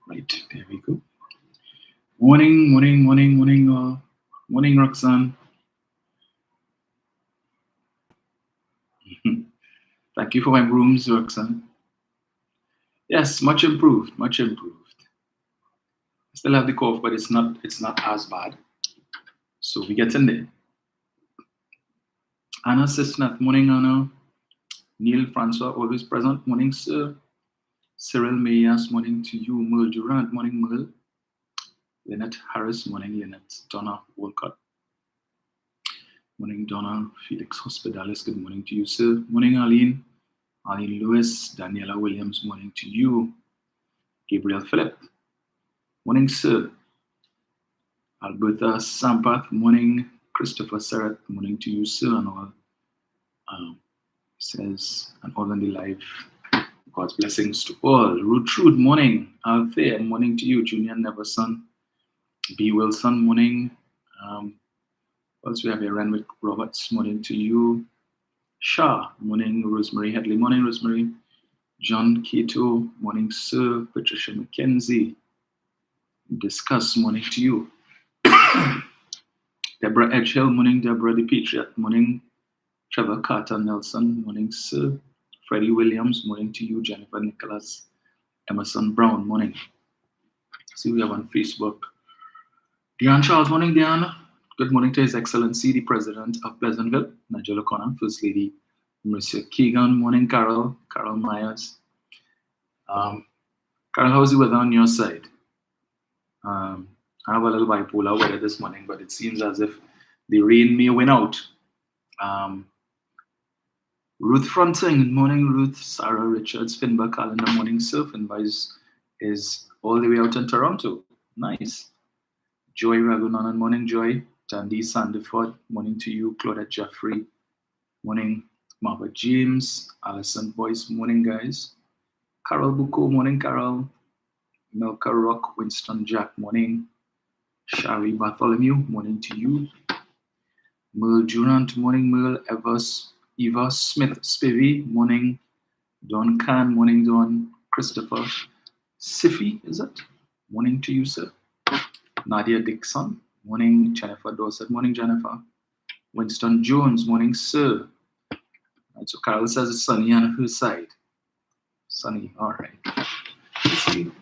Right, there we go. Morning, morning, Roxanne. Thank you for my rooms, Roxanne. Yes, much improved, much improved. I still have the cough, but it's not as bad. So we get in there. Anna Sisnath, morning, Anna. Neil Francois, always present. Morning, sir. Cyril Mayas, morning to you. Merle Durant, morning, Merle. Lynette Harris, morning, Lynette. Donna Wolcott. Morning, Donna. Felix Hospitalis, good morning to you, sir. Morning, Arlene. Arlene Lewis. Daniela Williams, morning to you. Gabriel Phillip. Morning, sir. Alberta Sampath, morning. Christopher Serret, morning to you, sir. And all says, and all in the life. God's blessings to all. Ruth Trude, morning. Althea, morning to you. Junior Neverson. B. Wilson, morning. Also, we have here Renwick Roberts, morning to you. Shah, morning. Rosemary Headley, morning, Rosemary. John Cato, morning, sir. Patricia McKenzie. Discuss, morning to you. Deborah Edgehill, morning. Deborah the Patriot, morning. Trevor Carter Nelson, morning, sir. Freddie Williams, morning to you. Jennifer Nicholas. Emerson Brown, morning. See, we have on Facebook. Diane Charles, morning, Diane. Good morning to His Excellency, the President of Pleasantville, Nigel O'Connor, First Lady, Monsieur Keegan, morning, Carol. Carol Myers. Carol, how's the weather on your side? I have a little bipolar weather this morning, but it seems as if the rain may win out. Ruth Fronting, good morning, Ruth. Sarah Richards, Finbar Calendar, morning, sir. Finbar is all the way out in Toronto. Nice. Joy Ragunanan, morning, Joy. Tandy Sandiford, morning to you. Claudette Jeffrey, morning. Marva James, Alison Boyce, morning, guys. Carol Bucco, morning, Carol. Milka Rock, Winston Jack, morning. Shari Bartholomew, morning to you. Merle Durant, morning, Merle. Eva Smith Spivey, morning. Don Khan, morning, Don. Christopher Siffy, is it? Morning to you, sir. Nadia Dixon, morning. Jennifer Dorset, morning, Jennifer. Winston Jones, morning, sir. Right, so Carol says it's sunny on her side. Sunny, all right. Let's see.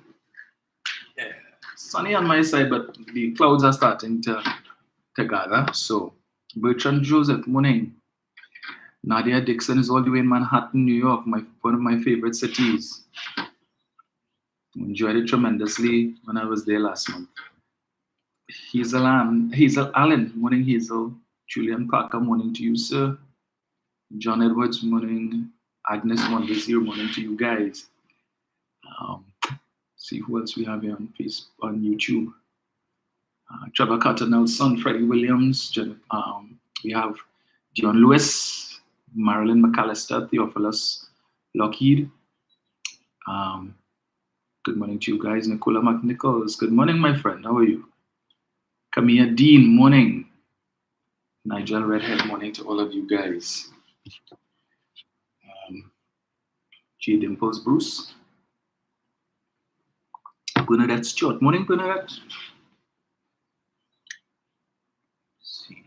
Yeah, sunny on my side, but the clouds are starting to gather. So Bertrand Joseph, morning. Nadia Dixon is all the way in Manhattan, New York, one of my favorite cities. Enjoyed it tremendously when I was there last month. Hazel Allen, morning, Hazel. Julian Parker, morning to you, sir. John Edwards, morning. Agnes Mondesir, morning to you guys. See who else we have here on Facebook, on YouTube. Trevor Carter Nelson, Freddie Williams. We have Dion Lewis. Marilyn McAllister, Theophilus Lockheed. Good morning to you guys. Nicola McNichols. Good morning, my friend. How are you? Camilla Dean, morning. Nigel Redhead, morning to all of you guys. J. Dimples Bruce. Bernadette Stewart. Morning, Bernadette. Let's see.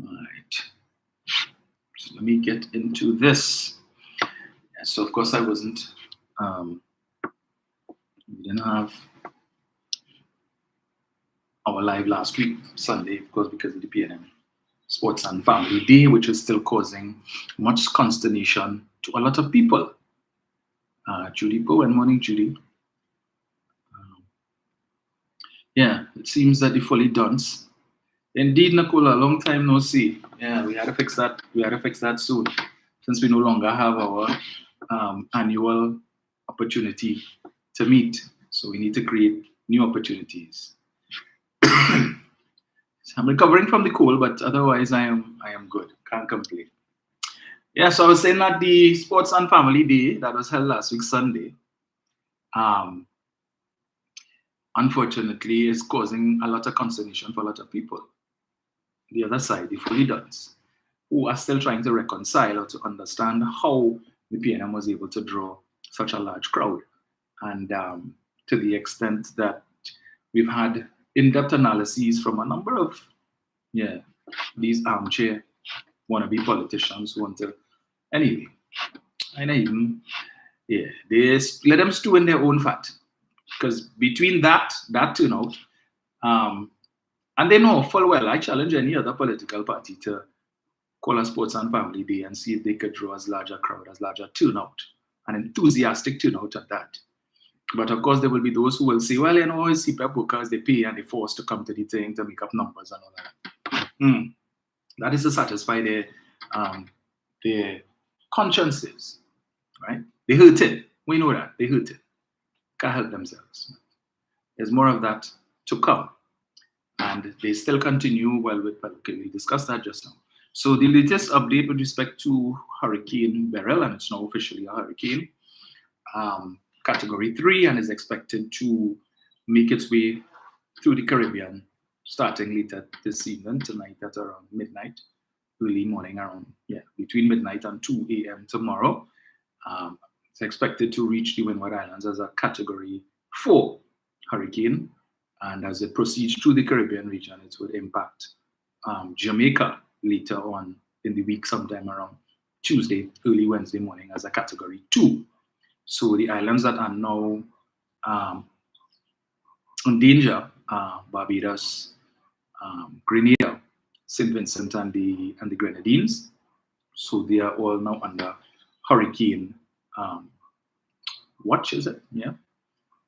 All right. So let me get into this. Yeah, so, of course, I wasn't. We didn't have our live last week, Sunday, of course, because of the PNM Sports and Family Day, which is still causing much consternation to a lot of people. Judy Bowen, morning, Judy. Yeah, it seems that the fully duns. Indeed, Nicola, long time no see. Yeah, we had to fix that. We had to fix that soon, since we no longer have our annual opportunity to meet. So we need to create new opportunities. I'm recovering from the cold, but otherwise I am good. Can't complain. Yeah, so I was saying that the Sports and Family Day that was held last week Sunday, unfortunately, is causing a lot of consternation for a lot of people. The other side, the fully dons, who are still trying to reconcile or to understand how the PNM was able to draw such a large crowd. And to the extent that we've had in-depth analyses from a number of, yeah, these armchair wannabe politicians who want to, anyway, I know even, yeah, they let them stew in their own fat. Because between that turnout, and they know full well, I challenge any other political party to call a sports and family day and see if they could draw as large a crowd, as large a turnout, an enthusiastic turnout at that. But of course, there will be those who will say, well, it's CPAP workers, they pay and they're forced to come to the thing to make up numbers and all that. That is to satisfy their consciences, right? They hurt it. We know that. They hurt it. Can't help themselves. There's more of that to come. And they still continue okay, we discussed that just now. So the latest update with respect to Hurricane Beryl, and it's now officially a hurricane, Category 3, and is expected to make its way through the Caribbean starting later this evening, tonight at around midnight, early morning around, between midnight and 2 a.m. tomorrow. It's expected to reach the Windward Islands as a Category 4 hurricane. And as it proceeds through the Caribbean region, it would impact Jamaica later on in the week, sometime around Tuesday, early Wednesday morning as a Category 2. So the islands that are now in danger are Barbados, Grenada, St. Vincent and the Grenadines. So they are all now under hurricane watch, is it? Yeah.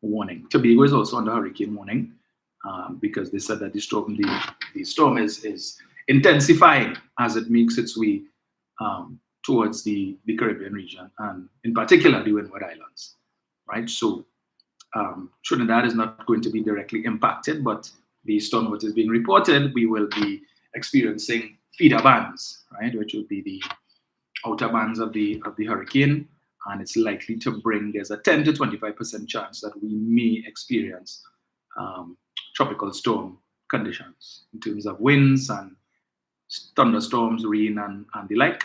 Warning. Tobago is also under hurricane warning because they said that the storm is intensifying as it makes its way towards the Caribbean region, and in particular the Windward Islands, right? So Trinidad is not going to be directly impacted, but based on what is being reported, we will be experiencing feeder bands, right, which will be the outer bands of the hurricane, and it's likely to bring, there's a 10 to 25% chance that we may experience tropical storm conditions in terms of winds and thunderstorms, rain, and the like.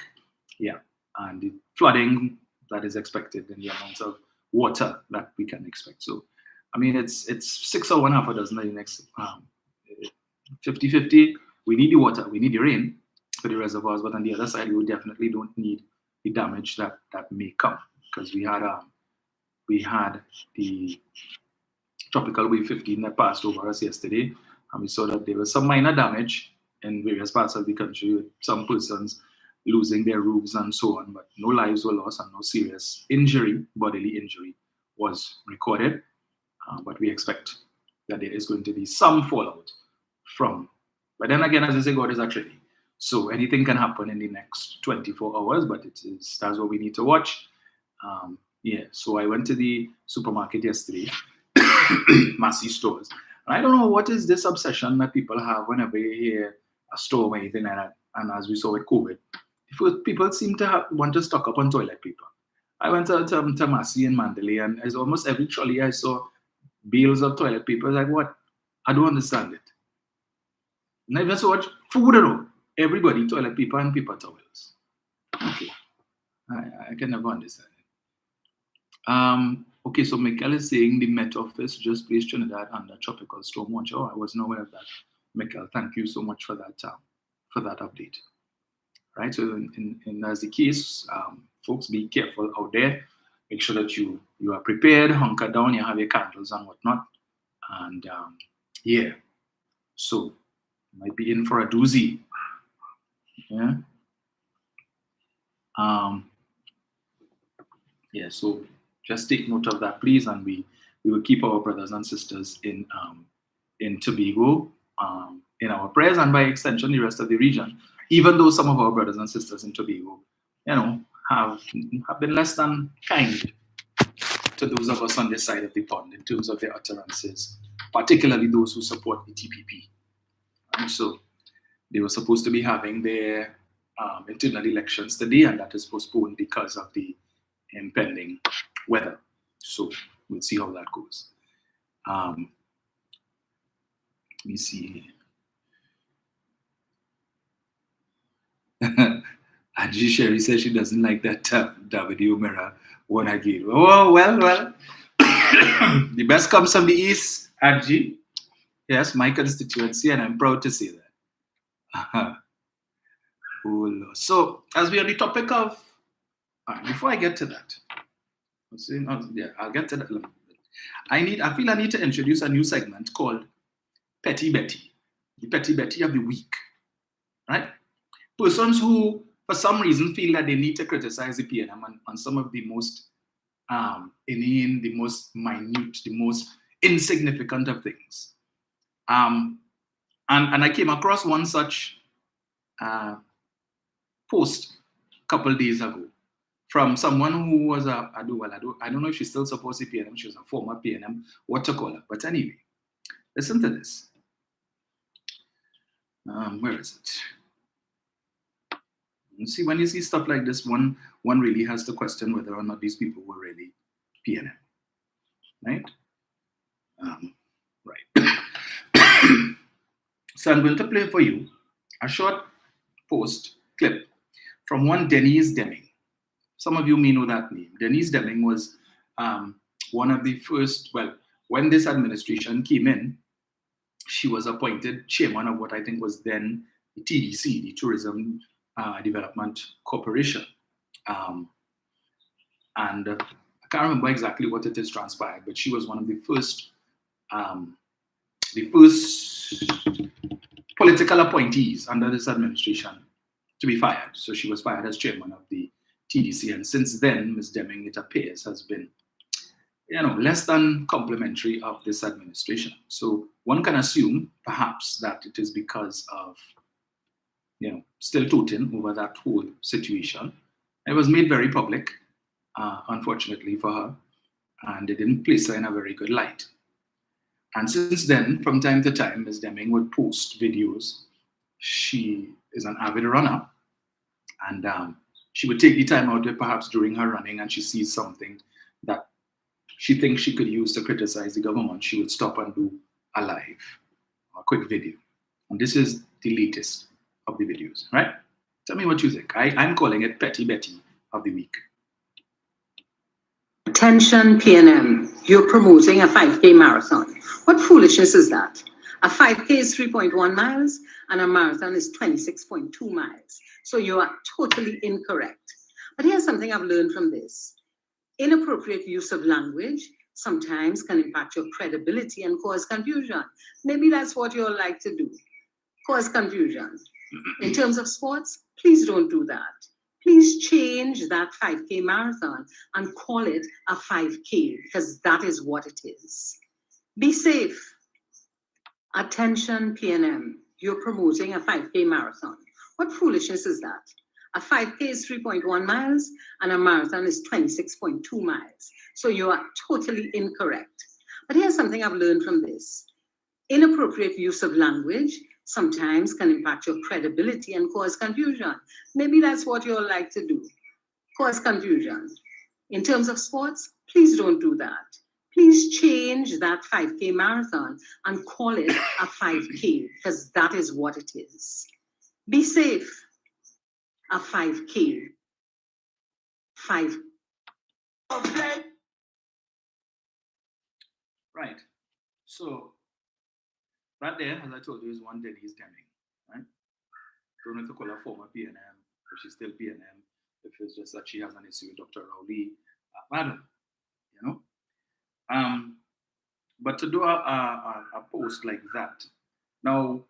Yeah, and the flooding that is expected and the amount of water that we can expect. So, I mean, it's 6 or 1/2 a dozen the next 50-50. We need the water, we need the rain for the reservoirs, but on the other side, we definitely don't need the damage that may come, because we had the tropical wave 15 that passed over us yesterday, and we saw that there was some minor damage in various parts of the country, with some persons losing their roofs and so on, but no lives were lost and no serious bodily injury was recorded. But we expect that there is going to be some fallout from. But then again, as I say, God is actually. So anything can happen in the next 24 hours, but that's what we need to watch. So I went to the supermarket yesterday, Massey stores, and I don't know what is this obsession that people have whenever you hear a storm or anything like that. And as we saw with COVID, people seem to want to stock up on toilet paper. I went to Massey in Mandalay, and as almost every trolley I saw bales of toilet paper. Like, what? I don't understand it. Not even so much food at all. Everybody toilet paper and paper towels. Okay, I can never understand it. Okay, so Michael is saying the Met Office just placed Trinidad under tropical storm watch. Oh, I wasn't aware of that. Michael, thank you so much for that update. Right, so in as the case, folks, be careful out there. Make sure that you are prepared, hunker down, you have your candles and whatnot, and so you might be in for a doozy. Yeah. So just take note of that, please, and we will keep our brothers and sisters in Tobago in our prayers, and by extension the rest of the region. Even though some of our brothers and sisters in Tobago, have been less than kind to those of us on this side of the pond in terms of their utterances, particularly those who support the TPP. And so they were supposed to be having their internal elections today, and that is postponed because of the impending weather. So we'll see how that goes. Let me see. Angie Sherry says she doesn't like that W mirror one again. Oh, well. The best comes from the East, Angie. Yes, my constituency, and I'm proud to say that. Oh, Lord. So, as we are on the topic of, before I get to that, I'll get to that. I feel I need to introduce a new segment called Petty Betty, the Petty Betty of the week, right? Persons who, for some reason, feel that they need to criticize the PNM on some of the most inane, the most minute, the most insignificant of things. And I came across one such post a couple days ago from someone who was I don't know if she's still supposed to be PNM. She was a former PNM, what to call her. But anyway, listen to this. Where is it? You see, when you see stuff like this, one really has to question whether or not these people were really PNM, right? Right. So I'm going to play for you a short post clip from one Denise Deming. Some of you may know that name. Denise Deming was one of the first, well, when this administration came in, she was appointed chairman of what I think was then the TDC, the Tourism Development Corporation. And I can't remember exactly what it is transpired, but she was one of the first political appointees under this administration to be fired. So she was fired as chairman of the TDC, and since then, Ms. Deming, it appears, has been, less than complimentary of this administration. So one can assume, perhaps, that it is because of, still tooting over that whole situation. It was made very public, unfortunately for her, and it didn't place her in a very good light. And since then, from time to time, Ms. Deming would post videos. She is an avid runner, and she would take the time out perhaps during her running, and she sees something that she thinks she could use to criticize the government. She would stop and do a quick video. And this is the latest of the videos, right? Tell me what you think. I'm calling it Petty Betty of the week. Attention PNM, you're promoting a 5K marathon. What foolishness is that? A 5K is 3.1 miles and a marathon is 26.2 miles. So you are totally incorrect. But here's something I've learned from this. Inappropriate use of language sometimes can impact your credibility and cause confusion. Maybe that's what you all like to do, cause confusion. In terms of sports, please don't do that. Please change that 5K marathon and call it a 5K, because that is what it is. Be safe. Attention PNM, you're promoting a 5K marathon. What foolishness is that? A 5K is 3.1 miles and a marathon is 26.2 miles. So you are totally incorrect. But here's something I've learned from this. Inappropriate use of language sometimes can impact your credibility and cause confusion. Maybe that's what you all like to do, cause confusion. In terms of sports, please don't do that. Please change that 5K marathon and call it a 5K, because that is what it is. Be safe. A 5K. 5. Right. So right there, as I told you, is one Denise Deming, right? Don't know if to call her former PNM, if she's still PNM, if it's just that she has an issue with Dr. Rowley. I don't know, But to do a post like that, now,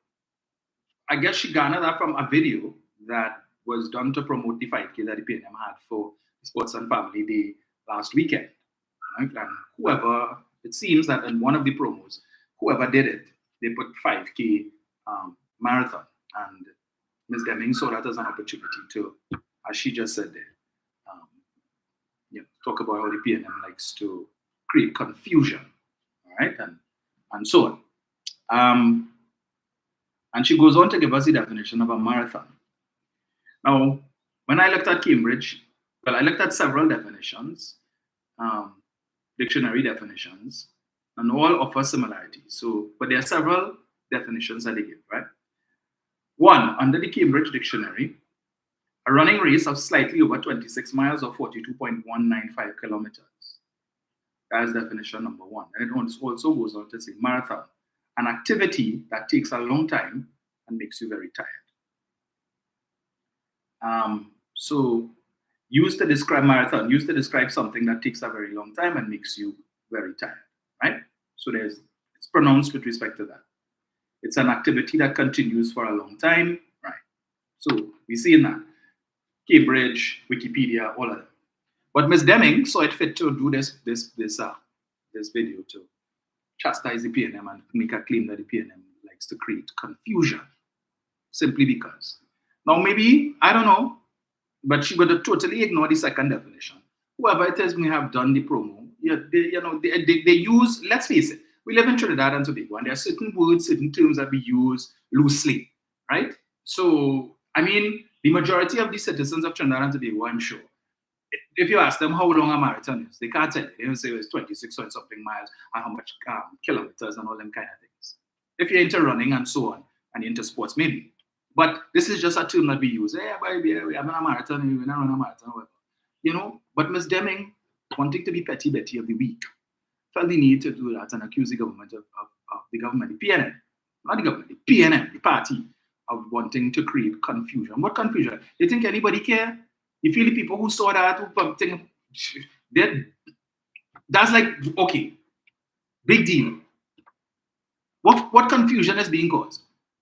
I guess she garnered that from a video that was done to promote the 5K that the PNM had for Sports and Family Day last weekend. Right? And whoever, it seems that in one of the promos, whoever did it, they put 5K marathon. And Ms. Deming saw that as an opportunity to, as she just said there, talk about how the PNM likes to create confusion, all right, and so on. And she goes on to give us the definition of a marathon. Now, when I looked at Cambridge, well, I looked at several definitions, dictionary definitions, and all offer similarities. So, but there are several definitions that they give, right? One, under the Cambridge Dictionary, a running race of slightly over 26 miles or 42.195 kilometers. That's definition number one. And it also goes on to say marathon, an activity that takes a long time and makes you very tired. So used to describe marathon, used to describe something that takes a very long time and makes you very tired, right? So it's pronounced with respect to that. It's an activity that continues for a long time, right? So we see in that Cambridge, Wikipedia, all of them. But Ms. Deming saw it fit to do this video to chastise the PNM and make a claim that the PNM likes to create confusion, simply because. Now maybe, I don't know, but she would have totally ignored the second definition. Whoever it is may have done the promo, they use, let's face it, we live in Trinidad and Tobago, and there are certain words, certain terms that we use loosely, right? So, I mean, the majority of the citizens of Trinidad and Tobago, I'm sure, if you ask them how long a marathon is, they can't tell you. They don't say it's 26 or something miles and how much kilometers and all them kind of things. If you're into running and so on, and you're into sports, maybe. But this is just a term that we use. Hey, baby, I'm in a marathon, you're not running a marathon, whatever. But Ms. Deming, wanting to be petty Betty of the week, felt the need to do that and accuse the government of the government, the PNM, not the government, the PNM, the party, of wanting to create confusion. What confusion? You think anybody care? You feel the people who saw that, who think, that's like, okay, big deal. What confusion is being caused?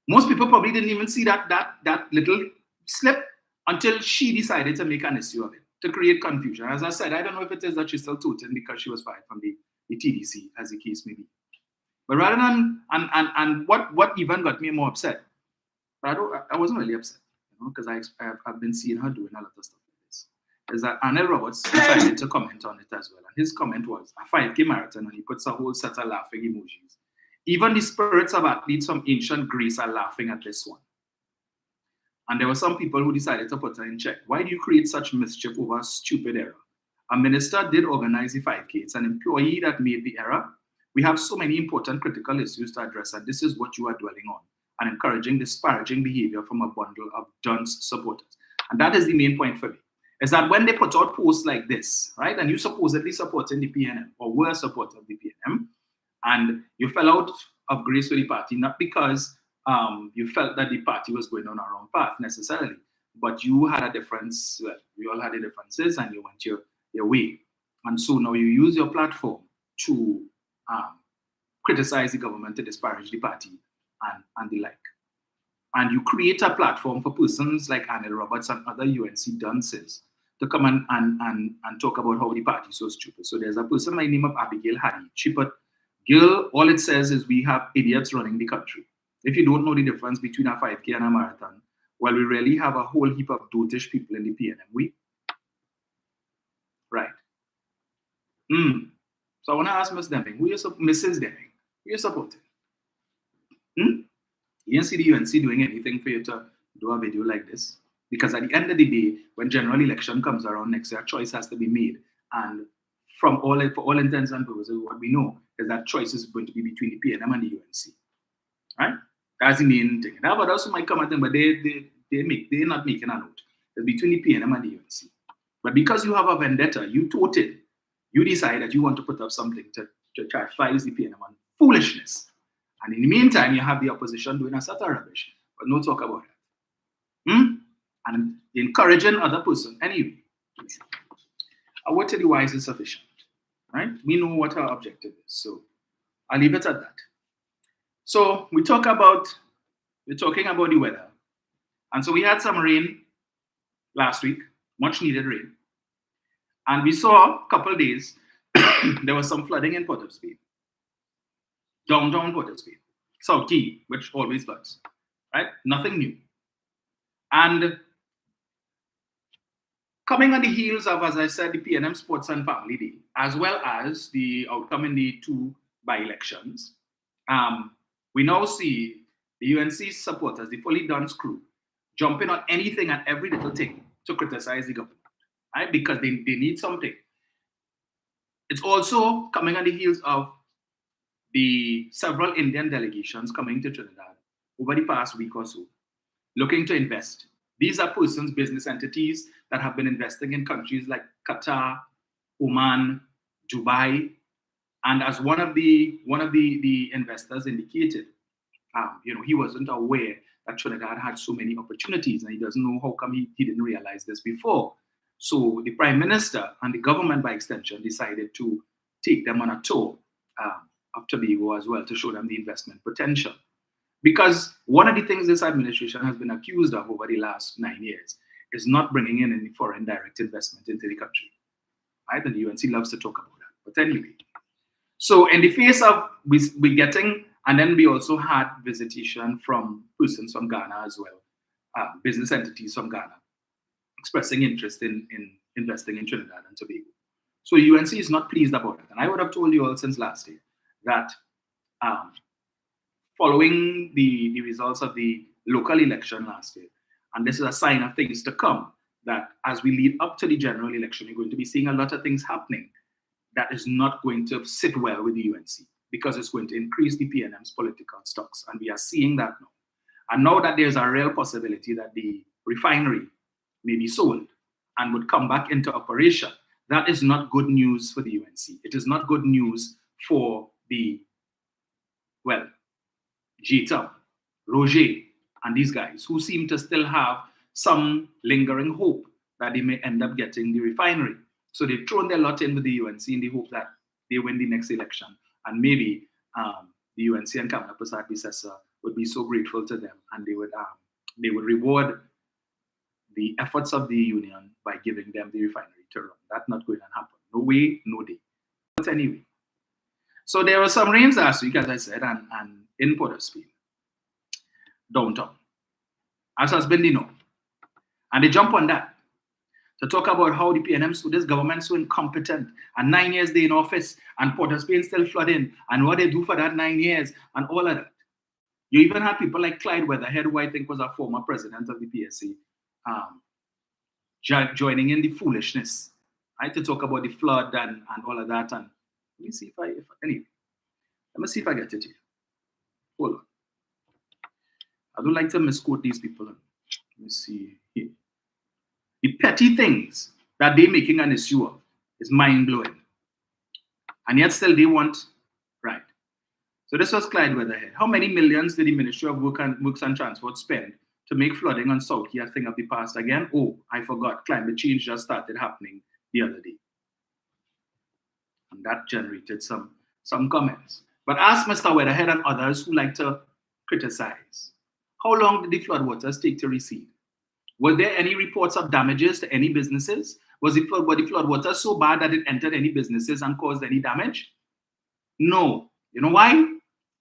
Most people probably didn't even see that little slip until she decided to make an issue of it, to create confusion. As I said, I don't know if it is that she's still tooting because she was fired from the TDC, as the case may be. But rather than, and what even got me more upset, but I wasn't really upset, because I've been seeing her doing a lot of stuff like this, is that Anil Roberts decided to comment on it as well. And his comment was a 5K marathon, and he puts a whole set of laughing emojis. Even the spirits of athletes from ancient Greece are laughing at this one. And there were some people who decided to put her in check. Why do you create such mischief over a stupid error? A minister did organize the 5K. It's an employee that made the error. We have so many important critical issues to address, and this is what you are dwelling on, and encouraging disparaging behavior from a bundle of dunce supporters. And that is the main point for me, is that when they put out posts like this, right, and you supposedly supporting the PNM, or were supporting the PNM, and you fell out of grace with the party, not because you felt that the party was going on a wrong path necessarily, but you had a difference, well, we all had the differences, and you went your way. And so now you use your platform to criticize the government, to disparage the party, and the like. And you create a platform for persons like Anil Roberts and other UNC dunces to come and talk about how the party is so stupid. So there's a person by the name of Abigail Hadid. She put, girl, all it says is we have idiots running the country. If you don't know the difference between a 5K and a marathon, well, we really have a whole heap of dotish people in the PNM. Right. So I want to ask Ms. Deming, Mrs. Deming, who you supporting? You didn't see the UNC doing anything for you to do a video like this? Because at the end of the day, when general election comes around next year, a choice has to be made. And for all intents and purposes, what we know is that choice is going to be between the PNM and the UNC. Right? That's the main thing. Now, but also might come at them, but they're not making a note. It's between the PNM and the UNC. But because you have a vendetta, you toted, you decide that you want to put up something to chastise the PNM on foolishness. And in the meantime, you have the opposition doing a set of rubbish, but no talk about it. And encouraging other person. Anyway, a word to the wise is sufficient. Right? We know what our objective is. So I'll leave it at that. So we're talking about the weather. And so we had some rain last week, much needed rain. And we saw a couple of days, there was some flooding in Port of Spain. Downtown Port of Spain. South Key, which always floods. Right? Nothing new. And coming on the heels of, as I said, the PNM Sports and Family Day, as well as the outcome in the 2 by-elections, we now see the UNC supporters, the fully done crew, jumping on anything and every little thing to criticize the government, right? Because they need something. It's also coming on the heels of the several Indian delegations coming to Trinidad over the past week or so, looking to invest. These are persons, business entities that have been investing in countries like Qatar, Oman, Dubai, and as one of the investors indicated, he wasn't aware that Trinidad had so many opportunities, and he doesn't know how come he didn't realize this before. So the Prime Minister and the government, by extension, decided to take them on a tour of Tobago as well to show them the investment potential. Because one of the things this administration has been accused of over the last 9 years is not bringing in any foreign direct investment into the country. Right? And the UNC loves to talk about that. But anyway, so in the face of we getting, and then we also had visitation from persons from Ghana as well, business entities from Ghana, expressing interest in investing in Trinidad and Tobago. So UNC is not pleased about it. And I would have told you all since last year that following the results of the local election last year, and this is a sign of things to come, that as we lead up to the general election, you're going to be seeing a lot of things happening that is not going to sit well with the UNC because it's going to increase the PNM's political stocks. And we are seeing that now. And now that there's a real possibility that the refinery may be sold and would come back into operation, that is not good news for the UNC. It is not good news for the, well, Jita, Roger, and these guys who seem to still have some lingering hope that they may end up getting the refinery. So they've thrown their lot in with the UNC in the hope that they win the next election. And maybe the UNC and Kamala Prasad Bisesa would be so grateful to them, and they would reward the efforts of the union by giving them the refinery to run. That's not going to happen. No way, no day. But anyway, so there were some rains last week, as I said, and in Port of Spain, downtown, as has been the norm. And they jump on that to talk about how the PNM, so this government so incompetent, and 9 years they in office, and Port of Spain still flooding, and what they do for that 9 years, and all of that. You even had people like Clyde Weatherhead, who I think was a former president of the PSC, joining in the foolishness, right, to talk about the flood and all of that. And let me see anyway, let me see if I get it here. Hold on. I don't like to misquote these people. Let me see here. The petty things that they're making an issue of is mind-blowing. And yet still they want, right. So this was Clyde Weatherhead. How many millions did the Ministry of Works and Transport spend to make flooding on South Key a thing of the past again? Oh, I forgot. Climate change just started happening the other day. And that generated some comments. But ask Mr. Weatherhead and others who like to criticize. How long did the floodwaters take to recede? Were there any reports of damages to any businesses? Were the floodwaters so bad that it entered any businesses and caused any damage? No. You know why?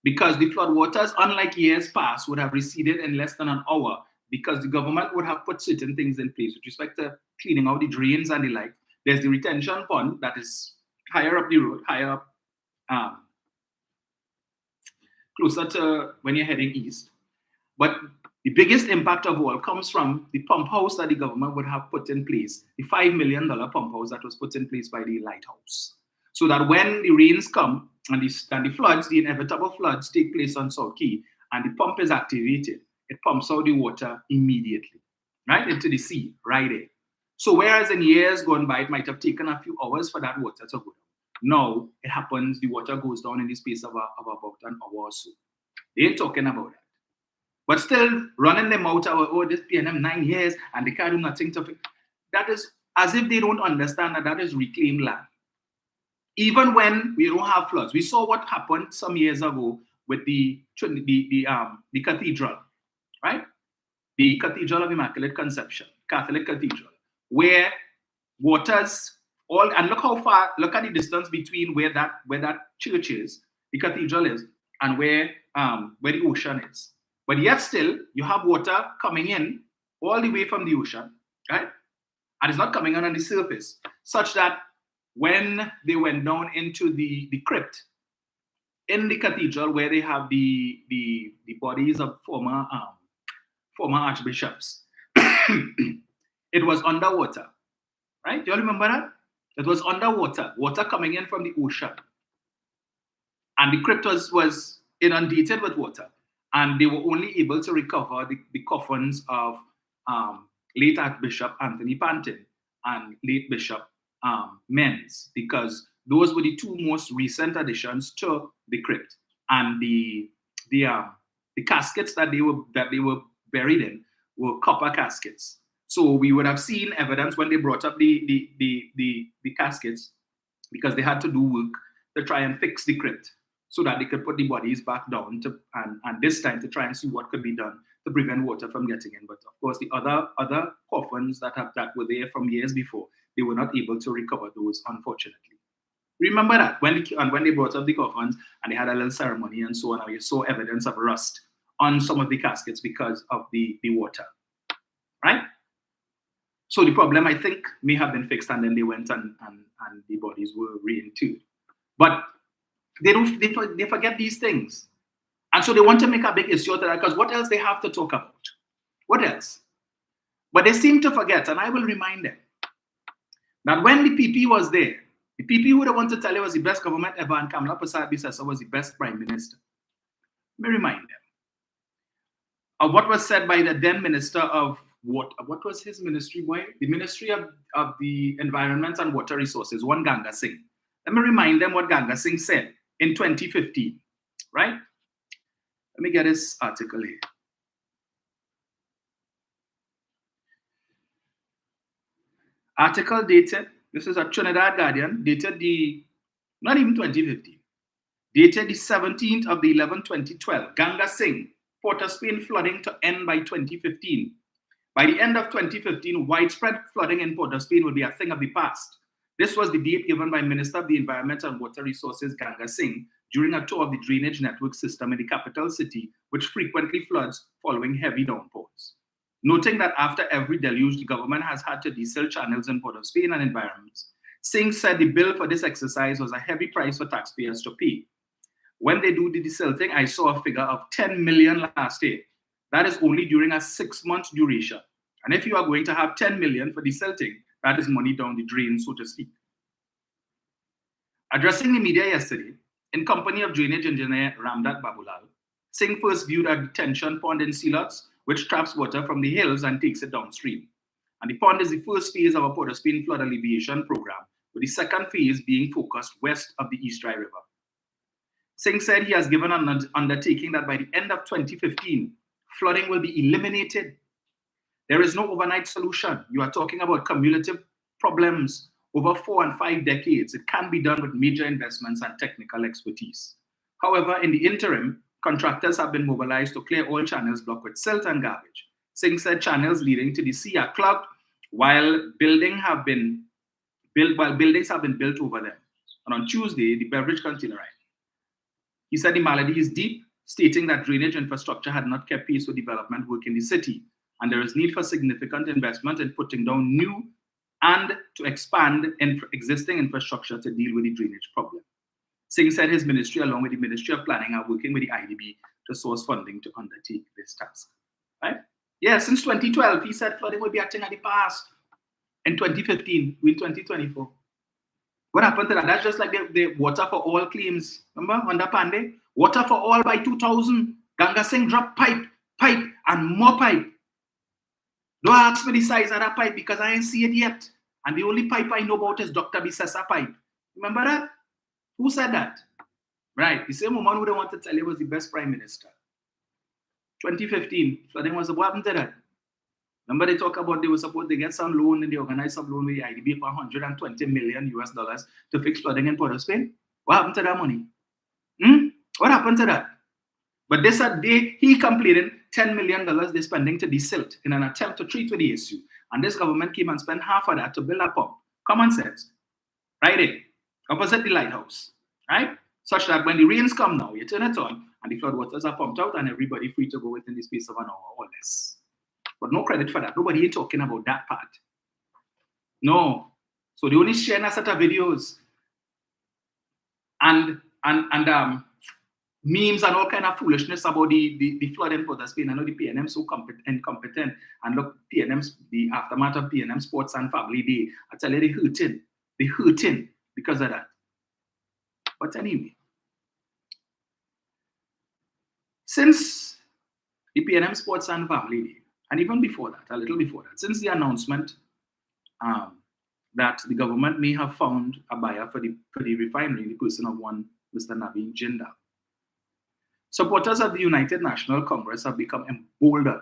Because the floodwaters, unlike years past, would have receded in less than an hour because the government would have put certain things in place with respect to cleaning out the drains and the like. There's the retention pond that is higher up the road, higher up, closer to when you're heading east. But the biggest impact of all comes from the pump house that the government would have put in place, the $5 million pump house that was put in place by the lighthouse. So that when the rains come and the floods, the inevitable floods take place on South Key, and the pump is activated, it pumps out the water immediately, right, into the sea, right there. So whereas in years gone by, it might have taken a few hours for that water to go down. Now it happens, the water goes down in the space of about an hour or so. They ain't talking about that. But still running them out of, this PNM 9 years and they can't do nothing to fix. That is as if they don't understand that is reclaimed land. Even when we don't have floods. We saw what happened some years ago with the cathedral, right? The Cathedral of Immaculate Conception, Catholic Cathedral, where waters and look how far, look at the distance between where that church is, the cathedral is, and where the ocean is. But yet still, you have water coming in all the way from the ocean, right? And it's not coming on the surface, such that when they went down into the crypt in the cathedral where they have the bodies of former archbishops, it was underwater, right? Do you all remember that? It was underwater, water coming in from the ocean. And the crypt was inundated with water. And they were only able to recover the coffins of late Archbishop Anthony Pantin and late Bishop Menz, because those were the two most recent additions to the crypt. And the caskets that they were buried in were copper caskets. So we would have seen evidence when they brought up the caskets, because they had to do work to try and fix the crypt so that they could put the bodies back down and this time to try and see what could be done to prevent water from getting in. But of course, the other coffins that were there from years before, they were not able to recover those, unfortunately. Remember that when they brought up the coffins and they had a little ceremony and so on, and you saw evidence of rust on some of the caskets because of the water, right? So the problem, I think, may have been fixed, and then they went and the bodies were reinterred. But they forget these things. And so they want to make a big issue of that, because what else they have to talk about? What else? But they seem to forget, and I will remind them, that when the PP was there, the PP who they want to tell you was the best government ever, and Kamala Persad-Bissessar was the best prime minister. Let me remind them of what was said by the then minister of what was his ministry, boy? The Ministry of the Environment and Water Resources, one Ganga Singh. Let me remind them what Ganga Singh said in 2015, right? Let me get this article here. Article dated, this is a Trinidad Guardian, dated not even 2015, dated the 17th of the 11th, 2012. Ganga Singh, Port of Spain flooding to end by 2015. By the end of 2015, widespread flooding in Port of Spain will be a thing of the past. This was the date given by Minister of the Environment and Water Resources Ganga Singh during a tour of the drainage network system in the capital city, which frequently floods following heavy downpours. Noting that after every deluge, the government has had to desal channels in Port of Spain and environments, Singh said the bill for this exercise was a heavy price for taxpayers to pay. When they do the desilting, I saw a figure of 10 million last year. That is only during a 6-month duration. And if you are going to have 10 million for desilting, that is money down the drain, so to speak. Addressing the media yesterday, in company of drainage engineer Ramdat Babulal, Singh first viewed a detention pond in Silots, which traps water from the hills and takes it downstream. And the pond is the first phase of a Port of Spain flood alleviation program, with the second phase being focused west of the East Dry River. Singh said he has given an undertaking that by the end of 2015, flooding will be eliminated. There is no overnight solution. You are talking about cumulative problems over 4 and 5 decades. It can be done with major investments and technical expertise. However, in the interim, contractors have been mobilized to clear all channels blocked with silt and garbage. Singh said channels leading to the sea are clogged while buildings have been built over them. And on Tuesday, the beverage container. He said the malady is deep, stating that drainage infrastructure had not kept pace with development work in the city, and there is need for significant investment in putting down new and to expand existing infrastructure to deal with the drainage problem. Singh said his ministry, along with the Ministry of Planning, are working with the IDB to source funding to undertake this task. Right? Yeah, since 2012, he said flooding will be a thing of the past. In 2015, we're in 2024. What happened to that? That's just like the water for all claims. Remember, under Pandey? Water for all by 2000. Ganga Singh dropped pipe, and more pipe. Don't ask me the size of that pipe because I ain't see it yet. And the only pipe I know about is Dr. Bissessar pipe. Remember that? Who said that? Right. The same woman who they want to tell you was the best prime minister. 2015, flooding was what happened to that? Remember they talk about they were supposed to get some loan and they organized some loan with the IDB for $120 million to fix flooding in Port of Spain. What happened to that money? What happened to that? But they said he completed $10 million they're spending to desilt in an attempt to treat with the issue. And this government came and spent half of that to build a pump. Common sense. Right there. Opposite the lighthouse. Right? Such that when the rains come now, you turn it on and the floodwaters are pumped out and everybody free to go within the space of an hour or less. But no credit for that. Nobody ain't talking about that part. No. So they only share a set of videos and memes and all kind of foolishness about the flood in Port of Spain. I know the PNM so incompetent. And look, the aftermath of PNM Sports and Family Day. I tell you, they're hurting. They're hurting because of that. But anyway, Since the PNM Sports and Family Day, and even before that, a little before that, since the announcement that the government may have found a buyer for the refinery in the person of one Mr. Naveen Jindal, supporters of the United National Congress have become emboldened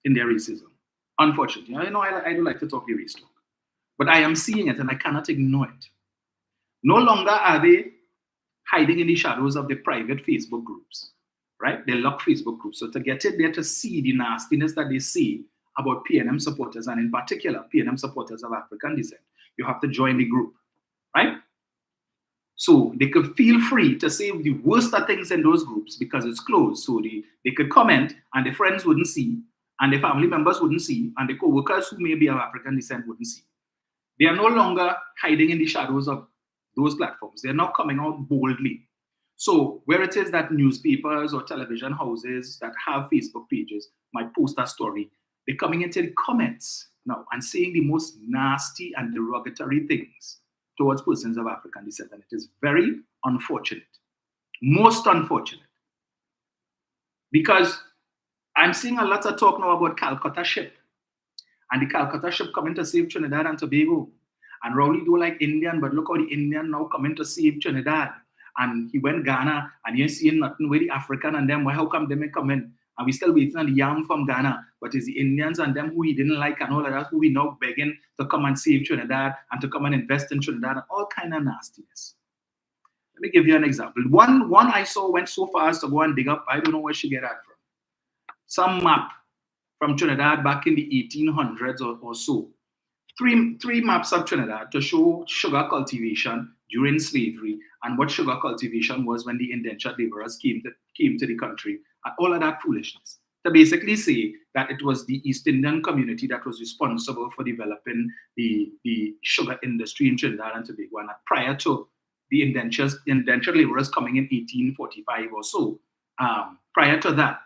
in their racism. Unfortunately, I know I don't like to talk the race talk, but I am seeing it and I cannot ignore it. No longer are they hiding in the shadows of the private Facebook groups, right? They lock Facebook groups. So to get in there to see the nastiness that they see about PNM supporters, and in particular PNM supporters of African descent, you have to join the group, right? So they could feel free to say the worst of things in those groups because it's closed. So they could comment and their friends wouldn't see, and their family members wouldn't see, and the co-workers who may be of African descent wouldn't see. They are no longer hiding in the shadows of those platforms. They're now coming out boldly. So where it is that newspapers or television houses that have Facebook pages might post a story, they're coming into the comments now and saying the most nasty and derogatory things towards persons of African descent. And it is very unfortunate, most unfortunate. Because I'm seeing a lot of talk now about Calcutta ship and the Calcutta ship coming to save Trinidad and Tobago. And Rowley do like Indian, but look how the Indian now coming to save Trinidad. And he went Ghana and you're seeing nothing with the African and them. Why how come they may come in? And we still waiting on the yam from Ghana, but it's the Indians and them who he didn't like and all of that, who we now begging to come and save Trinidad and to come and invest in Trinidad and all kind of nastiness. Let me give you an example. One I saw went so far as to go and dig up, I don't know where she get that from. Some map from Trinidad back in the 1800s or so. Three maps of Trinidad to show sugar cultivation during slavery and what sugar cultivation was when the indentured laborers came to the country and all of that foolishness. To basically say that it was the East Indian community that was responsible for developing the sugar industry in Trinidad and Tobago, and that prior to the indentured laborers coming in 1845 or so, prior to that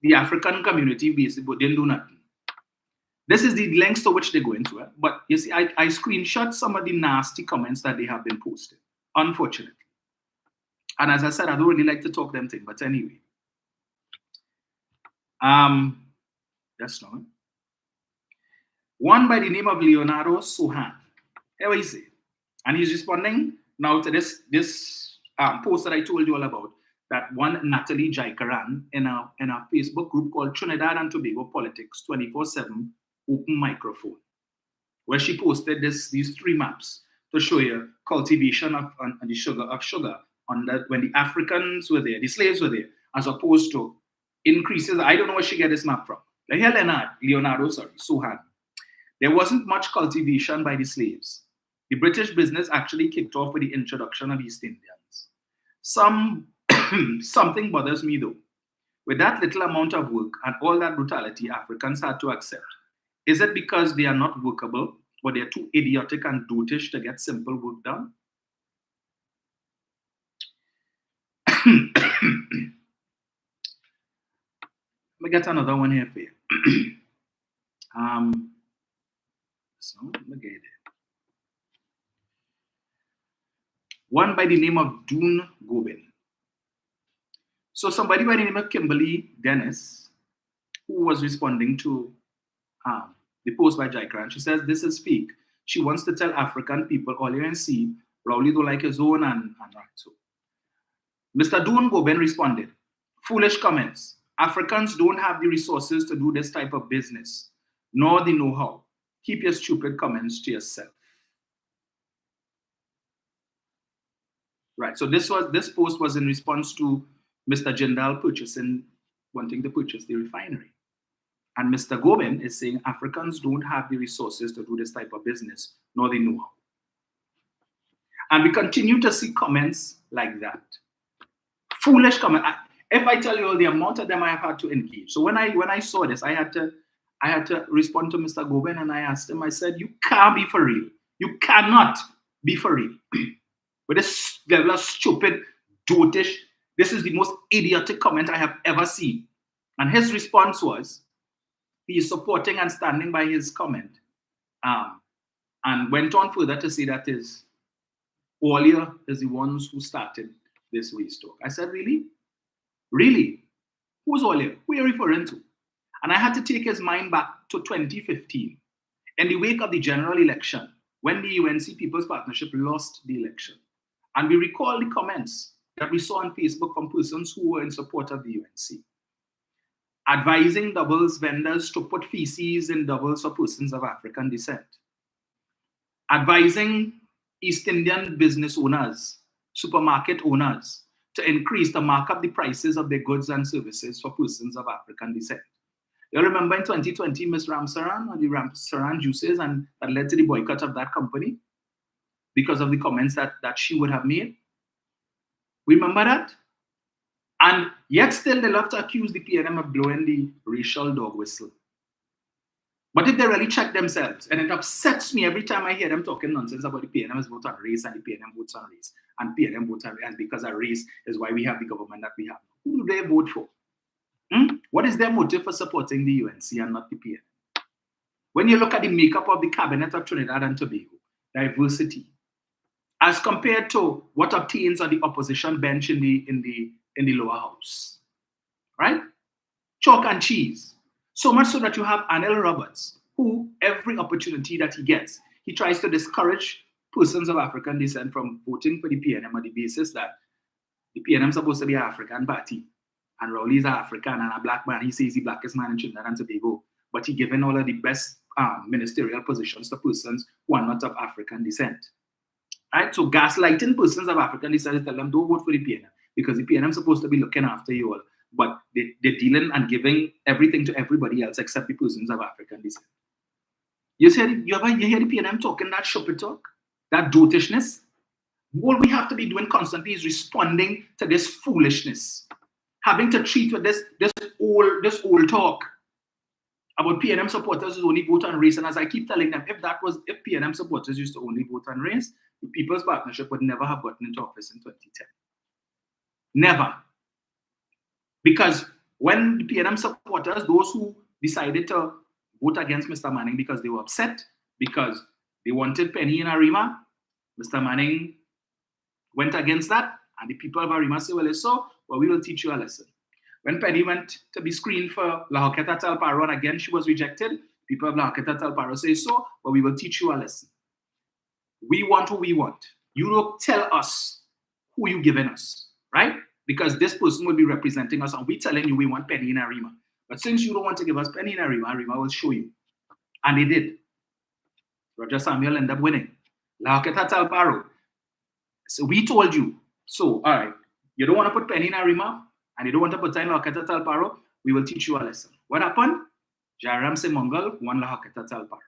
the African community basically didn't do nothing. This is the lengths to which they go into it. But you see, I screenshot some of the nasty comments that they have been posted, unfortunately. And as I said, I don't really like to talk them things, but anyway. That's not it. One by the name of Leonardo Sohan. Here we see. And he's responding now to this post that I told you all about, that one Natalie Jaikaran in a Facebook group called Trinidad and Tobago Politics 24/7 Open Microphone, where she posted these three maps to show you cultivation of sugar on that when the Africans were there, the slaves were there, as opposed to increases. I don't know where she get this map from. Like here, Leonardo Sohan. There wasn't much cultivation by the slaves. The British business actually kicked off with the introduction of East Indians. Something bothers me though. With that little amount of work and all that brutality Africans had to accept, is it because they are not workable or they're too idiotic and dotish to get simple work done? Let me get another one here for you. Let me get it. One by the name of Dune Gobin. So somebody by the name of Kimberly Dennis, who was responding to the post by Jaikaran, she says, this is fake. She wants to tell African people, all you can see, Rowley don't like his own and right. So Mr. Dune Gobin responded, foolish comments. Africans don't have the resources to do this type of business, nor the know-how. Keep your stupid comments to yourself. Right, so this post was in response to Mr. Jindal wanting to purchase the refinery. And Mr. Gobin is saying Africans don't have the resources to do this type of business, nor the know-how. And we continue to see comments like that. Foolish comment. If I tell you the amount of them I have had to engage. So when I saw this, I had to respond to Mr. Gobin and I asked him, I said, you can't be for real. You cannot be for real. With this level of stupid, dotish, this is the most idiotic comment I have ever seen. And his response was, he is supporting and standing by his comment. And went on further to say that Olia is the ones who started this waste talk. I said, really? Really? Who's all here? Who are you referring to? And I had to take his mind back to 2015, in the wake of the general election, when the UNC People's Partnership lost the election. And we recall the comments that we saw on Facebook from persons who were in support of the UNC, advising doubles vendors to put feces in doubles for persons of African descent, advising East Indian business owners, supermarket owners, to increase to mark up the prices of their goods and services for persons of African descent. You remember in 2020, Ms. Ramsaran or the Ramsaran juices, and that led to the boycott of that company because of the comments that she would have made. Remember that? And yet still they love to accuse the PNM of blowing the racial dog whistle. But if they really check themselves, and it upsets me every time I hear them talking nonsense about the PNM's vote on race and the PNM votes on race, and PNM votes on race because our race is why we have the government that we have. Who do they vote for? What is their motive for supporting the UNC and not the PNM? When you look at the makeup of the cabinet of Trinidad and Tobago, diversity, as compared to what obtains on the opposition bench in the lower house, right? Chalk and cheese. So much so that you have Anel Roberts, who every opportunity that he gets, he tries to discourage persons of African descent from voting for the PNM on the basis that the PNM is supposed to be an African party, and Rowley is an African and a black man. He says he's the blackest man in Trinidad and Tobago, but he given all of the best ministerial positions to persons who are not of African descent. Right? So gaslighting persons of African descent is tell them don't vote for the PNM because the PNM is supposed to be looking after you all, but they're dealing and giving everything to everybody else except the persons of African descent. You hear the PNM talking that shoppy talk, that dotishness? All we have to be doing constantly is responding to this foolishness, having to treat with this old talk about PNM supporters who only vote on race. And as I keep telling them, if PNM supporters used to only vote on race, the People's Partnership would never have gotten into office in 2010. Never. Because when the PNM supporters, those who decided to vote against Mr. Manning because they were upset, because they wanted Penny in Arima, Mr. Manning went against that, and the people of Arima say, well, so, well, we will teach you a lesson. When Penny went to be screened for La Hoqueta Talparo, and again she was rejected, people of La Hoqueta Talparo say, so, well, we will teach you a lesson. We want who we want. You don't tell us who you giving us, right? Because this person will be representing us, and we're telling you we want Penny in Arima. But since you don't want to give us Penny in Arima, Arima will show you. And they did. Roger Samuel ended up winning. La Hoqueta Talparo. So we told you, so, all right, you don't want to put Penny in Arima, and you don't want to put in La Hoqueta Talparo, we will teach you a lesson. What happened? Jairam Semongal won La Hoqueta Talparo.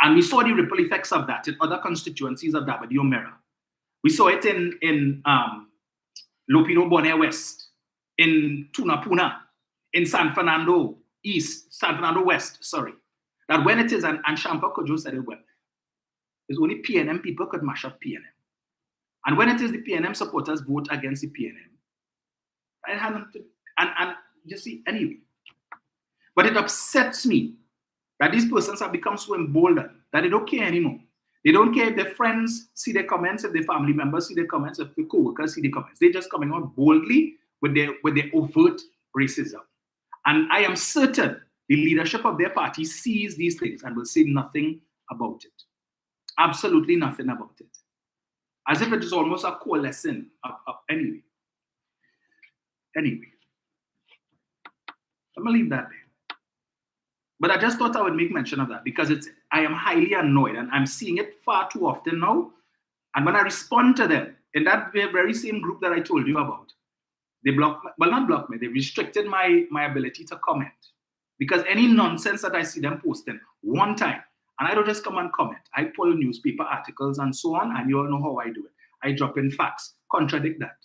And we saw the ripple effects of that in other constituencies of Dabadeo Mirror. We saw it in Lopino Bonnet West, in Tunapuna, in San Fernando West, sorry. That when it is, and Shampa Kojo said it well, it's only PNM people could mash up PNM. And when it is the PNM supporters vote against the PNM, and you see, anyway. But it upsets me that these persons have become so emboldened that they don't care anymore. They don't care if their friends see their comments, if their family members see their comments, if their co-workers see their comments. They're just coming out boldly with their overt racism. And I am certain the leadership of their party sees these things and will say nothing about it. Absolutely nothing about it. As if it is almost a core lesson of anyway. Anyway. I'm going to leave that there. But I just thought I would make mention of that because I am highly annoyed and I'm seeing it far too often now. And when I respond to them in that very same group that I told you about, they not blocked me, they restricted my ability to comment. Because any nonsense that I see them posting one time, and I don't just come and comment, I pull newspaper articles and so on, and you all know how I do it. I drop in facts, contradict that.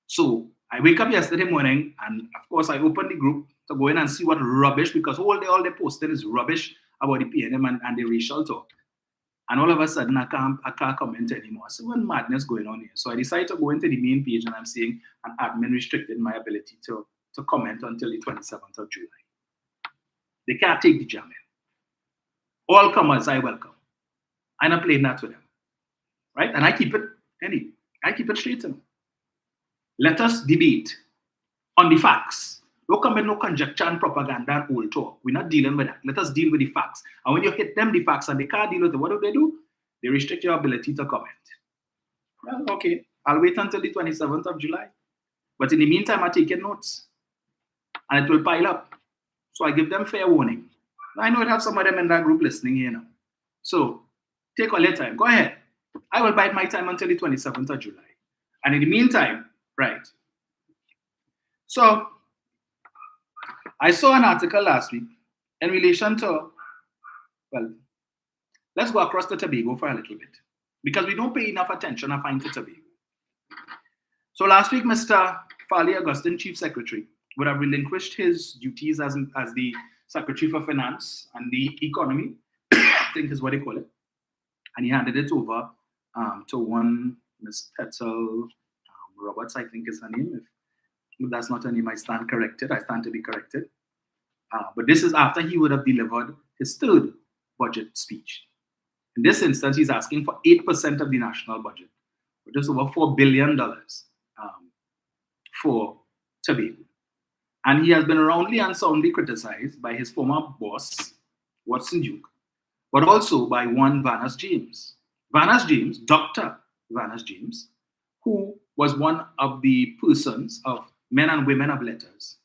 So I wake up yesterday morning, and of course I open the group to go in and see what rubbish, because all they posted is rubbish about the PNM and the racial talk. And all of a sudden I can't comment anymore. So what madness going on here? So I decided to go into the main page and I'm seeing an admin restricted my ability to comment until the 27th of July. They can't take the jamming. All comers I welcome. I'm not playing that with them. Right? And I keep it straight to them. Let us debate on the facts. Don't come with no conjecture and propaganda and old talk. We're not dealing with that. Let us deal with the facts. And when you hit them the facts and they can't deal with it, what do they do? They restrict your ability to comment. Well, okay, I'll wait until the 27th of July. But in the meantime, I'm taking notes. And it will pile up. So I give them fair warning. I know I have some of them in that group listening here now. So take all your time. Go ahead. I will bide my time until the 27th of July. And in the meantime, right. So I saw an article last week in relation to, well, let's go across to Tobago for a little bit. Because we don't pay enough attention, I find, to Tobago. So last week, Mr. Farley Augustine, Chief Secretary, would have relinquished his duties as the Secretary for Finance and the Economy, I think is what they call it. And he handed it over to one Ms. Petal Roberts, I think is her name. If that's not her name, I stand corrected. I stand to be corrected. But this is after he would have delivered his third budget speech. In this instance, he's asking for 8% of the national budget, which is over $4 billion for Tobago. And he has been roundly and soundly criticized by his former boss, Watson Duke, but also by one Vanus James. Vanus James, Dr. Vanus James, who was one of the persons of men and women of letters,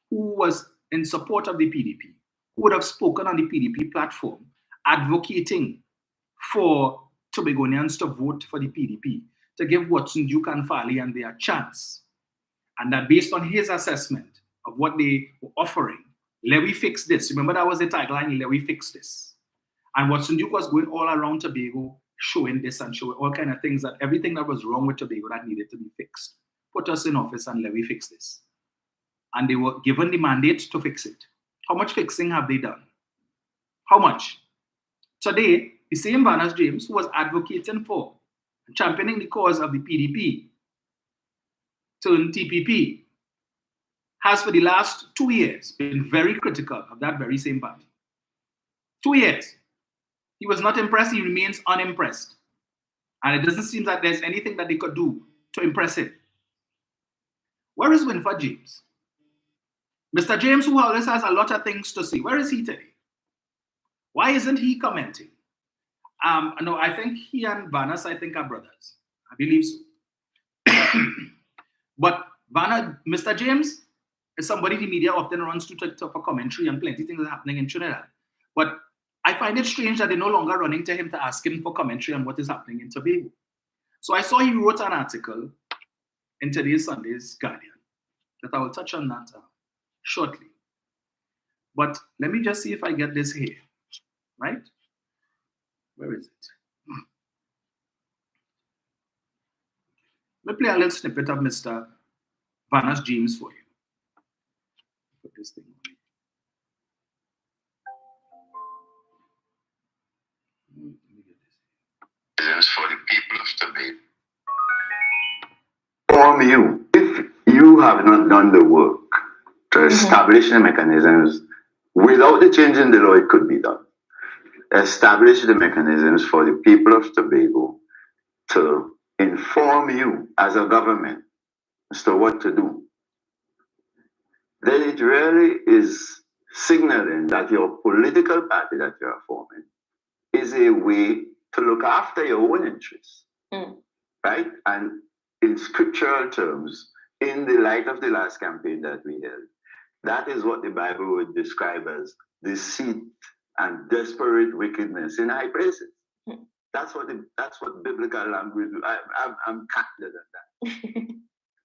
who was in support of the PDP, who would have spoken on the PDP platform, advocating for Tobagonians to vote for the PDP, to give Watson Duke and Farley and their chance. And that based on his assessment of what they were offering, let we fix this. Remember that was the tagline, let we fix this. And Watson Duke was going all around Tobago, showing this and showing all kind of things, that everything that was wrong with Tobago that needed to be fixed. Put us in office and let me fix this. And they were given the mandate to fix it. How much fixing have they done? How much? Today, the same Vanus James, who was advocating for and championing the cause of the PDP turned TPP, has for the last 2 years been very critical of that very same party. 2 years. He was not impressed, he remains unimpressed. And it doesn't seem that there's anything that they could do to impress him. Where is Winford James? Mr. James, who always has a lot of things to say, where is he today? Why isn't he commenting? No, I think he and Vanus, I think, are brothers. I believe so. But Mr. James is somebody the media often runs to for commentary, and plenty of things are happening in Trinidad. But I find it strange that they're no longer running to him to ask him for commentary on what is happening in Tobago. So I saw he wrote an article in today's Sunday's Guardian that I will touch on that shortly. But let me just see if I get this here, right? Where is it? Let me play a little snippet of Mr. Vanus James for you. Put this thing on. For the people of Tobago. From you, if you have not done the work to establish the mechanisms, without the change in the law, it could be done. Establish the mechanisms for the people of Tobago to inform you as a government as to what to do. Then it really is signaling that your political party that you are forming is a way to look after your own interests, right? And in scriptural terms, in the light of the last campaign that we held, that is what the Bible would describe as deceit and desperate wickedness in high places. That's what biblical language. I'm candid at that.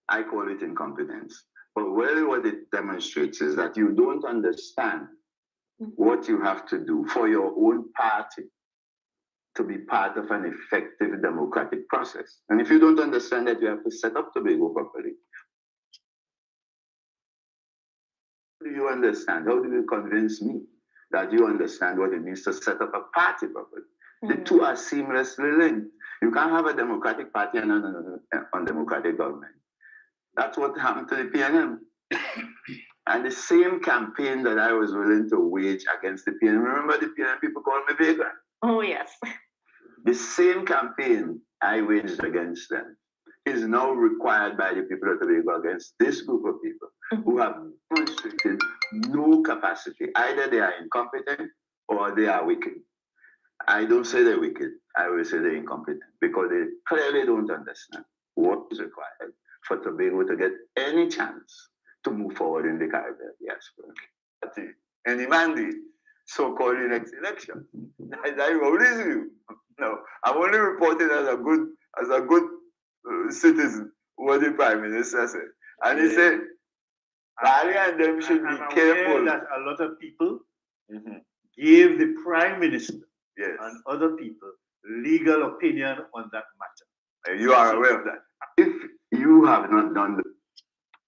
I call it incompetence. But really, what it demonstrates is that you don't understand what you have to do for your own party to be part of an effective democratic process. And if you don't understand that, you have to set up Tobago properly. How do you understand? How do you convince me that you understand what it means to set up a party properly? The two are seamlessly linked. You can't have a democratic party and an undemocratic government. That's what happened to the PNM. And the same campaign that I was willing to wage against the PNM, remember the PNM people called me vagrant? Oh, yes. The same campaign I waged against them is now required by the people of Tobago against this group of people who have demonstrated no capacity. Either they are incompetent or they are wicked. I don't say they're wicked. I will say they're incompetent because they clearly don't understand what is required for Tobago to get any chance to move forward in the Caribbean diaspora. Any mandate, so-called the next election. That's what is you. No, I'm only reporting as a good citizen what the Prime Minister said. And he said, Bali and them should be careful. That a lot of people gave the Prime Minister and other people legal opinion on that matter. You are aware of that. If you have not done the...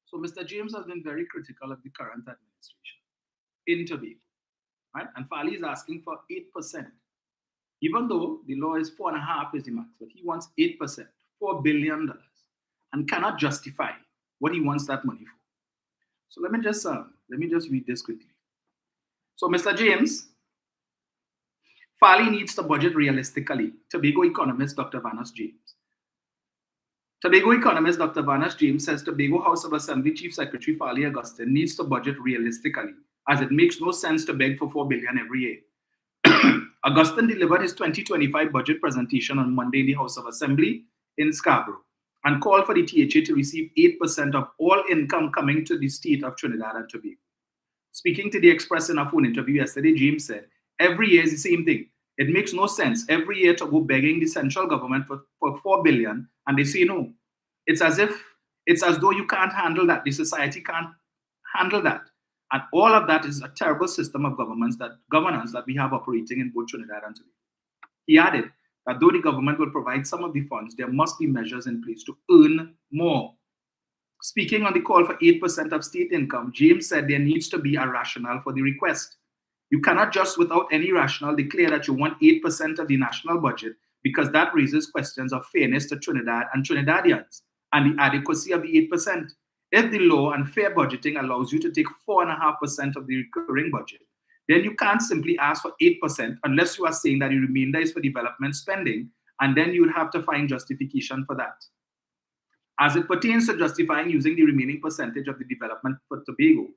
So Mr. James has been very critical of the current administration in Tobago, right? And Fali is asking for 8%. Even though the law is 4.5% is the max, but he wants 8%, $4 billion, and cannot justify what he wants that money for. So let me just read this quickly. So Mr. James, Fali needs to budget realistically. Tobago economist Dr. Vanas James. Tobago economist Dr. Vanas James says Tobago House of Assembly Chief Secretary Fali Augustine needs to budget realistically, as it makes no sense to beg for $4 billion every year. Augustine delivered his 2025 budget presentation on Monday in the House of Assembly in Scarborough and called for the THA to receive 8% of all income coming to the state of Trinidad and Tobago. Speaking to the Express in a phone interview yesterday, James said, every year is the same thing. It makes no sense every year to go begging the central government for $4 billion and they say no. It's as though you can't handle that. The society can't handle that. And all of that is a terrible system of governance that we have operating in both Trinidad and Tobago. He added that though the government will provide some of the funds, there must be measures in place to earn more. Speaking on the call for 8% of state income, James said there needs to be a rationale for the request. You cannot just without any rationale declare that you want 8% of the national budget because that raises questions of fairness to Trinidad and Trinidadians and the adequacy of the 8%. If the law and fair budgeting allows you to take 4.5% of the recurring budget, then you can't simply ask for 8% unless you are saying that the remainder is for development spending, and then you would have to find justification for that. As it pertains to justifying using the remaining percentage of the development for Tobago,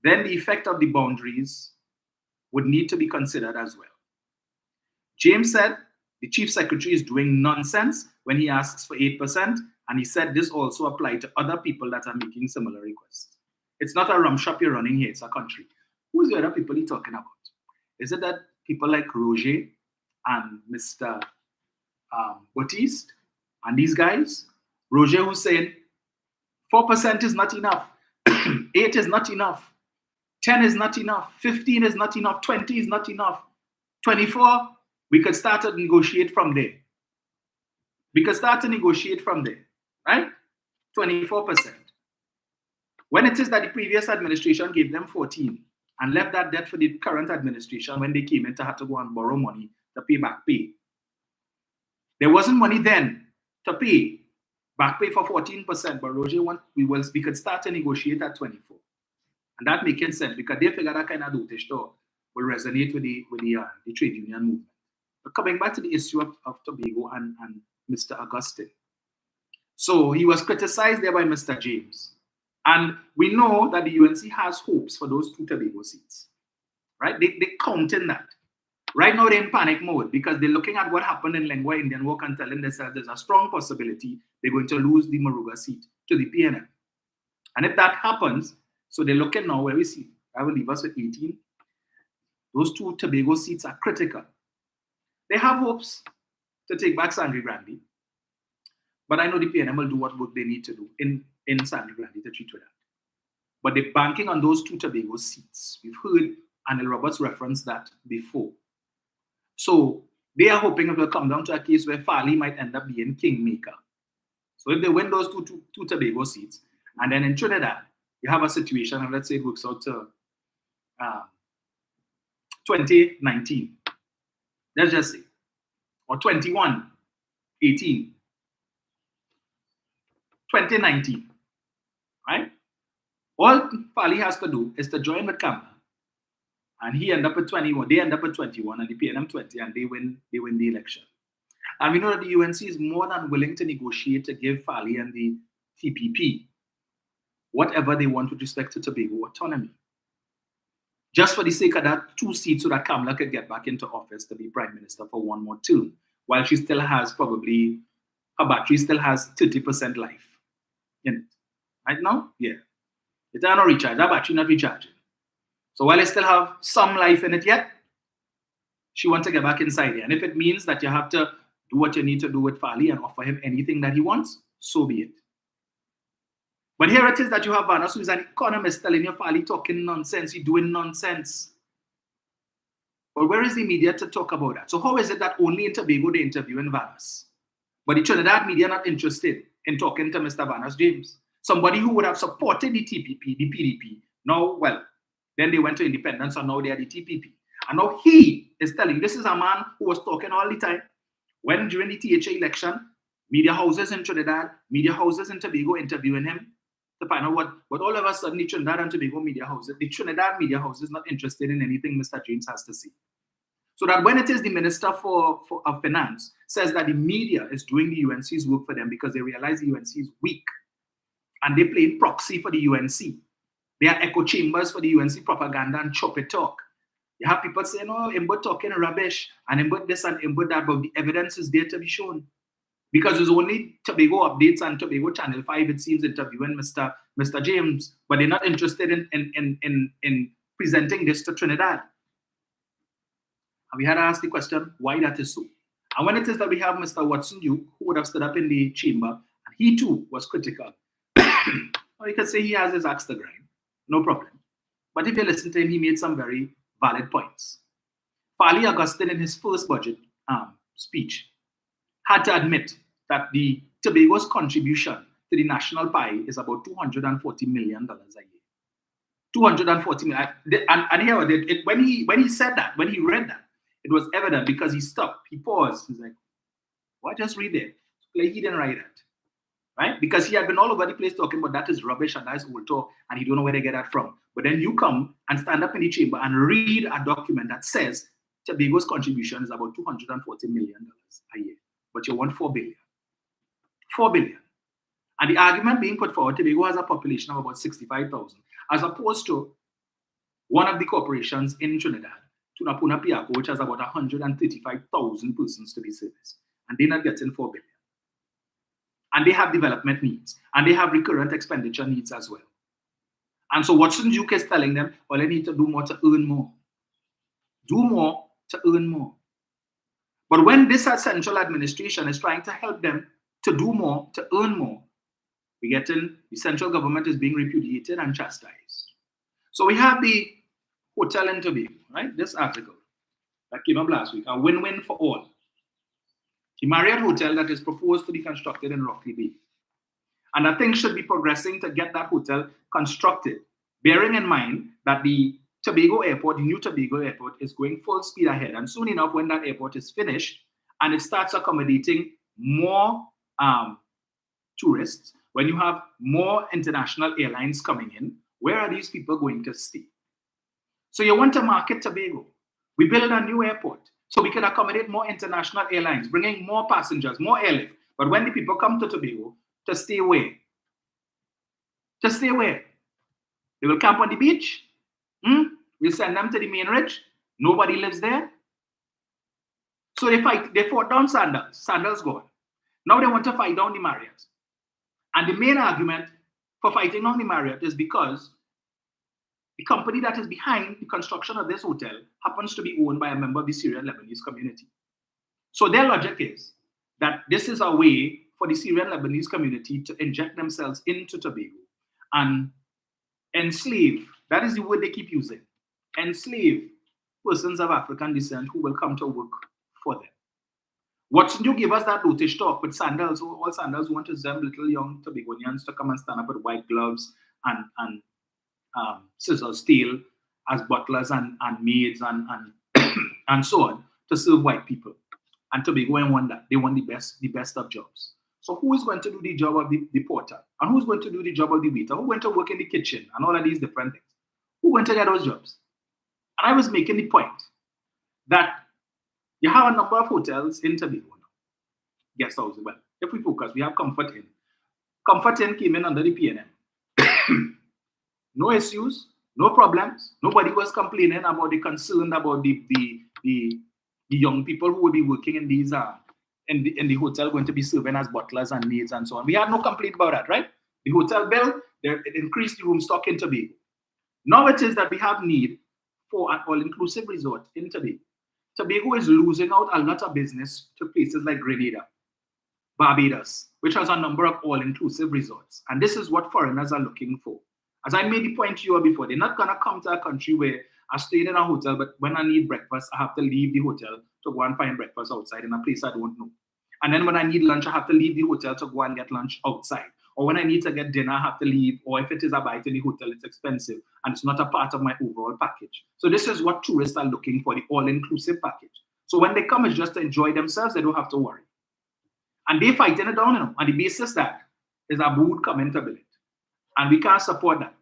then the effect of the boundaries would need to be considered as well. James said the Chief Secretary is doing nonsense when he asks for 8%, and he said this also applies to other people that are making similar requests. It's not a rum shop you're running here, it's a country. Who's the other people he's talking about? Is it that people like Roger and Mr. Bautiste and these guys? Roger who's saying 4% is not enough, 8 is not enough, 10 is not enough, 15 is not enough, 20 is not enough, 24, we could start to negotiate from there. We could start to negotiate from there, right? 24%. When it is that the previous administration gave them 14 and left that debt for the current administration when they came in to have to go and borrow money to pay back pay. There wasn't money then to pay back pay for 14%, but Roger we could start to negotiate at 24. And that making sense because they figure that kind of dotage will resonate with the trade union movement. But coming back to the issue of Tobago and Mr. Augustine. So he was criticized there by Mr. James. And we know that the UNC has hopes for those 2 Tobago seats, right? They count in that. Right now they're in panic mode because they're looking at what happened in Lengua Indian Walk and telling themselves there's a strong possibility they're going to lose the Moruga seat to the PNM. And if that happens, so they're looking now where we see, I will leave us with 18. Those 2 Tobago seats are critical. They have hopes to take back Sangre Grande. But I know the PNM will do what work they need to do in Sangre Grande to treat with that. But they're banking on those 2 Tobago seats. We've heard Anil Roberts reference that before. So they are hoping it will come down to a case where Fali might end up being kingmaker. So if they win those two Tobago seats, and then in Trinidad, you have a situation, and let's say it works out to 2019. Let's just say, or 21, 18, 2019, right? All Fali has to do is to join with Kamba, and he end up at 21, they end up at 21, and the PNM 20, and they win the election. And we know that the UNC is more than willing to negotiate to give Fali and the TPP whatever they want with respect to Tobago autonomy. Just for the sake of that 2 seats so that Kamala could get back into office to be prime minister for 1 more term, while she still has probably, her battery still has 30% life in it. Right now? Yeah. It are not recharged, that battery not recharging. So while it still have some life in it yet, she wants to get back inside here. And if it means that you have to do what you need to do with Fali and offer him anything that he wants, so be it. But here it is that you have Vanas, who is an economist, telling you Fali talking nonsense, he's doing nonsense. But where is the media to talk about that? So how is it that only in Tobago they interviewing Vanas? But the Trinidad media not interested in talking to Mr. Vanas James? Somebody who would have supported the TPP, the PDP. Now, well, then they went to independence and now they are the TPP. And now he is telling, this is a man who was talking all the time. When during the THA election, media houses in Trinidad, media houses in Tobago interviewing him to find out what all of a sudden the Trinidad and Tobago media houses, the Trinidad media house is not interested in anything Mr. James has to say. So that when it is the Minister of Finance says that the media is doing the UNC's work for them because they realize the UNC is weak and they play proxy for the UNC. They are echo chambers for the UNC propaganda and chop it talk. You have people saying, oh, Imbo talking rubbish and Imbo this and Imbo that, but the evidence is there to be shown. Because there's only Tobago Updates and Tobago Channel 5, it seems, interviewing Mr. James, but they're not interested in presenting this to Trinidad. And we had to ask the question, why that is so. And when it is that we have Mr. Watson Duke, who would have stood up in the chamber, and he too was critical. Or you could say he has his axe to grind, no problem. But if you listen to him, he made some very valid points. Fali Augustine, in his first budget speech, had to admit that the Tobago's contribution to the national pie is about $240 million a year. 240 million. And here, when he said that, when he read that, it was evident because he stopped, he paused, he's like, what, just read it. Like he didn't write it. Right? Because he had been all over the place talking about that is rubbish and that is old talk and he don't know where they get that from. But then you come and stand up in the chamber and read a document that says Tobago's contribution is about $240 million a year. But you want 4 billion. 4 billion. And the argument being put forward, Tobago has a population of about 65,000, as opposed to one of the corporations in Trinidad, Tunapuna Piaco, which has about 135,000 persons to be serviced. And they're not getting 4 billion. And they have development needs. And they have recurrent expenditure needs as well. And so Watson Duke is telling them, well, they need to do more to earn more. Do more to earn more. But when this central administration is trying to help them to do more, to earn more, we get in, the central government is being repudiated and chastised. So we have the hotel in Tobago, right? This article that came up last week, a win-win for all. The Marriott Hotel that is proposed to be constructed in Rockley Bay. And that thing should be progressing to get that hotel constructed, bearing in mind that the Tobago Airport, the new Tobago Airport, is going full speed ahead. And soon enough, when that airport is finished and it starts accommodating more tourists, when you have more international airlines coming in, where are these people going to stay? So you want to market Tobago. We build a new airport so we can accommodate more international airlines, bringing more passengers, more airlift. But when the people come to Tobago, to stay where? To stay where? They will camp on the beach? We'll send them to the main ridge. Nobody lives there. So they fought down Sandals. Sandals gone. Now they want to fight down the Marriott. And the main argument for fighting down the Marriott is because the company that is behind the construction of this hotel happens to be owned by a member of the Syrian Lebanese community. So their logic is that this is a way for the Syrian Lebanese community to inject themselves into Tobago and enslave, that is the word they keep using, enslave persons of African descent who will come to work for them. Watson Duke gave us that dotish talk with Sandals, all Sandals want to them little young Tobagonians to come and stand up with white gloves and scissors steel as butlers and maids and so on to serve white people. And Tobago won that. They won the best of jobs. So who is going to do the job of the porter? And who's going to do the job of the waiter? Who's going to work in the kitchen and all of these different things? Who went to get those jobs? And I was making the point that you have a number of hotels in Tobago now. guest house. Well, if we focus, we have Comfort Inn. Comfort Inn came in under the PNM. No issues, no problems. Nobody was complaining about the concern about the young people who would be working in these in the hotel going to be serving as butlers and maids and so on. We had no complaint about that, right? The hotel bill, it increased the room stock in Tobago. Now it is that we have need for an all-inclusive resort in Tobago. Tobago is losing out a lot of business to places like Grenada, Barbados, which has a number of all-inclusive resorts. And this is what foreigners are looking for. As I made the point to you before, they're not going to come to a country where I stayed in a hotel, but when I need breakfast, I have to leave the hotel to go and find breakfast outside in a place I don't know. And then when I need lunch, I have to leave the hotel to go and get lunch outside. Or when I need to get dinner, I have to leave. Or if it is a bite in the hotel, it's expensive and it's not a part of my overall package. So this is what tourists are looking for, the all-inclusive package. So when they come, it's just to enjoy themselves. They don't have to worry. And they fighting it down, on the basis that there's a board coming to build it. And we can't support that.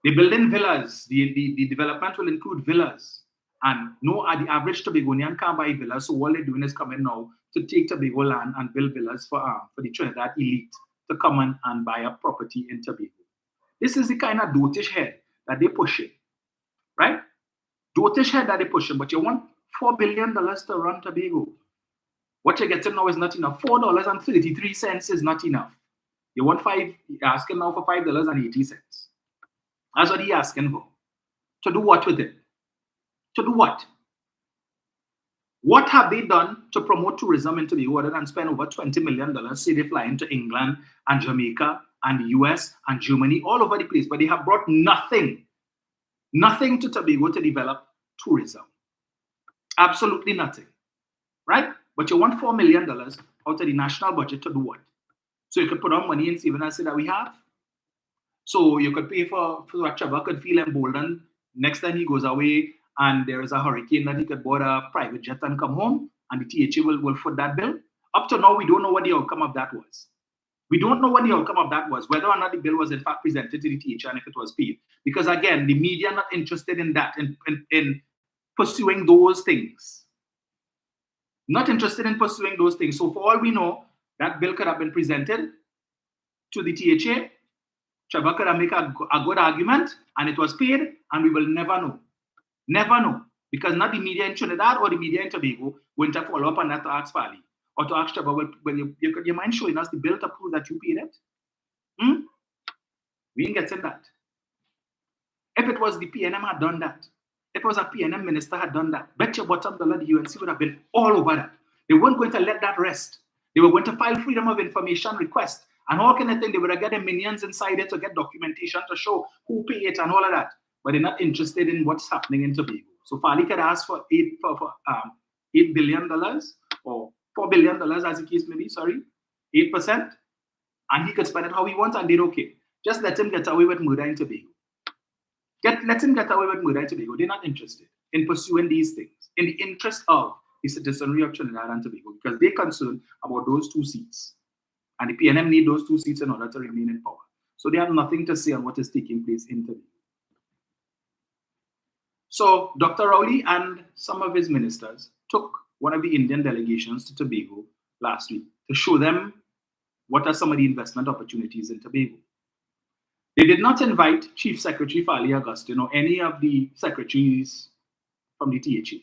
They're building villas. The development will include villas. And the average Tobagonian can't buy villas. So all they're doing is coming now to take Tobago land and build villas for the Trinidad elite to come and buy a property in Tobago. This is the kind of dotish head that they're pushing, right? Dotish head that they're pushing, but you want $4 billion to run Tobago. What you're getting now is not enough. $4.33 is not enough. You want you're asking now for $5.80. That's what he's asking for. To do what with it? To do what? What have they done to promote tourism in Tobago other than spend over $20 million? Say they fly into England and Jamaica and the US and Germany, all over the place, but they have brought nothing to Tobago to develop tourism. Absolutely nothing, right? But you want $4 million out of the national budget to do what? So you could put on money in saving and say that we have. So you could pay for what Trevor could feel emboldened next time he goes away and there is a hurricane that he could board a private jet and come home and the THA will foot that bill. Up to now, we don't know what the outcome of that was. We don't know what the outcome of that was, whether or not the bill was in fact presented to the THA and if it was paid. Because again, the media are not interested in that, in pursuing those things. Not interested in pursuing those things. So for all we know, that bill could have been presented to the THA. Trevor could have made a good argument and it was paid and we will never know. Never know. Because not the media in Trinidad or the media in Tobago went to follow up on that to ask Fali or to ask Trevor, well, you mind showing us the bill to prove that you paid it? We ain't getting that. If it was the PNM had done that, if it was a PNM minister had done that, bet your bottom dollar the UNC would have been all over that. They weren't going to let that rest. They were going to file freedom of information request and all kind of thing. They would have got the minions inside it to get documentation to show who paid it and all of that. But they're not interested in what's happening in Tobago. So Fali could ask for $8 billion or $4 billion as the case may be, 8%. And he could spend it how he wants and they're okay. Just let him get away with murder in Tobago. Let him get away with murder in Tobago. They're not interested in pursuing these things in the interest of the citizenry of Trinidad and Tobago because they're concerned about those 2 seats. And the PNM need those 2 seats in order to remain in power. So they have nothing to say on what is taking place in Tobago. So Dr. Rowley and some of his ministers took one of the Indian delegations to Tobago last week to show them what are some of the investment opportunities in Tobago. They did not invite Chief Secretary Fali Augustine or any of the secretaries from the THA.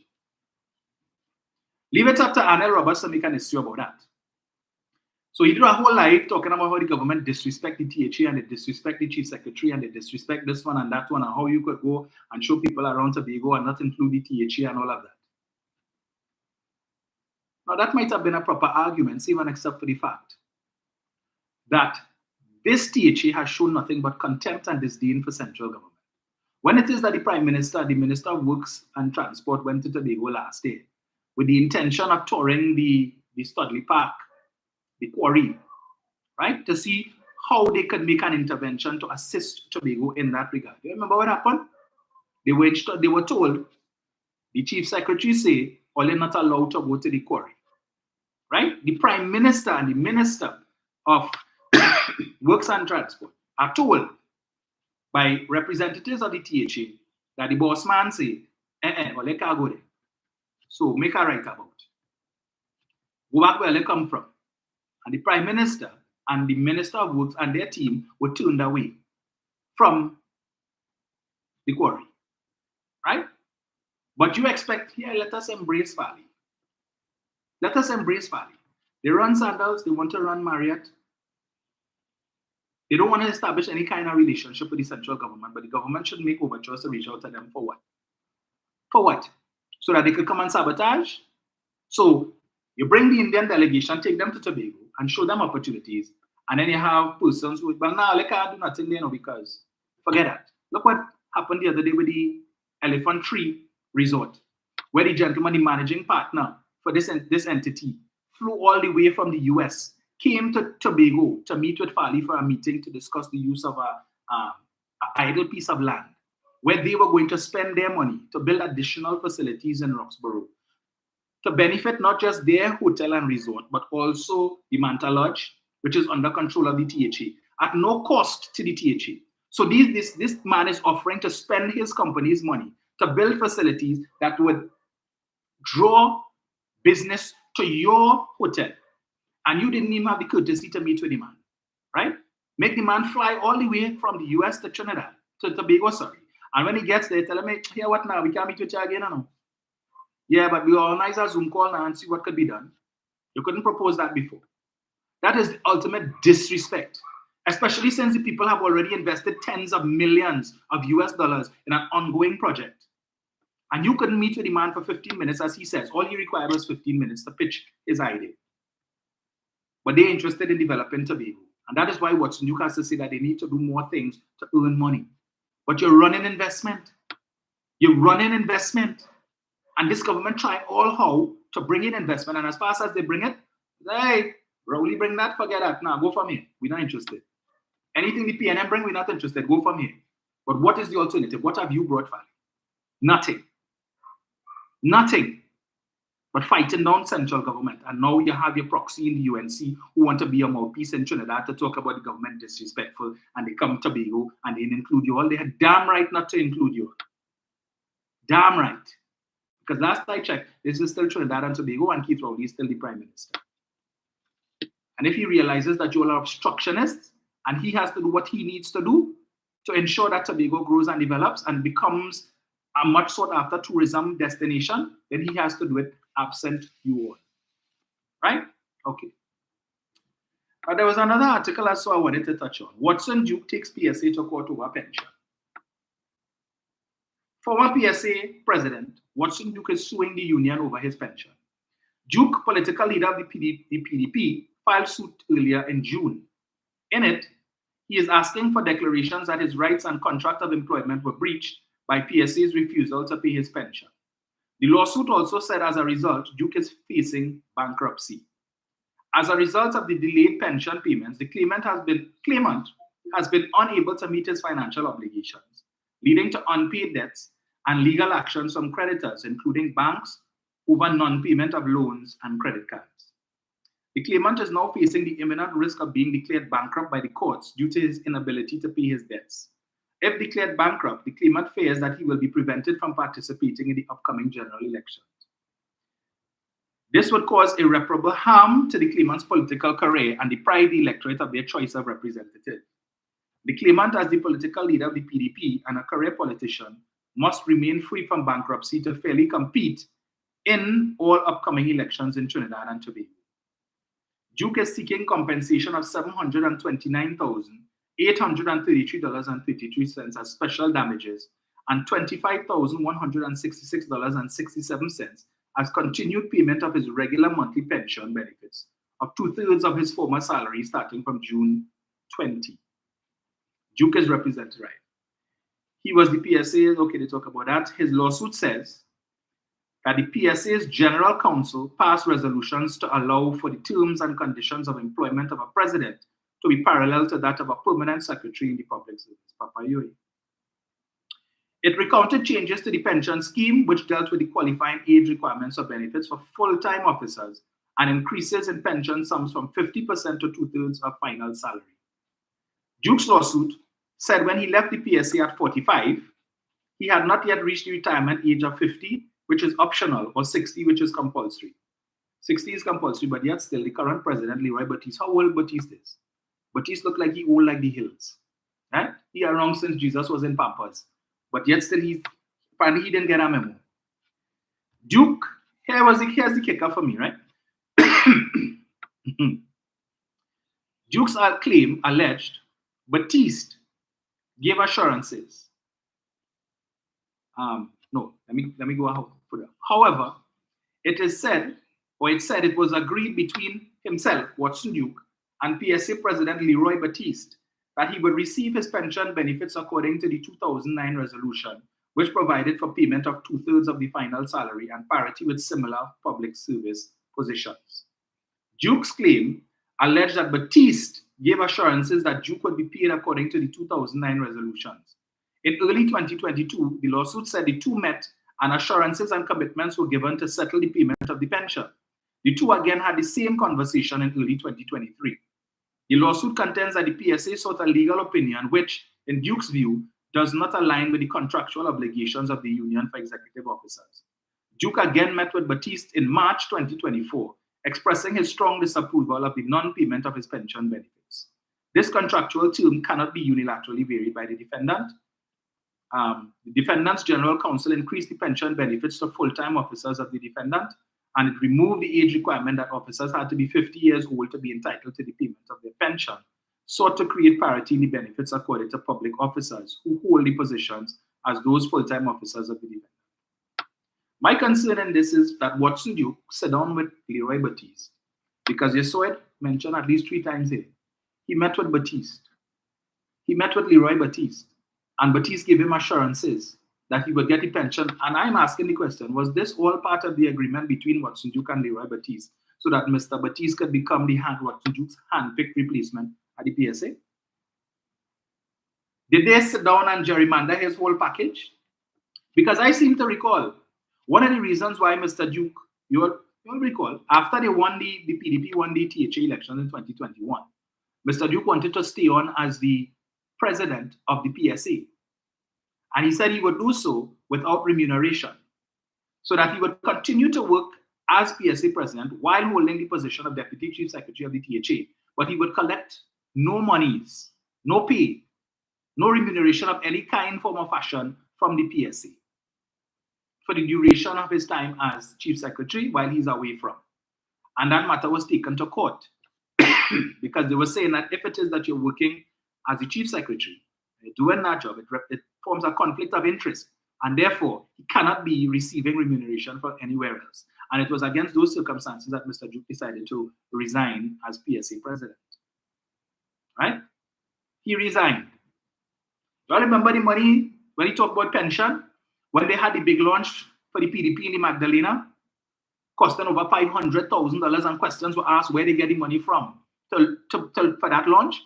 Leave it up to Anel Roberts to make an issue about that. So he did a whole live talking about how the government disrespect the THA and they disrespect the Chief Secretary and they disrespect this one and that one and how you could go and show people around Tobago and not include the THA and all of that. Now that might have been a proper argument, even except for the fact that this THA has shown nothing but contempt and disdain for central government. When it is that the Prime Minister, the Minister of Works and Transport went to Tobago last year with the intention of touring the Studley Park, the quarry, right, to see how they could make an intervention to assist Tobago in that regard. You remember what happened? They were told, the Chief Secretary say, or they're not allowed to go to the quarry, right? The Prime Minister and the Minister of Works and Transport are told by representatives of the THA that the boss man say, well, they can't go there. So make a right about it. Go back where they come from. And the Prime Minister and the Minister of Works and their team were turned away from the quarry. Right? But you expect, here, let us embrace Valley. Let us embrace Valley. They run Sandals, they want to run Marriott. They don't want to establish any kind of relationship with the central government, but the government should make overtures to reach out to them for what? For what? So that they could come and sabotage? So you bring the Indian delegation, take them to Tobago, and show them opportunities. And then you have persons who, well, now they can't do nothing there, because forget that. Look what happened the other day with the Elephant Tree Resort, where the gentleman, the managing partner for this entity, flew all the way from the US, came to Tobago to meet with Fali for a meeting to discuss the use of an idle piece of land, where they were going to spend their money to build additional facilities in Roxborough, to benefit not just their hotel and resort, but also the Manta Lodge, which is under control of the THA, at no cost to the THA. So this man is offering to spend his company's money to build facilities that would draw business to your hotel. And you didn't even have the courtesy to meet with the man, right? Make the man fly all the way from the US to Trinidad, to Tobago, sorry. And when he gets there, tell him, hey, here, what now? We can't meet with you again, no? Yeah, but we organize a Zoom call now and see what could be done. You couldn't propose that before. That is the ultimate disrespect, especially since the people have already invested tens of millions of US dollars in an ongoing project. And you couldn't meet with the man for 15 minutes, as he says. All he required was 15 minutes to pitch his idea. But they're interested in developing Tobago. And that is why Watson Duke has to say that they need to do more things to earn money. But you're running investment. You're running investment. And this government try all how to bring in investment. And as fast as they bring it, hey, Rowley bring that, forget that. Now go from here. We're not interested. Anything the PNM bring, we're not interested. Go from here. But what is the alternative? What have you brought, Valley? Nothing. Nothing. But fighting down central government. And now you have your proxy in the UNC who want to be a mouthpiece in Trinidad to talk about the government disrespectful, and they come to Tobago and they include you all. They had damn right not to include you. Damn right. Because last I checked, this is still Trinidad and Tobago, and Keith Rowley is still the Prime Minister. And if he realizes that you all are obstructionists, and he has to do what he needs to do to ensure that Tobago grows and develops and becomes a much sought after tourism destination, then he has to do it absent you all. Right? Okay. But there was another article I saw I wanted to touch on. Watson Duke takes PSA to court over pension. Former PSA president Watson Duke is suing the union over his pension. Duke, political leader of the PDP, filed suit earlier in June. In it, he is asking for declarations that his rights and contract of employment were breached by PSA's refusal to pay his pension. The lawsuit also said as a result, Duke is facing bankruptcy. As a result of the delayed pension payments, the claimant has been unable to meet his financial obligations, leading to unpaid debts and legal actions from creditors, including banks, over non-payment of loans and credit cards. The claimant is now facing the imminent risk of being declared bankrupt by the courts due to his inability to pay his debts. If declared bankrupt, the claimant fears that he will be prevented from participating in the upcoming general elections. This would cause irreparable harm to the claimant's political career and deprive the electorate of their choice of representative. The claimant, as the political leader of the PDP and a career politician, must remain free from bankruptcy to fairly compete in all upcoming elections in Trinidad and Tobago. Duke is seeking compensation of $729,833.33 as special damages and $25,166.67 as continued payment of his regular monthly pension benefits of 2/3 of his former salary starting from June 20. Duke is represented, right? He was the PSA, okay, they talk about that. His lawsuit says that the PSA's general counsel passed resolutions to allow for the terms and conditions of employment of a president to be parallel to that of a permanent secretary in the public service, Papa Yui. It recounted changes to the pension scheme, which dealt with the qualifying age requirements of benefits for full-time officers and increases in pension sums from 50% to 2/3 of final salary. Duke's lawsuit said when he left the PSA at 45, he had not yet reached the retirement age of 50, which is optional, or 60, which is compulsory. 60 is compulsory, but yet still the current president, Leroy Batiste, how old Batiste is? Batiste looked like he old like the hills. Right? He around since Jesus was in Pampers. But yet still apparently he didn't get a memo. Duke, here's the kicker for me, right? Duke's claim alleged Batiste gave assurances. No, let me go out further. However, it said it was agreed between himself, Watson Duke, and PSA President Leroy Batiste that he would receive his pension benefits according to the 2009 resolution, which provided for payment of 2/3 of the final salary and parity with similar public service positions. Duke's claim alleged that Batiste gave assurances that Duke would be paid according to the 2009 resolutions. In early 2022, the lawsuit said the two met and assurances and commitments were given to settle the payment of the pension. The two again had the same conversation in early 2023. The lawsuit contends that the PSA sought a legal opinion which, in Duke's view, does not align with the contractual obligations of the union for executive officers. Duke again met with Batiste in March 2024, expressing his strong disapproval of the non-payment of his pension benefits. This contractual term cannot be unilaterally varied by the defendant. The defendant's general counsel increased the pension benefits to full-time officers of the defendant, and it removed the age requirement that officers had to be 50 years old to be entitled to the payment of their pension, sought to create parity in the benefits accorded to public officers who hold the positions as those full-time officers of the defendant. My concern in this is that Watson Duke sat down with Leroy Batiste, because you saw it mentioned at least 3 times here. He met with Batiste. He met with Leroy Batiste, and Batiste gave him assurances that he would get the pension. And I'm asking the question, was this all part of the agreement between Watson Duke and Leroy Batiste so that Mr. Batiste could become Watson Duke's hand-picked replacement at the PSA? Did they sit down and gerrymander his whole package? Because I seem to recall one of the reasons why Mr. Duke, you'll recall, after they won the PDP won the THA elections in 2021, Mr. Duke wanted to stay on as the president of the PSA. And he said he would do so without remuneration, so that he would continue to work as PSA president while holding the position of Deputy Chief Secretary of the THA. But he would collect no monies, no pay, no remuneration of any kind, form, or fashion from the PSA for the duration of his time as Chief Secretary while he's away from. And that matter was taken to court because they were saying that if it is that you're working as the Chief Secretary, doing that job, it forms a conflict of interest, and therefore he cannot be receiving remuneration for anywhere else. And it was against those circumstances that Mr. Duke decided to resign as PSA president. Right? He resigned. Do you remember the money when he talked about pension? When they had the big launch for the PDP in the Magdalena, costing over $500,000, and questions were asked where they get the money from for that launch.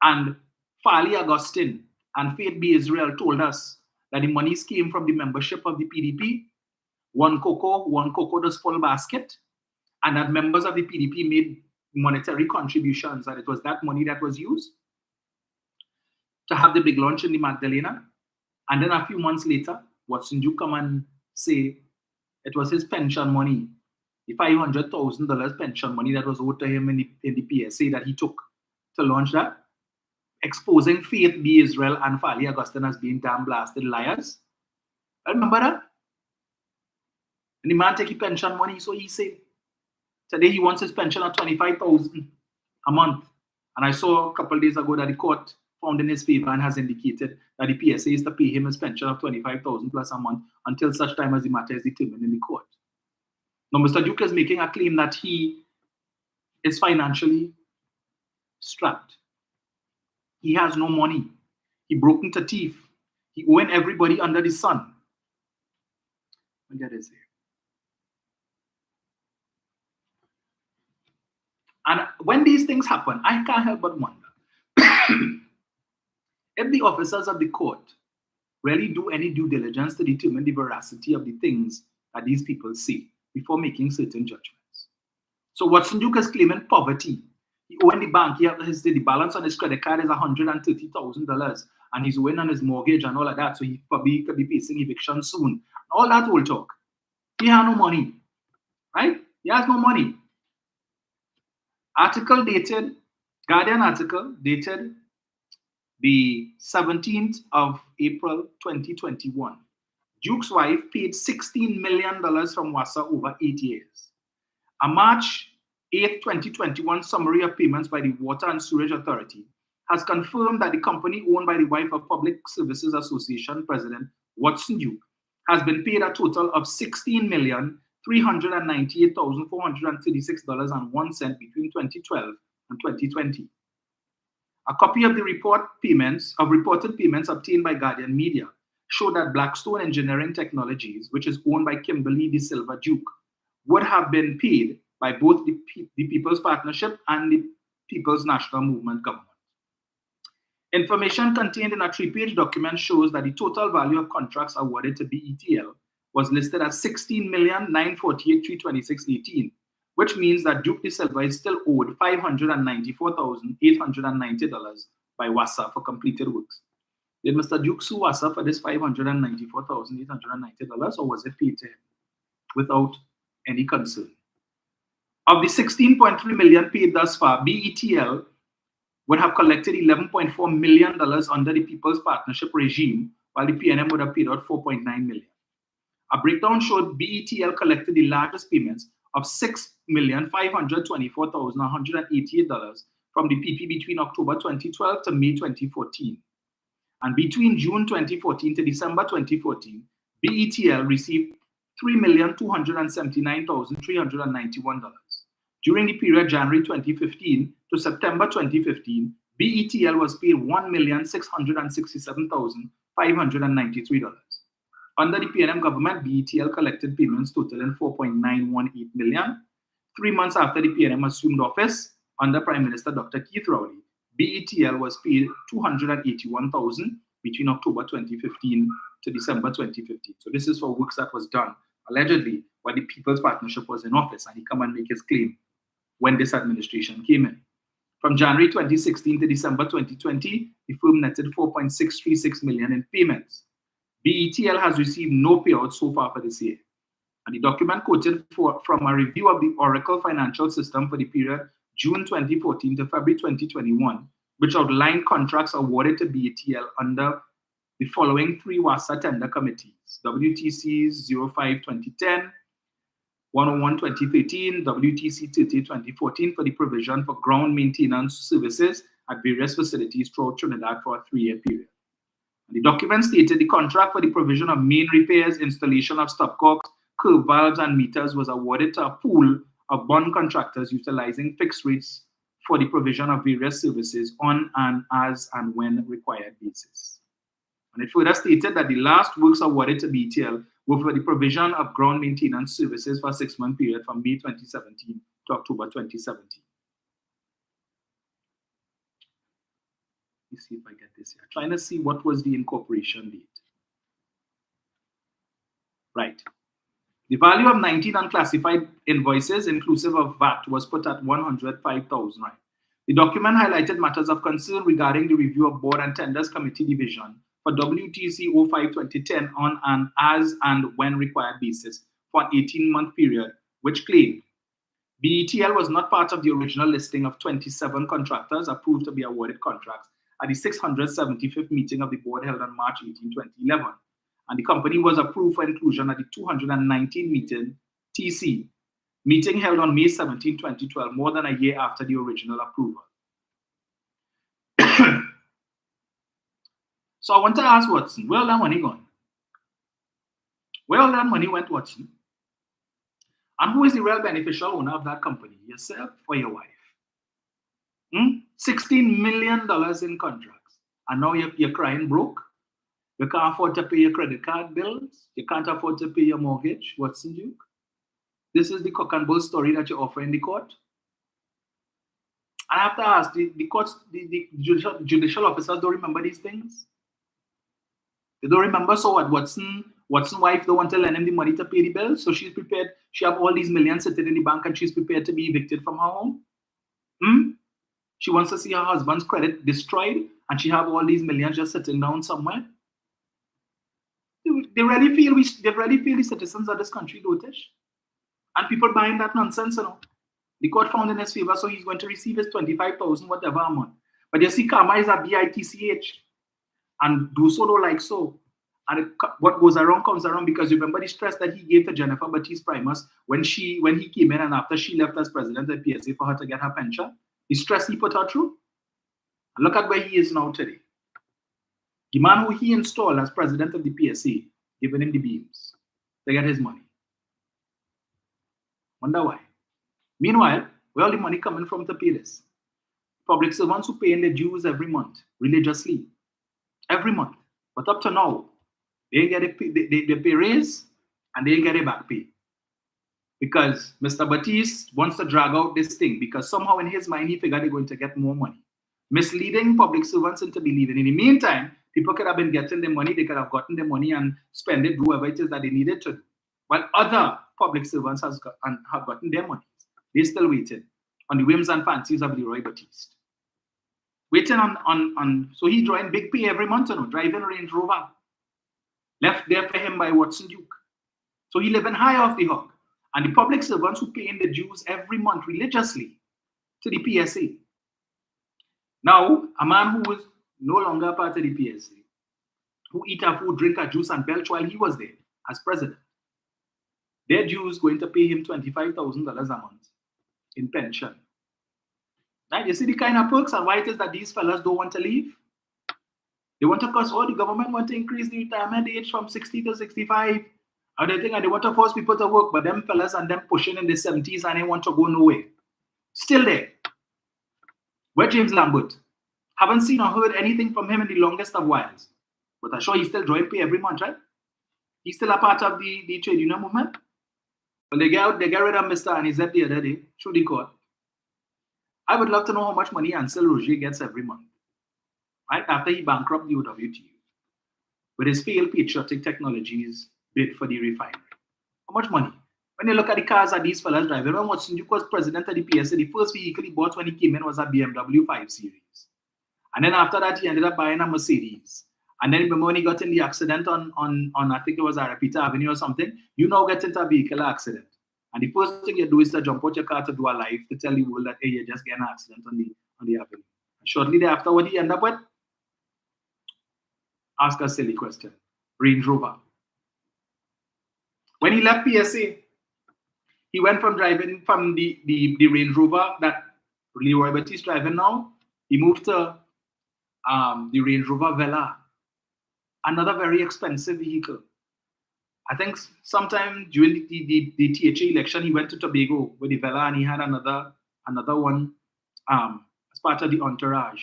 And Farley Augustine and Faith B. Israel told us that the monies came from the membership of the PDP, one cocoa does full basket, and that members of the PDP made monetary contributions, and it was that money that was used to have the big launch in the Magdalena. And then a few months later, Watson Duke come and say it was his pension money, the $500,000 pension money that was owed to him in the PSA that he took to launch that, exposing Faith B. Israel and Farley Augustine as being damn blasted liars. I remember that? And the man take his pension money, so he said today he wants his pension at $25,000 a month. And I saw a couple of days ago that the court found in his favor and has indicated that the PSA is to pay him his pension of $25,000 plus a month until such time as the matter is determined in the court. Now, Mr. Duke is making a claim that he is financially strapped. He has no money. He broke into thief. He owed everybody under the sun. What did I say? And when these things happen, I can't help but wonder if the officers of the court really do any due diligence to determine the veracity of the things that these people say before making certain judgments. So Watson Duke is claiming poverty. He owed the bank. The balance on his credit card is $130,000, and he's owing on his mortgage and all of that. So he probably could be facing eviction soon. All that old talk. He had no money, right? He has no money. Guardian article dated the 17th of April 2021. Duke's wife paid $16 million from WASA over 8 years. A March 8, 2021 summary of payments by the Water and Sewerage Authority has confirmed that the company owned by the wife of Public Services Association President Watson Duke has been paid a total of $16,398,436.01 between 2012 and 2020. A copy of the reported payments obtained by Guardian Media show that Blackstone Engineering Technologies, which is owned by Kimberly De Silva Duke, would have been paid by both the People's Partnership and the People's National Movement government. Information contained in a 3-page document shows that the total value of contracts awarded to BETL was listed at $16,948,326.18, which means that Duke De Silva is still owed $594,890 by WASA for completed works. Did Mr. Duke sue WASA for this $594,890, or was it paid to him without any concern? Of the $16.3 million paid thus far, BETL would have collected $11.4 million under the People's Partnership regime, while the PNM would have paid out $4.9 million. A breakdown showed BETL collected the largest payments of $6,524,188 from the PP between October 2012 to May 2014. And between June 2014 to December 2014, BETL received $3,279,391. During the period January 2015 to September 2015, BETL was paid $1,667,593. Under the PNM government, BETL collected payments totaling $4.918 million. 3 months after the PNM assumed office, under Prime Minister Dr. Keith Rowley, BETL was paid $281,000 between October 2015 to December 2015. So this is for works that was done, allegedly, while the People's Partnership was in office, and he come and make his claim when this administration came in. From January 2016 to December 2020, the firm netted $4.636 million in payments. BETL has received no payouts so far for this year. And the document quoted from a review of the Oracle financial system for the period June 2014 to February 2021, which outlined contracts awarded to BETL under the following 3 WASA tender committees: WTCs 05-2010, 101-2013, WTC 30-2014 for the provision for ground maintenance services at various facilities throughout Trinidad for a 3-year period. And the document stated the contract for the provision of main repairs, installation of stopcocks, curve valves, and meters was awarded to a pool of bond contractors utilizing fixed rates for the provision of various services on an as and when required basis. And it further stated that the last works awarded to BETL were for the provision of ground maintenance services for a 6-month period from May 2017 to October 2017. Let me see if I get this here. Trying to see what was the incorporation date. Right. The value of 19 unclassified invoices, inclusive of VAT, was put at $105,000. Right. The document highlighted matters of concern regarding the review of board and tenders committee division for WTC 05-2010 on an as and when required basis for an 18-month period, which claimed BETL was not part of the original listing of 27 contractors approved to be awarded contracts at the 675th meeting of the board held on March 18, 2011. And the company was approved for inclusion at the 219th meeting held on May 17, 2012, more than a year after the original approval. So I want to ask Watson, where all that money gone? Where all that money went, Watson? And who is the real beneficial owner of that company? Yourself or your wife? $16 million in contracts. And now you're crying broke? You can't afford to pay your credit card bills? You can't afford to pay your mortgage? Watson Duke? This is the cock and bull story that you offer in the court? I have to ask, the judicial officers don't remember these things? They don't remember, so what? Watson's wife don't want to lend him the money to pay the bills, so she's prepared. She have all these millions sitting in the bank and she's prepared to be evicted from her home. She wants to see her husband's credit destroyed and she have all these millions just sitting down somewhere. They really feel the citizens of this country dotish. And people buying that nonsense, you know. The court found in his favor, so he's going to receive his 25,000 whatever a month. But you see, karma is a bitch, and do so, no like so. And what goes around comes around, because remember the stress that he gave to Jennifer Baptiste Primus when he came in and after she left as president at PSA for her to get her pension. The stress he put her through. And look at where he is now today. The man who he installed as president of the PSA, giving him the beams to get his money. Wonder why. Meanwhile, where all the money coming from to pay this? Public servants who pay in their dues every month, religiously. Every month. But up to now, they get a they pay raise and they get a back pay. Because Mr. Baptiste wants to drag out this thing because somehow in his mind he figured they're going to get more money. Misleading public servants into believing. In the meantime, people could have been getting the money, they could have gotten the money and spend it, do whatever it is that they needed to do. While other public servants have gotten their money. They're still waiting on the whims and fancies of Leroy Baptiste. Waiting on so he drawing big pay every month, you know, driving a Range Rover. Left there for him by Watson Duke. So he living high off the hog. And the public servants who pay in the dues every month religiously to the PSA. Now, a man who is no longer part of the PSA, who eat a food, drink a juice, and belch while he was there as president, their dues going to pay him $25,000 a month in pension. Right? You see the kind of perks and why it is that these fellas don't want to leave? They want to cause the government want to increase the retirement age from 60 to 65. And they think they want to force people to work, but them fellas and them pushing in the 70s and they want to go nowhere. Still there. Where James Lambert? Haven't seen or heard anything from him in the longest of whiles. But I'm sure he's still drawing pay every month, right? He's still a part of the trade union movement. But they get rid of Mr. Anizet the other day through the court. I would love to know how much money Ansel Roger gets every month. Right? After he bankrupted the OWTU. With his failed patriotic technologies bid for the refinery. How much money? When you look at the cars that these fellas drive, when Watson Duke was president of the PSA, the first vehicle he bought when he came in was a BMW 5 Series. And then after that, he ended up buying a Mercedes. And then remember when he got in the accident on I think it was Arapita Avenue or something, you now get into a vehicular accident. And the first thing you do is to jump out your car to do a live to tell the world that, hey, you just get an accident on the avenue. And shortly thereafter, what he ended up with? Ask a silly question. Range Rover. When he left PSA, he went from driving from the Range Rover that Leroy Baptiste driving now. He moved to the Range Rover Vela, another very expensive vehicle. I think sometime during the THA election, he went to Tobago with the Vela and he had another one as part of the entourage.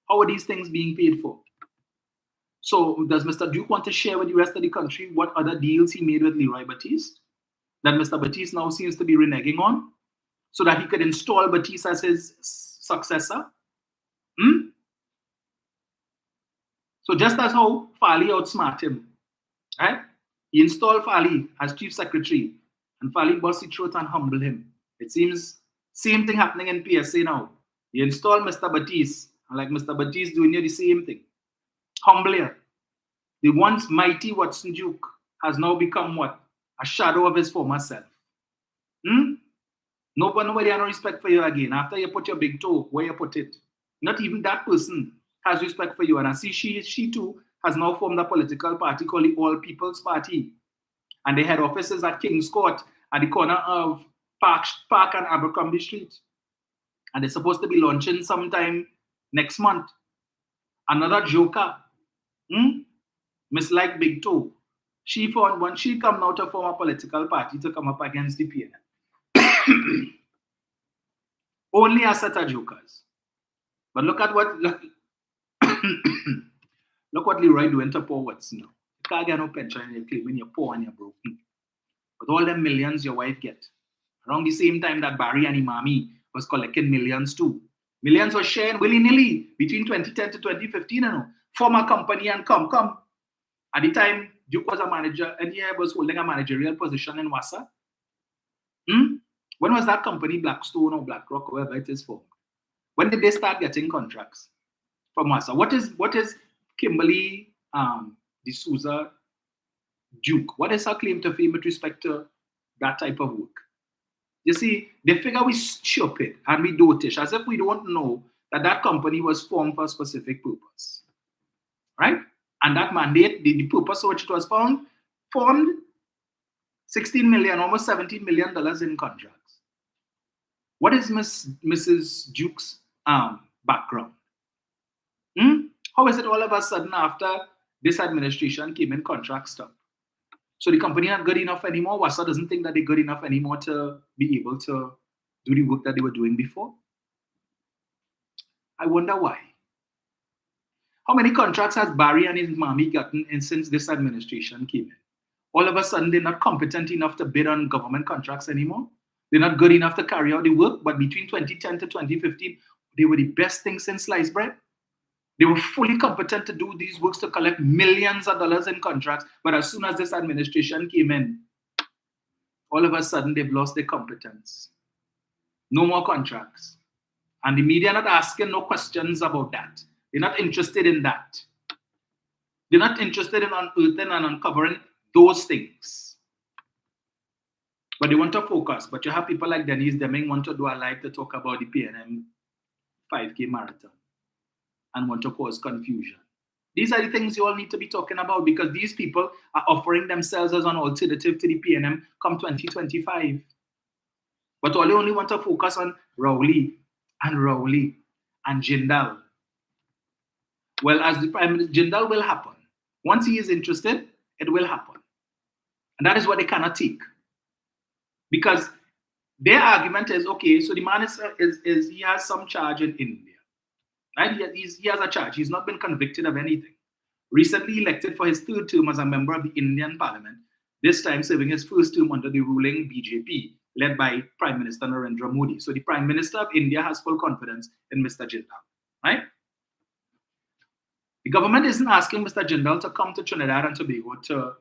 How are these things being paid for? So does Mr. Duke want to share with the rest of the country what other deals he made with Leroy Baptiste that Mr. Baptiste now seems to be reneging on so that he could install Baptiste as his successor? So just as how Fali outsmart him, right? He installed Fali as chief secretary and Fali bust his throat and humble him. It seems same thing happening in PSA now. You install Mr. Baptiste and like Mr. Baptiste doing you the same thing. Humble you. The once mighty Watson Duke has now become what? A shadow of his former self. Nobody has no respect for you again. After you put your big toe where you put it. Not even that person has respect for you. And I see she too has now formed a political party called the All People's Party. And they had offices at King's Court at the corner of Park and Abercrombie Street. And they're supposed to be launching sometime next month. Another joker. Miss Like Big Toe. She found when she come out to form a political party to come up against the PNL. Only a set of jokers. But look at what look what Leroy doing to poor Watson now. You can't get no pension and you're claiming you're poor and you're broken. But all them millions your wife get. Around the same time that Barry and Imami was collecting millions too. Millions were sharing willy-nilly between 2010 to 2015, Form a company and come. At the time, Duke was a manager and he was holding a managerial position in Wassa. When was that company, Blackstone or BlackRock, whoever it is, formed? When did they start getting contracts from Wassa? What is Kimberly D'Souza Duke? What is her claim to fame with respect to that type of work? You see, they figure we stupid and we dotish, as if we don't know that that company was formed for a specific purpose, right? And that mandate, the purpose for which it was formed 16 million, almost $17 million in contracts. What is Mrs. Duke's background? How is it all of a sudden after this administration came in, contract stuff? So the company not good enough anymore? Wasa doesn't think that they're good enough anymore to be able to do the work that they were doing before? I wonder why. How many contracts has Barry and his mommy gotten in since this administration came in? All of a sudden, they're not competent enough to bid on government contracts anymore. They're not good enough to carry out the work, but between 2010 to 2015, they were the best thing since sliced bread. They were fully competent to do these works, to collect millions of dollars in contracts, but as soon as this administration came in, all of a sudden, they've lost their competence. No more contracts. And the media are not asking no questions about that. They're not interested in that. They're not interested in unearthing and uncovering those things. But they want to focus. But you have people like Denise Deming want to do a live to talk about the PNM 5K marathon and want to cause confusion. These are the things you all need to be talking about, because these people are offering themselves as an alternative to the PNM come 2025. But all they only want to focus on Rowley and Jindal. Well, as the Prime Minister, Jindal will happen. Once he is interested, it will happen. And that is what they cannot take. Because their argument is, okay, so the man is he has some charge in India. Right? He has a charge. He's not been convicted of anything. Recently elected for his third term as a member of the Indian Parliament, this time serving his first term under the ruling BJP, led by Prime Minister Narendra Modi. So the Prime Minister of India has full confidence in Mr. Jindal, right? The government isn't asking Mr. Jindal to come to Trinidad and Tobago to,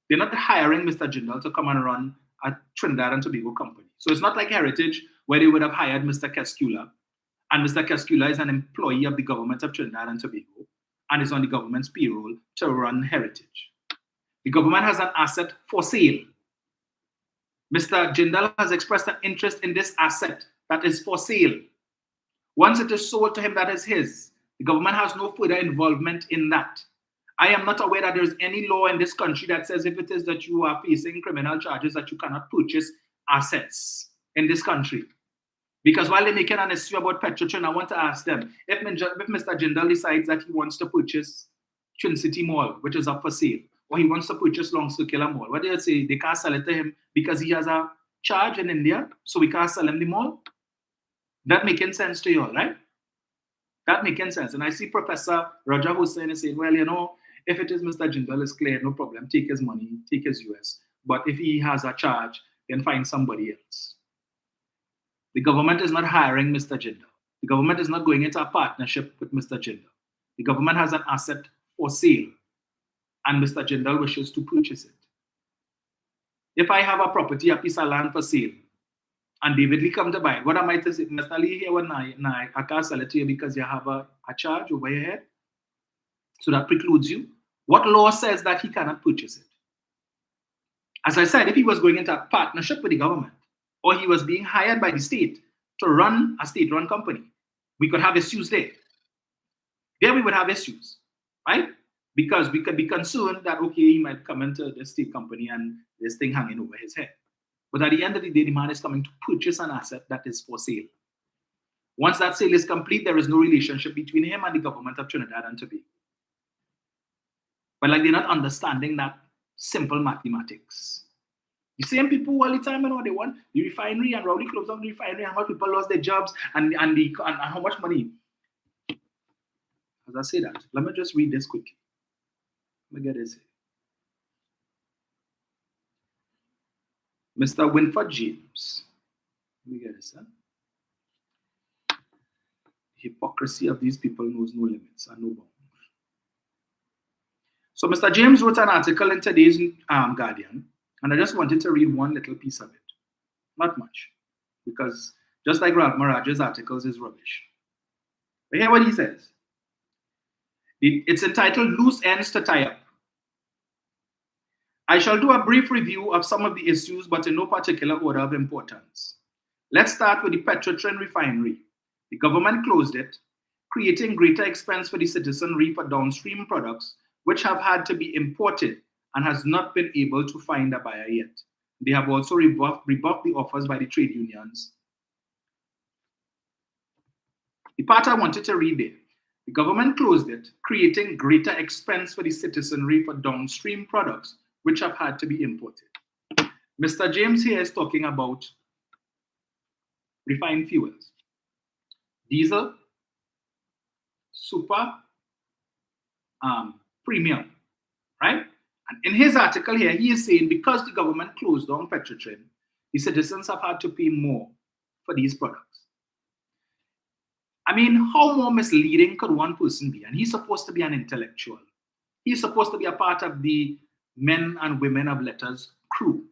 they're not hiring Mr. Jindal to come and run a Trinidad and Tobago company. So it's not like Heritage, where they would have hired Mr. Keskula, and Mr. Keskula is an employee of the government of Trinidad and Tobago and is on the government's payroll to run Heritage. The government has an asset for sale. Mr. Jindal has expressed an interest in this asset that is for sale. Once it is sold to him, that is his. The government has no further involvement in that. I am not aware that there is any law in this country that says if it is that you are facing criminal charges that you cannot purchase assets in this country. Because while they're making an issue about Petrotrin, I want to ask them, if Mr. Jindal decides that he wants to purchase Twin City Mall, which is up for sale, or he wants to purchase Long Circular Mall, what do you say? They can't sell it to him because he has a charge in India, so we can't sell him the mall? That making sense to you all, right? That making sense. And I see Professor Roger Hussain is saying, well, you know, if it is Mr. Jindal, it's clear, no problem, take his money, take his US. But if he has a charge, then find somebody else. The government is not hiring Mr. Jindal. The government is not going into a partnership with Mr. Jindal. The government has an asset for sale, and Mr. Jindal wishes to purchase it. If I have a property, a piece of land for sale, and David Lee come to buy it, what am I to say? Mr. Lee, here, I can't sell it to you because you have a charge over your head. So that precludes you. What law says that he cannot purchase it? As I said, if he was going into a partnership with the government, or he was being hired by the state to run a state-run company, we could have issues there. There we would have issues, right? Because we could be concerned that, okay, he might come into the state company and this thing hanging over his head. But at the end of the day, the man is coming to purchase an asset that is for sale. Once that sale is complete, there is no relationship between him and the government of Trinidad and Tobago. But like they're not understanding that simple mathematics. The same people all the time, and what they want, the refinery and Rowley closed down the refinery, and how people lost their jobs and how much money. As I say that, let me just read this quickly. Let me get this. Mr. Winford James. Let me get this. The hypocrisy of these people knows no limits and no bounds. So Mr. James wrote an article in today's Guardian, and I just wanted to read one little piece of it. Not much, because just like Ralph Maraj's articles is rubbish. But hear what he says. It's entitled Loose Ends to Tie Up. I shall do a brief review of some of the issues, but in no particular order of importance. Let's start with the Petrotrin Refinery. The government closed it, creating greater expense for the citizenry for downstream products, which have had to be imported and has not been able to find a buyer yet. They have also rebuffed the offers by the trade unions. The part I wanted to read there. The government closed it, creating greater expense for the citizenry for downstream products, which have had to be imported. Mr. James here is talking about refined fuels. Diesel, super, premium, right? And in his article here, he is saying because the government closed down Petrotrin, the citizens have had to pay more for these products. I mean, how more misleading could one person be? And he's supposed to be an intellectual. He's supposed to be a part of the men and women of letters crew.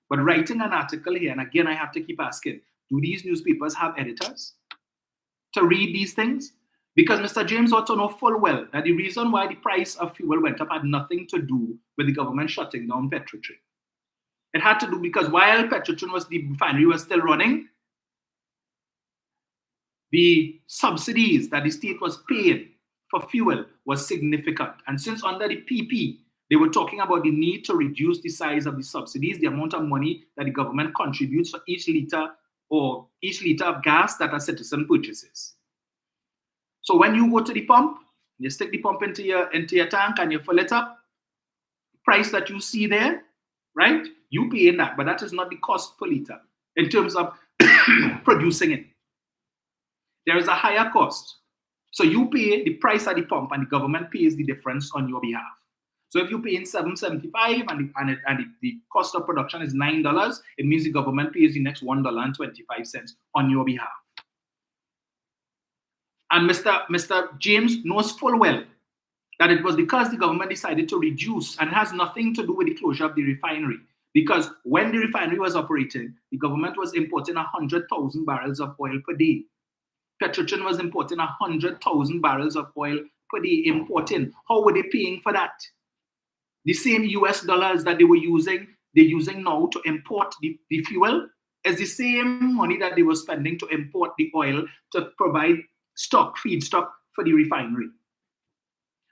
But writing an article here, and again, I have to keep asking, do these newspapers have editors to read these things? Because Mr. James ought to know full well that the reason why the price of fuel went up had nothing to do with the government shutting down Petrotrin. It had to do because while Petrotrin the refinery was still running, the subsidies that the state was paying for fuel was significant. And since under the PP, they were talking about the need to reduce the size of the subsidies, the amount of money that the government contributes for each liter of gas that a citizen purchases. So when you go to the pump, you stick the pump into your tank and you fill it up, the price that you see there, right? You pay in that, but that is not the cost per liter in terms of producing it. There is a higher cost. So you pay the price at the pump and the government pays the difference on your behalf. So if you pay in $7.75 and the cost of production is $9, it means the government pays the next $1.25 on your behalf. And Mr. James knows full well that it was because the government decided to reduce, and it has nothing to do with the closure of the refinery. Because when the refinery was operating, the government was importing 100,000 barrels of oil per day. Petrotrin was importing 100,000 barrels of oil per day importing. How were they paying for that? The same US dollars that they're using now to import the fuel is the same money that they were spending to import the oil to provide feedstock for the refinery.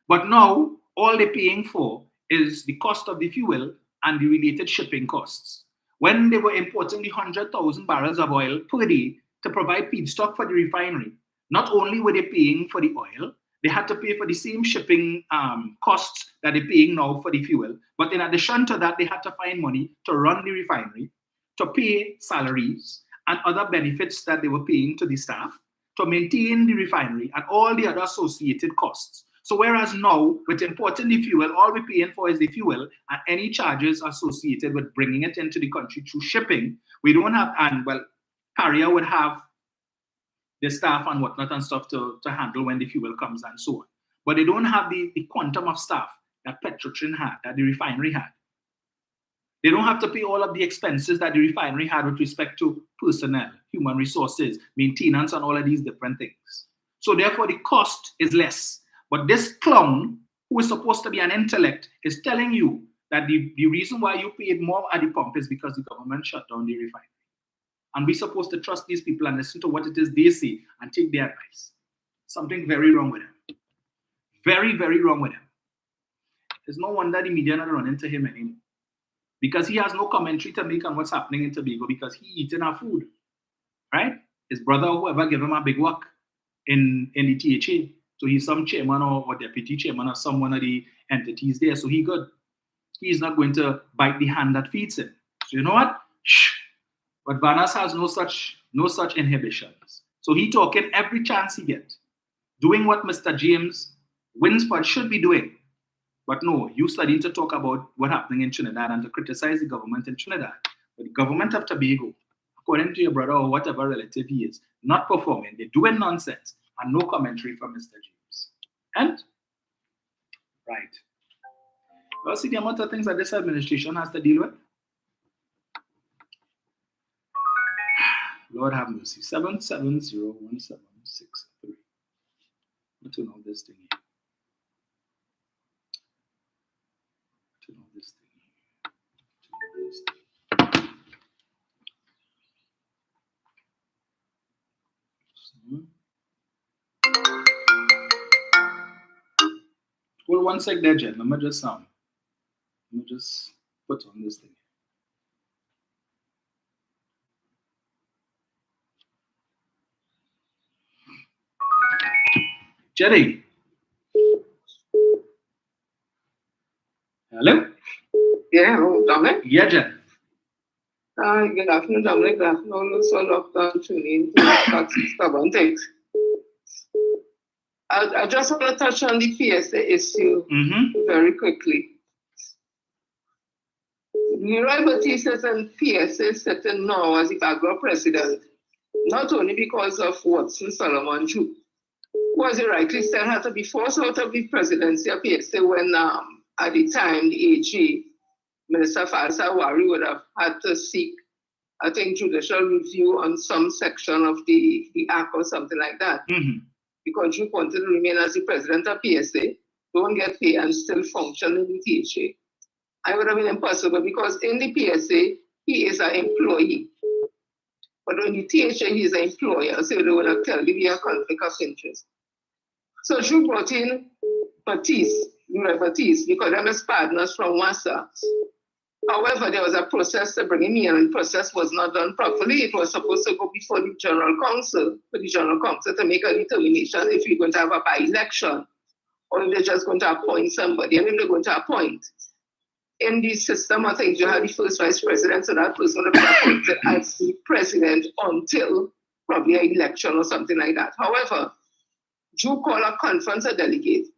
But now, all they're paying for is the cost of the fuel and the related shipping costs. When they were importing the 100,000 barrels of oil per day to provide feedstock for the refinery, not only were they paying for the oil, they had to pay for the same shipping costs that they're paying now for the fuel. But in addition to that, they had to find money to run the refinery, to pay salaries and other benefits that they were paying to the staff, to maintain the refinery and all the other associated costs. So whereas now, with importing the fuel, all we're paying for is the fuel and any charges associated with bringing it into the country through shipping, we don't have, and well, Carrier would have the staff and whatnot and stuff to handle when the fuel comes and so on. But they don't have the quantum of staff that Petrotrin had, that the refinery had. They don't have to pay all of the expenses that the refinery had with respect to personnel, human resources, maintenance, and all of these different things. So therefore, the cost is less. But this clown, who is supposed to be an intellect, is telling you that the reason why you paid more at the pump is because the government shut down the refinery. And we're supposed to trust these people and listen to what it is they say and take their advice. Something very wrong with him. Very, very wrong with him. There's no wonder the media not running to him anymore. Because he has no commentary to make on what's happening in Tobago because he eating our food, right? His brother or whoever gave him a big work in the THA. So he's some chairman or deputy chairman of some one of the entities there. So he good. He's not going to bite the hand that feeds him. So you know what? Shh. But Vanas has no such inhibitions. So he talking every chance he gets, doing what Mr. James Winsford should be doing. But no, you studying to talk about what's happening in Trinidad and to criticize the government in Trinidad. But the government of Tobago, according to your brother or whatever relative he is, not performing. They're doing nonsense and no commentary from Mr. James. And? Right. Well, see the amount of things that this administration has to deal with. Lord have mercy. 7701763. What to know this thing here? To know this thing here. Hold one sec there, Jen. Let me just put on this thing. Jenny. Hello? Yeah, hello, Dominic. Yeah, Jen. Good afternoon, Dominic. Good afternoon, also lockdown tuning to start stubborn things. I just want to touch on the PSA issue very quickly. Leroy Baptiste and PSA sitting now as the background president, not only because of Watson Solomon Ju, who, as you rightly said, had to be forced out of the presidency of PSA when, at the time, the AG, Minister Falsa Wari, would have had to seek, I think, judicial review on some section of the act or something like that. Because you wanted to remain as the president of PSA, don't get paid and still function in the THA. I would have been impossible because in the PSA, he is an employee. But when the THA, he is an employer, so they would have clearly be a conflict of interest. So you brought in Baptiste, because I'm his partners from WASA. However, there was a process to bring him in, and the process was not done properly. It was supposed to go before the General Council, for the General Council to make a determination if you're going to have a by-election, or if they're just going to appoint somebody. And if they're going to appoint, in the system, I think you have the first vice president, so that person will be appointed as the president until probably an election or something like that. However, you call a conference of delegates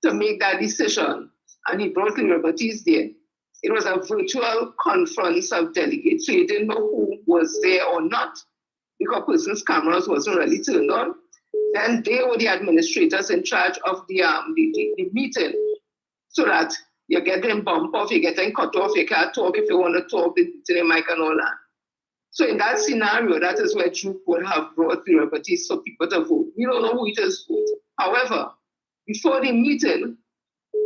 to make that decision, and he brought Leroy Baptiste there. It was a virtual conference of delegates, so you didn't know who was there or not, because person's cameras wasn't really turned on. Then they were the administrators in charge of the meeting, so that you're getting bumped off, you're getting cut off, you can't talk if you want to talk to the mic and all that. So in that scenario, that is where you would have brought the Baptiste so people to vote. We don't know who it is vote. However, before the meeting,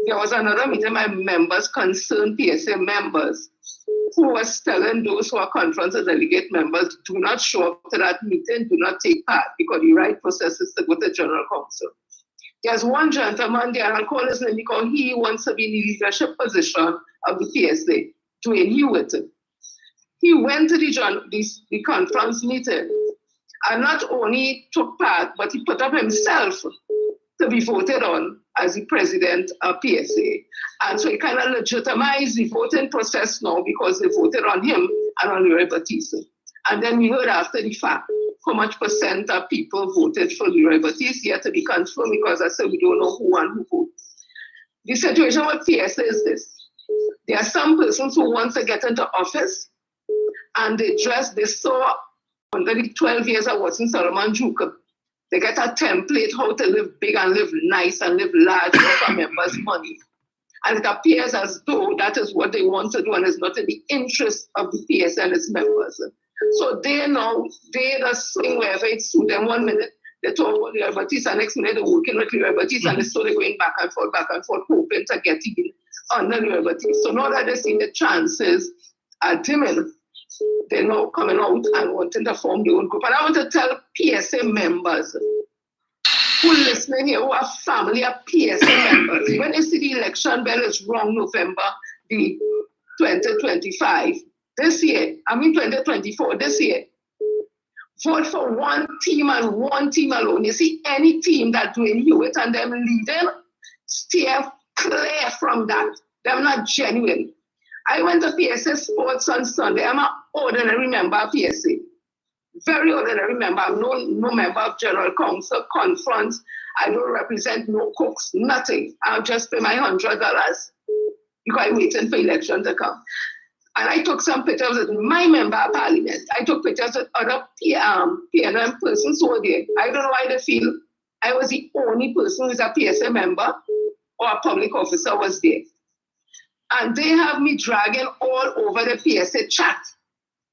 there was another meeting by members, concerned PSA members, who was telling those who are conference of delegate members, do not show up to that meeting, do not take part, because the right process is to go to General Council. There's one gentleman there, I'll call his name because he wants to be in the leadership position of the PSA, Dwayne Hewitt. He went to the conference meeting and not only took part, but he put up himself to be voted on as the president of PSA. And so he kind of legitimized the voting process now because they voted on him and on Leroy Baptiste. And then we heard after the fact how much percent of people voted for Leroy Baptiste, yet to be confirmed because I said we don't know who and who voted. The situation with PSA is this. There are some persons who want to get into office and they saw under the 12 years of Watson Solomon Juke, they get a template how to live big and live nice and live large for members' money. And it appears as though that is what they want to do and it's not in the interest of the PSA and its members. So they just swing wherever it suits them. 1 minute they talk about Leroy Baptiste, and next minute they're working with Leroy Baptiste, and so they're going back and forth, hoping to get in under Leroy Baptiste. So now that they've seen the chances are dimming, they're now coming out and wanting to form their own group. And I want to tell PSA members who are listening here, who are family of PSA members, when you see the election bell is wrong November the 2025, this year, 2024, this year, vote for one team and one team alone. You see any team that Dwayne Hewitt and them leading, steer clear from that. They're not genuine. I went to PSA Sports on Sunday. I'm an ordinary member of PSA. Very ordinary member. I'm no member of General Council, conference. I don't represent no cooks, nothing. I'll just pay my $100 because I'm waiting for election to come. And I took some pictures with my member of parliament. I took pictures with other PNM persons who were there. I don't know why they feel I was the only person who is a PSA member or a public officer was there. And they have me dragging all over the PSA chat,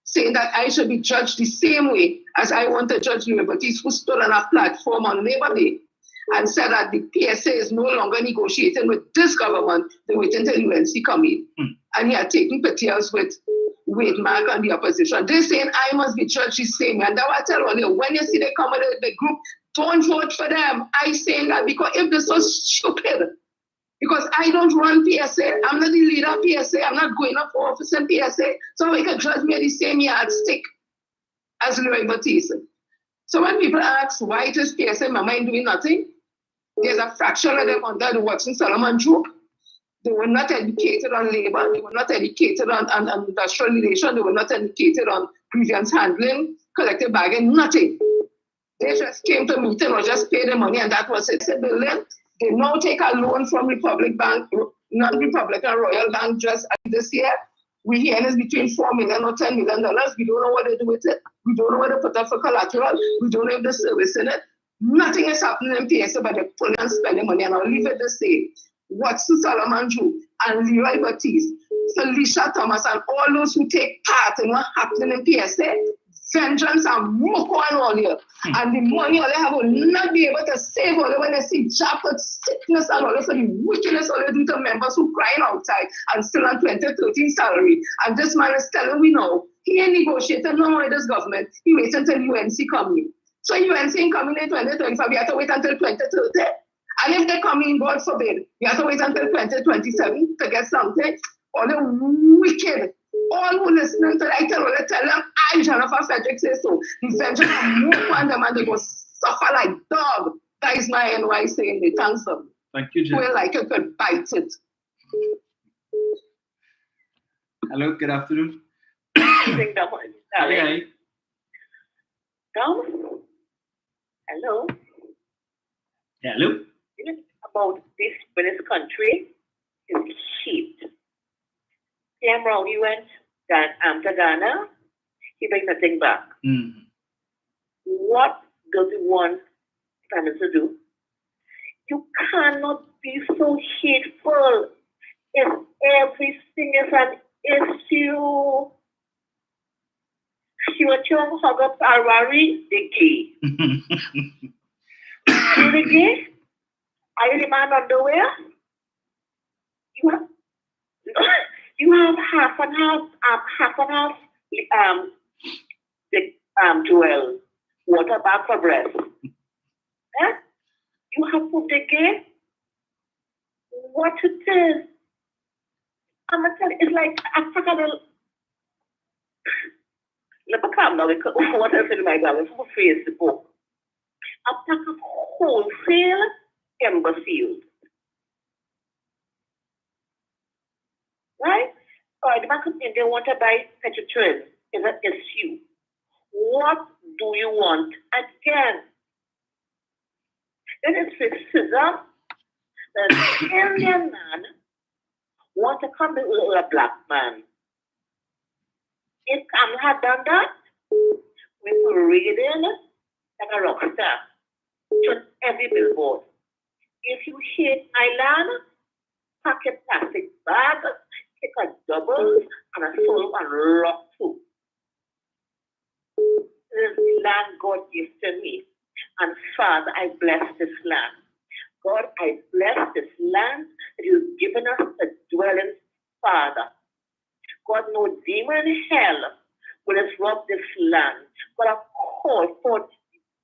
saying that I should be judged the same way as I want to judge Leroy Baptiste, who stood on a platform on Labor Day and said that the PSA is no longer negotiating with this government, they're waiting until UNC come in. And he had taken pictures with Wade Mark and the opposition. They're saying I must be judged the same way. And that's what I tell all you, when you see they come with the group, don't vote for them. I say that because if they're so stupid, Because I don't run PSA. I'm not the leader of PSA. I'm not going up for office in PSA. So we can judge me at the same yardstick as Louis Baptiste. So when people ask why it is PSA, my mind doing nothing, there's a fraction of them under the Watson Solomon group. They were not educated on labor. They were not educated on industrial relations. They were not educated on grievance handling, collective bargaining, nothing. They just came to meeting or just paid the money, and that was it. They now take a loan from Republic Bank, not Republican Royal Bank, just this year. We hear it's between $4 million or $10 million. We don't know what they do with it. We don't know what they put up for collateral. We don't have the service in it. Nothing is happening in PSA, but they're pulling and spending money. And I'll leave it to say, Watson Solomon Drew and Leroy Baptiste, Felicia Thomas, and all those who take part in what's happening in PSA, vengeance and more on all here. And the money all they have will not be able to save all when they see job sickness and all for the wickedness all they do to members who crying outside and still on 2013 salary. And this man is telling we know he ain't negotiating no more with this government. He waits until UNC coming. So UNC ain't coming in 2025, we have to wait until 2030. And if they come in, God forbid, we have to wait until 2027 to get something. All the wicked, all who listening to that, I tell them, I, Jennifer Frederick, say so. The vengeance will move on them and they go suffer like dog. That is my NY saying the thanks them. Thank you, Jen. Feel like you could bite it. Hello, good afternoon. Hi. Tom? Hello? Hello? About this country is cheap. Sam Rowley went to Ghana, he brings nothing back. Mm-hmm. What does he want Prime Minister to do? You cannot be so hateful if everything is an issue. Shiwachong Hogat Arwari, the gay. You the gay? Are you the man underwear? You have half and half, Joel, water bag for breast. Eh? You have put the gay? What it is? I'm gonna tell you, it's like Africa. Let me calm down because what else in my God? It's for Facebook. Africa wholesale imbeciles. Right? So the market they want to buy petrol is an issue. What do you want again? Then it's racism. The Indian man want to come with a black man. If Kamala had done that, we were reading like a rock star to every billboard. If you hate Island, pack a plastic bag, take a double and a soul and rock too. This land God gives to me. And Father, I bless this land. God, I bless this land that you've given us a dwelling, Father. God, no demon in hell will disrupt this land. God, I call for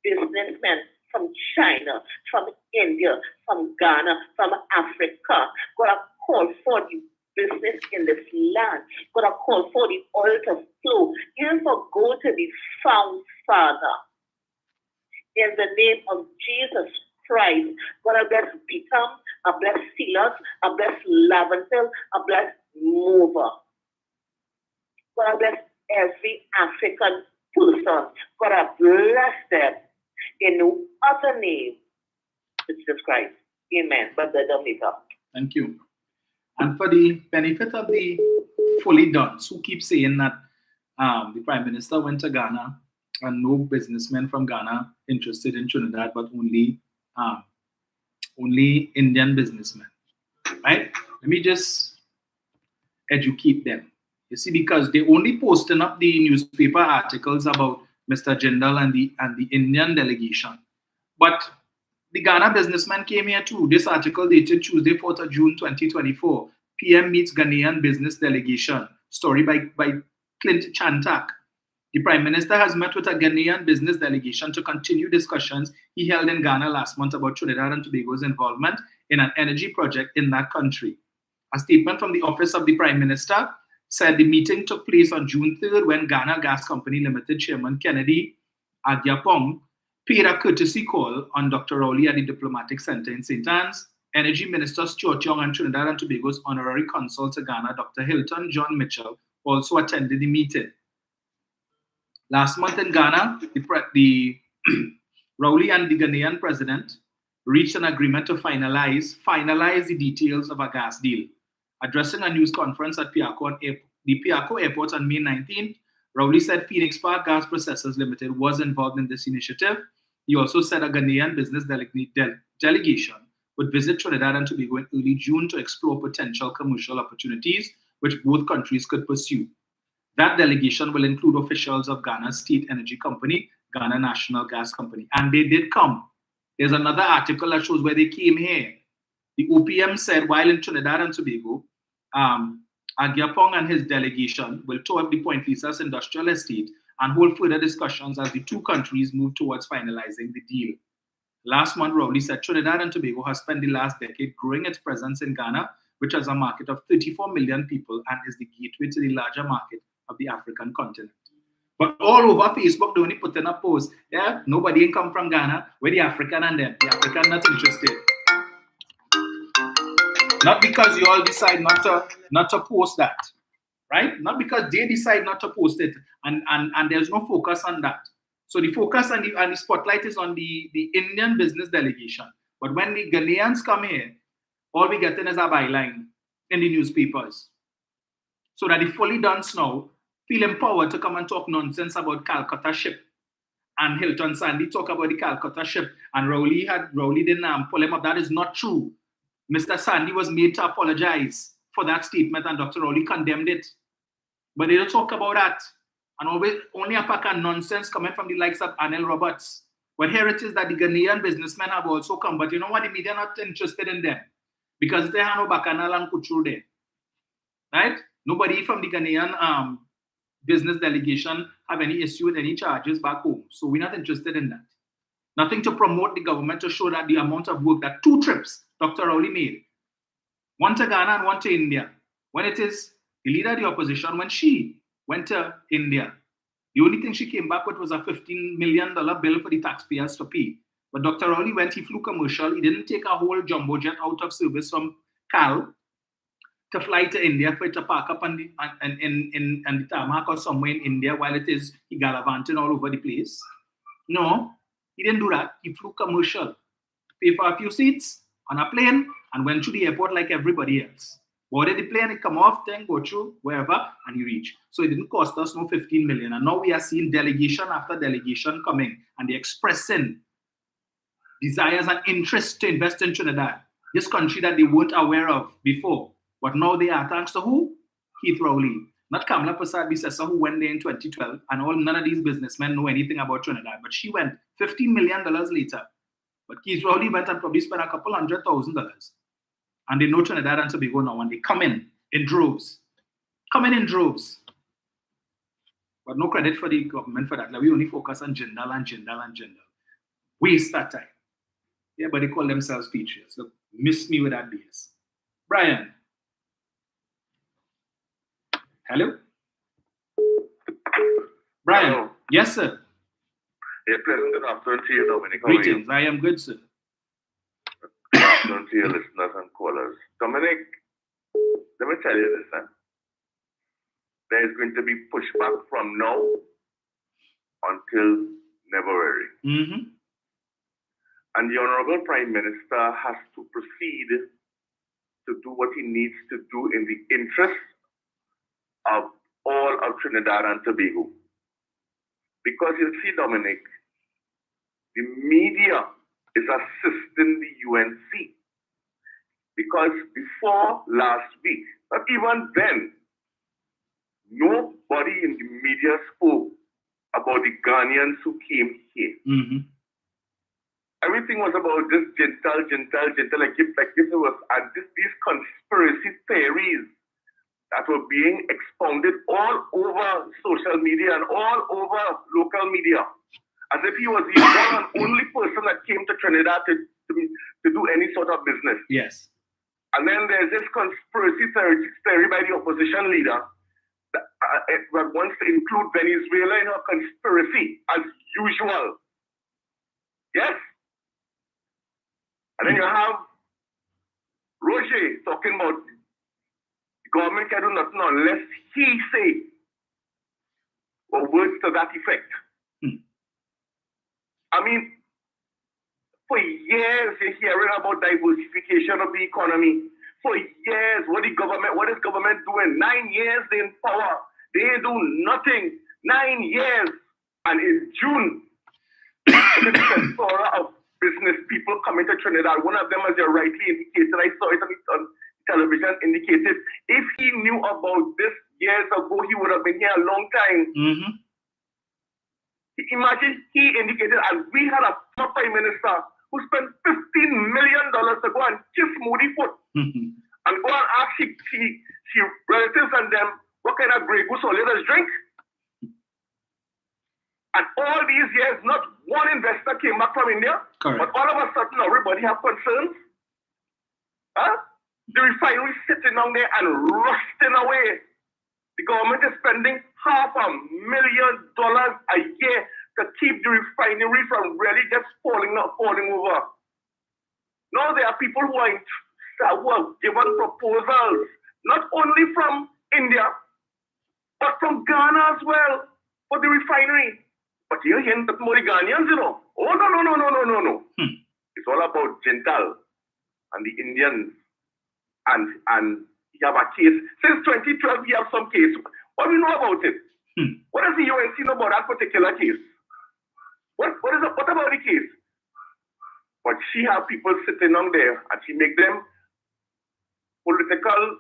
businessmen from China, from India, from Ghana, from Africa. God, I call for the business in this land. God, I call for the oil to flow, even for gold to be found, Father. In the name of Jesus Christ, God, I bless Peter, I bless Silas, I bless Laventel, I bless Mover. God, I bless every African person. God, I bless them in no other name, Jesus Christ. Amen. But the Dominica. Thank you. And for the benefit of the fully done, who keep saying that the Prime Minister went to Ghana and no businessmen from Ghana interested in Trinidad, but only Indian businessmen, right? Let me just educate them. You see, because they only posting up the newspaper articles about Mr. Jindal and the Indian delegation. But the Ghana businessman came here too. This article dated Tuesday, 4th of June, 2024. PM meets Ghanaian business delegation. Story by Clint Chantak. The Prime Minister has met with a Ghanaian business delegation to continue discussions he held in Ghana last month about Trinidad and Tobago's involvement in an energy project in that country. A statement from the Office of the Prime Minister said the meeting took place on June 3rd when Ghana Gas Company Limited Chairman Kennedy Agyapong paid a courtesy call on Dr. Rowley at the Diplomatic Center in St. Anne's. Energy Minister Stuart Young and Trinidad and Tobago's Honorary Consul to Ghana, Dr. Hilton John Mitchell, also attended the meeting. Last month in Ghana, the Rowley and the Ghanaian president reached an agreement to finalize the details of a gas deal. Addressing a news conference at the Piako Airport on May 19th, Rowley said Phoenix Park Gas Processors Limited was involved in this initiative. He also said a Ghanaian business delegation would visit Trinidad and Tobago in early June to explore potential commercial opportunities which both countries could pursue. That delegation will include officials of Ghana's state energy company, Ghana National Gas Company. And they did come. There's another article that shows where they came here. The OPM said while in Trinidad and Tobago, Agyapong and his delegation will tour the Point Lisas industrial estate and hold further discussions as the two countries move towards finalizing the deal. Last month, Rowley said Trinidad and Tobago has spent the last decade growing its presence in Ghana, which has a market of 34 million people and is the gateway to the larger market of the African continent. But all over Facebook, they only put in a post, yeah, nobody come from Ghana, we're the African and them. The African not interested. Not because you all decide not to post that, right? Not because they decide not to post it, and there's no focus on that. So the focus and the spotlight is on the Indian business delegation. But when the Ghanaians come here, all we get in is a byline in the newspapers. So that the fully dons now feel empowered to come and talk nonsense about Calcutta ship. And Hilton Sandy talk about the Calcutta ship. And Rowley didn't pull him up. That is not true. Mr. Sandy was made to apologize for that statement and Dr. Rowley condemned it. But they don't talk about that. And always only a pack of nonsense coming from the likes of Anil Roberts. But here it is that the Ghanaian businessmen have also come. But you know what? The media are not interested in them. Because they have no Bacchanal and Couture there. Right? Nobody from the Ghanaian business delegation have any issue with any charges back home. So we're not interested in that. Nothing to promote the government to show that the amount of work that 2 trips Dr. Rowley made. One to Ghana and one to India. When it is the leader of the opposition, when she went to India, the only thing she came back with was a $15 million bill for the taxpayers to pay. But Dr. Rowley went, he flew commercial. He didn't take a whole jumbo jet out of service from Cal to fly to India for it to park up on the tarmac or somewhere in India while it is he gallivanting all over the place. No, he didn't do that. He flew commercial, paid for a few seats on a plane and went to the airport like everybody else. Boarded the plane, it come off, then go through wherever, and he reached. So it didn't cost us no 15 million. And now we are seeing delegation after delegation coming, and they're expressing desires and interest to invest in Trinidad, this country that they weren't aware of before. But now they are, thanks to who? Keith Rowley. Not Kamala Prasad-Bisesa, who went there in 2012, and none of these businessmen know anything about Trinidad. But she went $15 million later. But Keith Rowley went and probably spent a couple $100,000. And they know Trinidad and Tobago now, and they come in droves. Coming in droves. But no credit for the government for that. Like, we only focus on Jindal and Jindal and Jindal. Waste that time. Yeah, but they call themselves patriots. So miss me with that BS. Brian. Hello? Brian. Hello. Yes, sir. Yeah, pleasant good afternoon to you, Dominic. How Greetings. I am good, sir. Good afternoon to your listeners and callers. Dominic, let me tell you this, then. There is going to be pushback from now until February. Mm-hmm. And the Honorable Prime Minister has to proceed to do what he needs to do in the interest of all of Trinidad and Tobago. Because you see, Dominic, the media is assisting the UNC. Because before last week, not even then, nobody in the media spoke about the Ghanaians who came here. Mm-hmm. Everything was about this gentle, like if it was these conspiracy theories that were being expounded all over social media and all over local media, as if he was the one and only person that came to Trinidad to to do any sort of business. Yes. And then there's this conspiracy theory by the opposition leader that wants to include Venezuela in her conspiracy, as usual. Yes? And then you have Roger talking about the government can do nothing unless he say, or words to that effect. I mean, for years you're hearing about diversification of the economy. For years, what is government doing? 9 years they in power. They do nothing. 9 years. And in June, the plethora of business people coming to Trinidad. One of them, as you rightly indicated, I saw it on television, indicated if he knew about this years ago, he would have been here a long time. Imagine he indicated, and we had a former prime minister who spent $15 million to go and kiss Modi foot and go and ask she relatives and them what kind of Grey Goose or let us drink. And all these years, not one investor came back from India. Correct. But all of a sudden, everybody have concerns. The refinery sitting down there and rusting away. The government is spending $500,000 a year to keep the refinery from really just falling over. Now there are people who are given proposals, not only from India, but from Ghana as well, for the refinery. But you're hearing that more Ghanaians, you know. Oh, no. It's all about Jintal and the Indians. And you have a case. Since 2012, we have some case. What do we know about it? What does the UNC know about that particular case? What about the case? But she have people sitting on there and she make them political,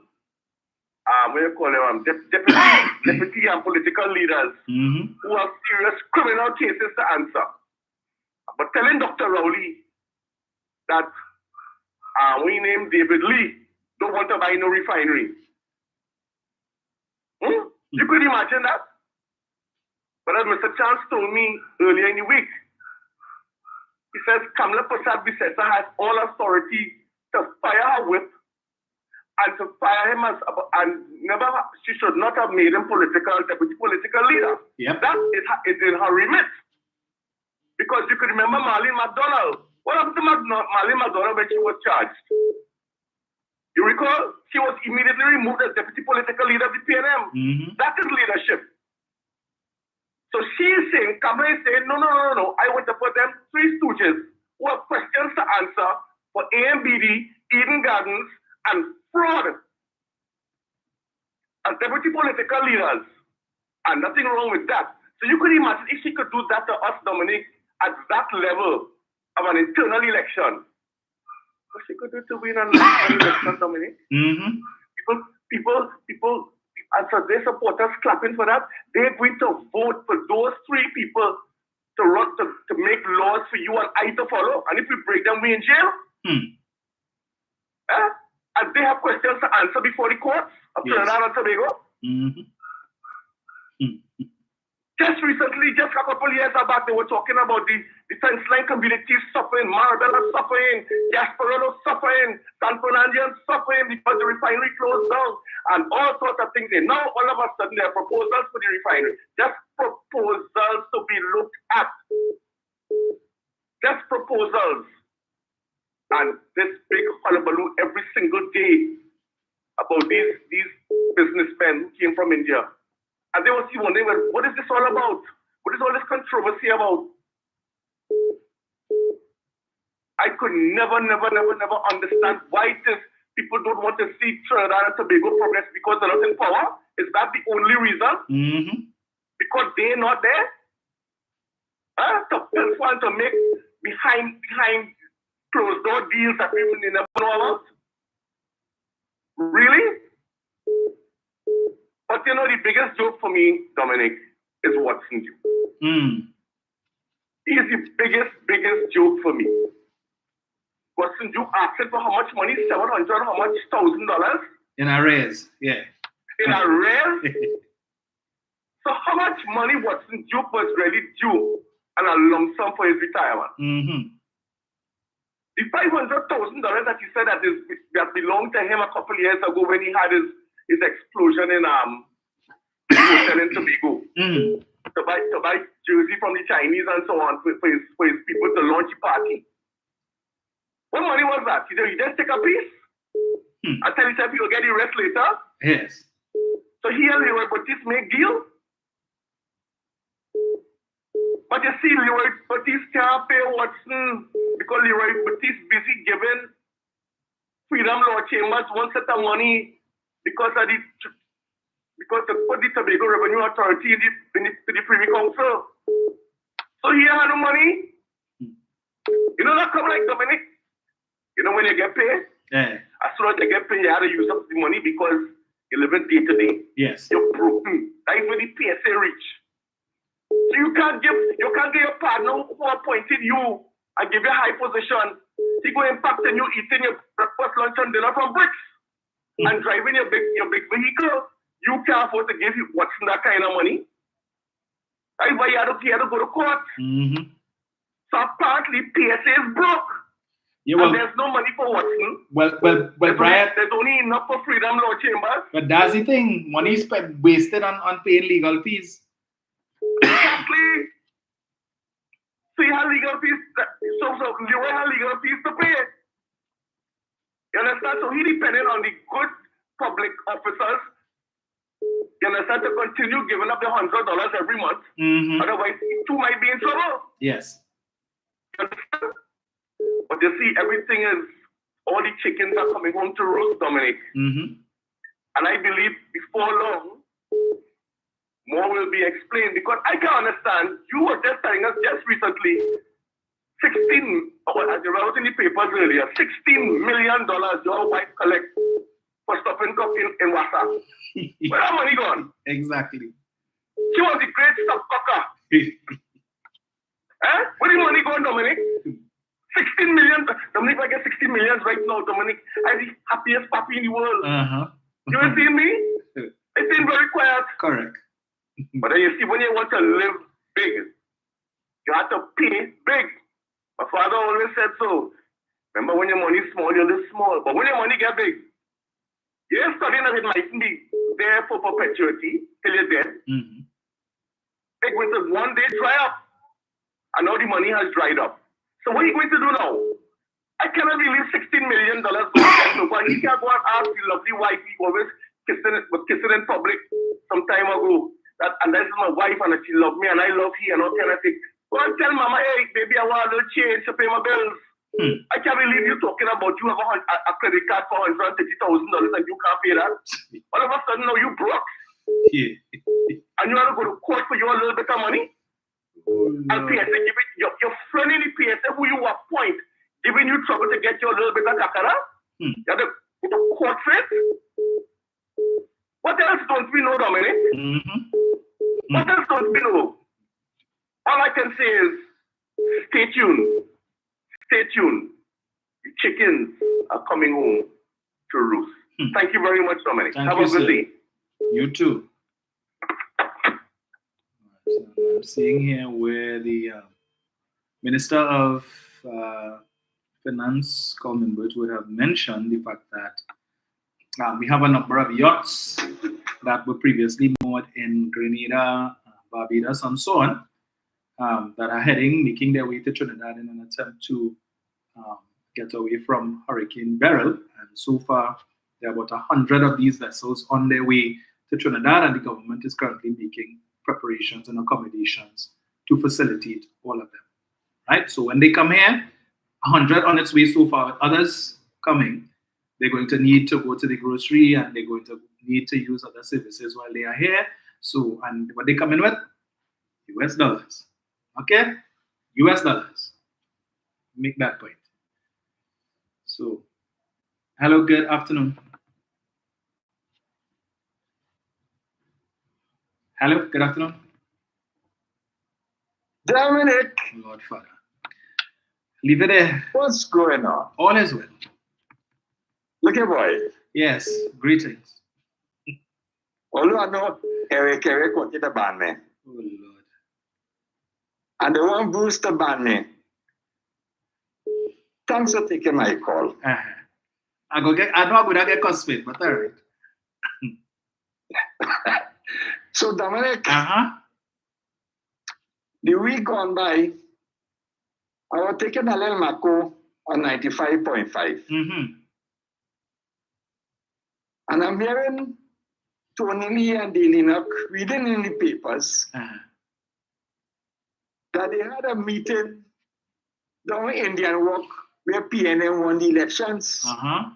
deputy and political leaders who have serious criminal cases to answer. But telling Dr. Rowley that we named David Lee don't want to buy no refinery. You could imagine that? But as Mr. Chance told me earlier in the week, he says Kamala Prasad Bisesa has all authority to fire her whip and to fire him she should not have made him deputy political leader. Yep. That is in her remit. Because you could remember Marlene McDonald. What happened to Marlene McDonald when she was charged? You recall? She was immediately removed as deputy political leader of the PNM. That is leadership. So she is saying, Kamala is saying, no. I want to put them three stooges who have questions to answer for AMBD, Eden Gardens, and fraud as deputy political leaders. And nothing wrong with that. So you could imagine if she could do that to us, Dominic, at that level of an internal election. What she could do to win an election, Dominic? People, and so their supporters clapping for that. They're going to vote for those three people to run to make laws for you and I to follow. And if we break them, we in jail. And they have questions to answer before the courts of Trinidad and Tobago. Just recently, just a couple of years back, they were talking about the defense line communities suffering, Marabella suffering, Gasparilla suffering, San Fernando suffering because the refinery closed down, and all sorts of things. And now, all of a sudden, there are proposals for the refinery. Just proposals to be looked at. Just proposals. And this big hullabaloo every single day about these businessmen who came from India. And they were wondering, what is this all about? What is all this controversy about? I could never understand why people don't want to see Trinidad and Tobago progress because they're not in power. Is that the only reason? Because they're not there? To make behind closed door deals that people never know about? Really? But you know, the biggest joke for me, Dominic, is Watson Duke. He is the biggest joke for me. Watson Duke asking for how much money? $700, how much? $1,000? In arrears, yeah. In arrears? So how much money Watson Duke was really due and a lump sum for his retirement? The $500,000 that you said that belonged to him a couple years ago when he had his explosion in hotel in Tobago. To buy jersey from the Chinese and so on for his people to launch a party. What money was that? You just take a piece and tell yourself you'll get the rest later? Yes. So here Leroy Baptiste make deal. But you see, Leroy Baptiste can't pay Watson because Leroy Baptiste busy giving Freedom Law Chambers one set of money because to put the Tobago Revenue Authority in the Privy Council. So he had no money. You know that come like Dominic? You know when you get paid? Yeah. As soon as you get paid, you have to use up the money because you live in day to day. Yes. You're broken. That is where the PSA reach. So you can't give your partner who appointed you and give you a high position. He go impact on you eating your breakfast, lunch, and dinner from bricks and driving your big vehicle. You can't afford to give you Watson that kind of money. That's why you had to go to court. So apparently PSA is broke. Yeah, well, and there's no money for Watson. Well, Brian. There's only enough for Freedom Law Chambers. But that's the thing. Money is wasted on paying legal fees. Exactly. So you have legal fees. So Leroy has legal fees to pay. You understand? So he depended on the good public officers. You understand? To continue giving up the $100 every month. Otherwise, he too might be in trouble. Yes. You understand? But you see, everything is, all the chickens are coming home to roost, Dominic. And I believe before long, more will be explained because I can understand. You were just telling us just recently, as you wrote in the papers earlier, $16 million your wife collect for stopping cup in Wassa. Where that money gone? Exactly. She was the great stop cocker. Where the money gone, Dominic? 16 million. Dominic, I get 16 million right now, Dominic. I'm the happiest puppy in the world. You ain't seen me? It's been very quiet. Correct. But then you see, when you want to live big, you have to pay big. My father always said so. Remember, when your money is small, you live small. But when your money get big, you're studying that it mightn't be there for perpetuity till you're dead. Big winters one day dry up. And now the money has dried up. So what are you going to do now? I cannot believe $16 million going to but he can't go and ask the lovely wife he always kissing in public some time ago. And that's my wife and she loves me and I love her and all kind of things. Go and tell mama, hey, baby, I want a little change to pay my bills. I can't believe you talking about you have a credit card for $130,000 and you can't pay that. All of a sudden now you broke. And you want to go to court for your little bit of money? And PSA giving your friend in the PSA who you appoint giving you trouble to get your little bit of kakara? You have to put a court for it? What else don't we know, Dominic? What else don't we know? All I can say is stay tuned. Stay tuned. The chickens are coming home to roost. Thank you very much, Dominic. Have a good day. You too. So I'm seeing here where the Minister of Finance, Colin Burt, would have mentioned the fact that we have a number of yachts that were previously moored in Grenada, Barbados, and so on, that are making their way to Trinidad in an attempt to get away from Hurricane Beryl. And so far, there are about 100 of these vessels on their way to Trinidad, and the government is currently making preparations and accommodations to facilitate all of them. Right? So when they come here, 100 on its way so far, with others coming, they're going to need to go to the grocery and they're going to need to use other services while they are here. So, and what they come in with? US dollars. Okay? US dollars. Make that point. So, hello, good afternoon. Hello, good afternoon. Dominic. Lord Father. Leave it there. What's going on? All is well. Look at boy. Yes, greetings. Although I know Eric wanted to ban me. Oh, Lord. And they want Bruce to ban me. Thanks for taking my call. I know I'm gonna get cosplay, but all right. So Dominic, Uh-huh. the week gone by, I was taking a little Mako on 95.5. Mm-hmm. And I'm hearing Tony Lee and Daily Nook reading in the papers that they had a meeting down in Indian Walk where PNM won the elections. Uh-huh.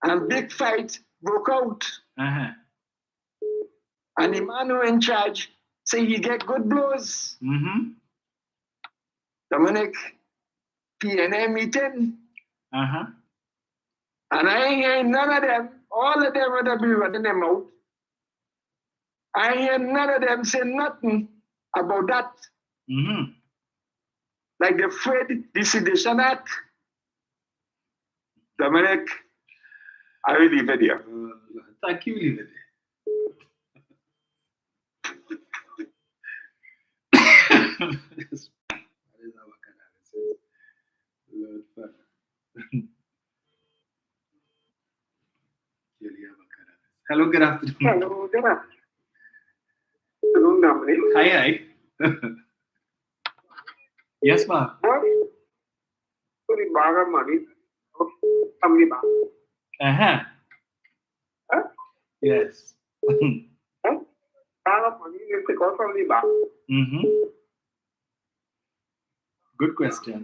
And big fight broke out. Uh-huh. And the man who in charge say he get good blows. Mm-hmm. Dominic, PNM meeting. Uh-huh. And I ain't hearing none of them. All of them would be running them out. I ain't hear none of them say nothing about that. Mm-hmm. Like the Fred, the Sedition Act. Dominic, I will leave it here. Thank you, leave it Lord Father. Hello, good afternoon. Hello, good afternoon, Dominic. Hi. Yes, ma'am. What? So the bag of money from the bank. Uh-huh. Huh? Yes. Huh? Bag of money you take out from the bank. Mm-hmm. Good question.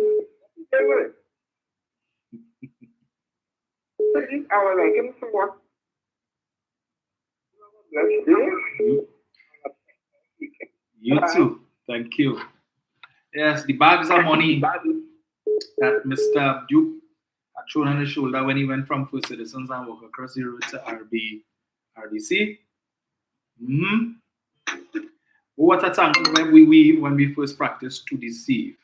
I was like him for what? Bless you. You too. Thank you. Yes, the bags of money that Mr. Duke had thrown on his shoulder when he went from First Citizens and walked across the road to RDC. Mm-hmm. What a tangle we weave when we first practice to deceive.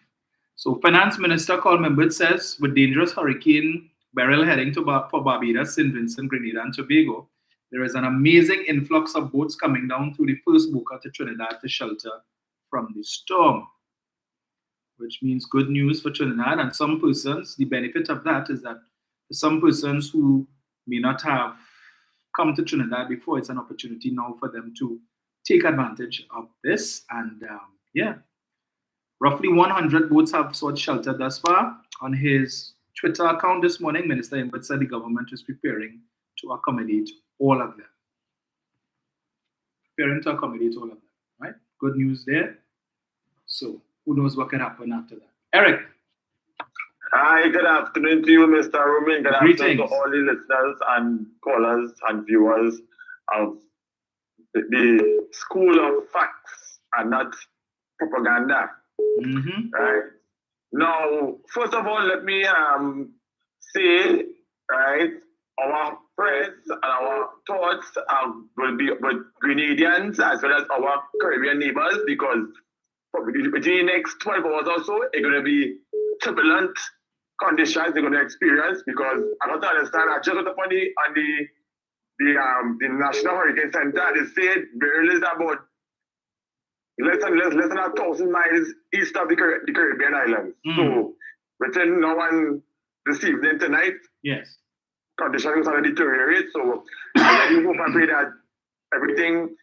So Finance Minister Colin Members says with dangerous Hurricane Beryl heading for Barbados, St. Vincent, Grenada and Tobago, there is an amazing influx of boats coming down through the first Boca to Trinidad to shelter from the storm, which means good news for Trinidad. And some persons, the benefit of that is that for some persons who may not have come to Trinidad before, it's an opportunity now for them to take advantage of this. And roughly 100 boats have sought shelter thus far. On his Twitter account this morning, Minister Imbert said the government is preparing to accommodate all of them. Right? Good news there. So who knows what can happen after that. Eric. Hi, good afternoon to you, Mr. Roman. Good Greetings. afternoon to all the listeners and callers and viewers of the School of Facts and not Propaganda. Mm-hmm. Right? Now, first of all, let me say, right, our prayers and our thoughts will be with Grenadians as well as our Caribbean neighbors, because within the next 12 hours or so, it's going to be turbulent conditions they're going to experience, because I don't understand. I just got up on the National Hurricane Center. They said Beryl is about less than 1,000 miles east of the Caribbean islands. So within now and this evening tonight, yes, conditions are going to deteriorate. So I really hope and pray that everything,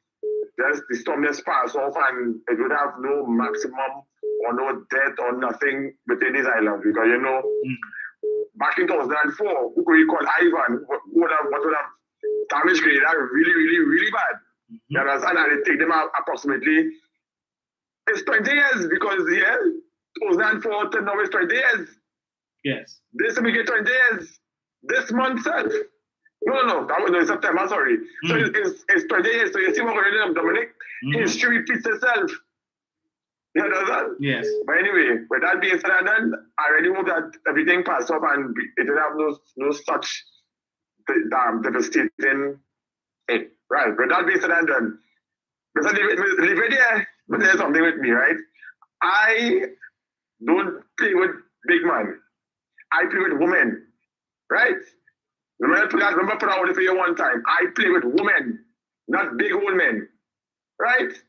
just the storm just pass off and it would have no maximum or no death or nothing within these islands. Because back in 2004, who could you call Ivan? What would have damaged Grenada really, really, really bad. You understand? And it take them approximately, it's 20 years, because 2004 to now is 20 years. Yes. This we get 20 years. This month, sir. No, that was in September, sorry. So it's 20 years. So you see what we're doing, Dominic? History repeats itself. You understand? Yes. But anyway, with that being said and done, I really hope that everything passed up and it will have no such devastating it. Right. With that being said and done, there's something with me, right? I don't play with big man. I play with women, right? Remember put out for you one time. I play with women, not big old men, right?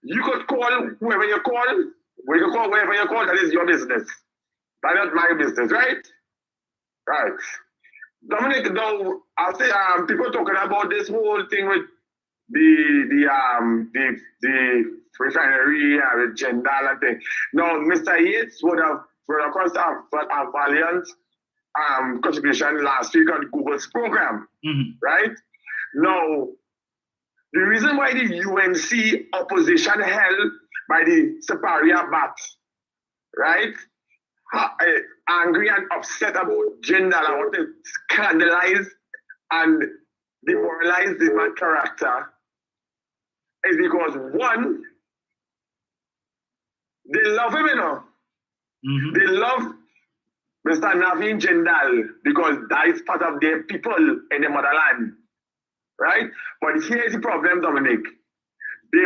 You could call whoever you call, wherever you call, that is your business. That's not my business, right? Right. Dominic, now, I say people talking about this whole thing with the refinery and the gender and thing. Now, Mr. Yates would of course have a valiant contribution last week on Google's program, right? Now, the reason why the UNC opposition held by the Superior Bat, right? Angry and upset about gender and want to scandalize and demoralize the man character is because one, they love him, you know. They love Mr. Naveen Jindal because that is part of their people in the motherland, right? But here's the problem, Dominic. They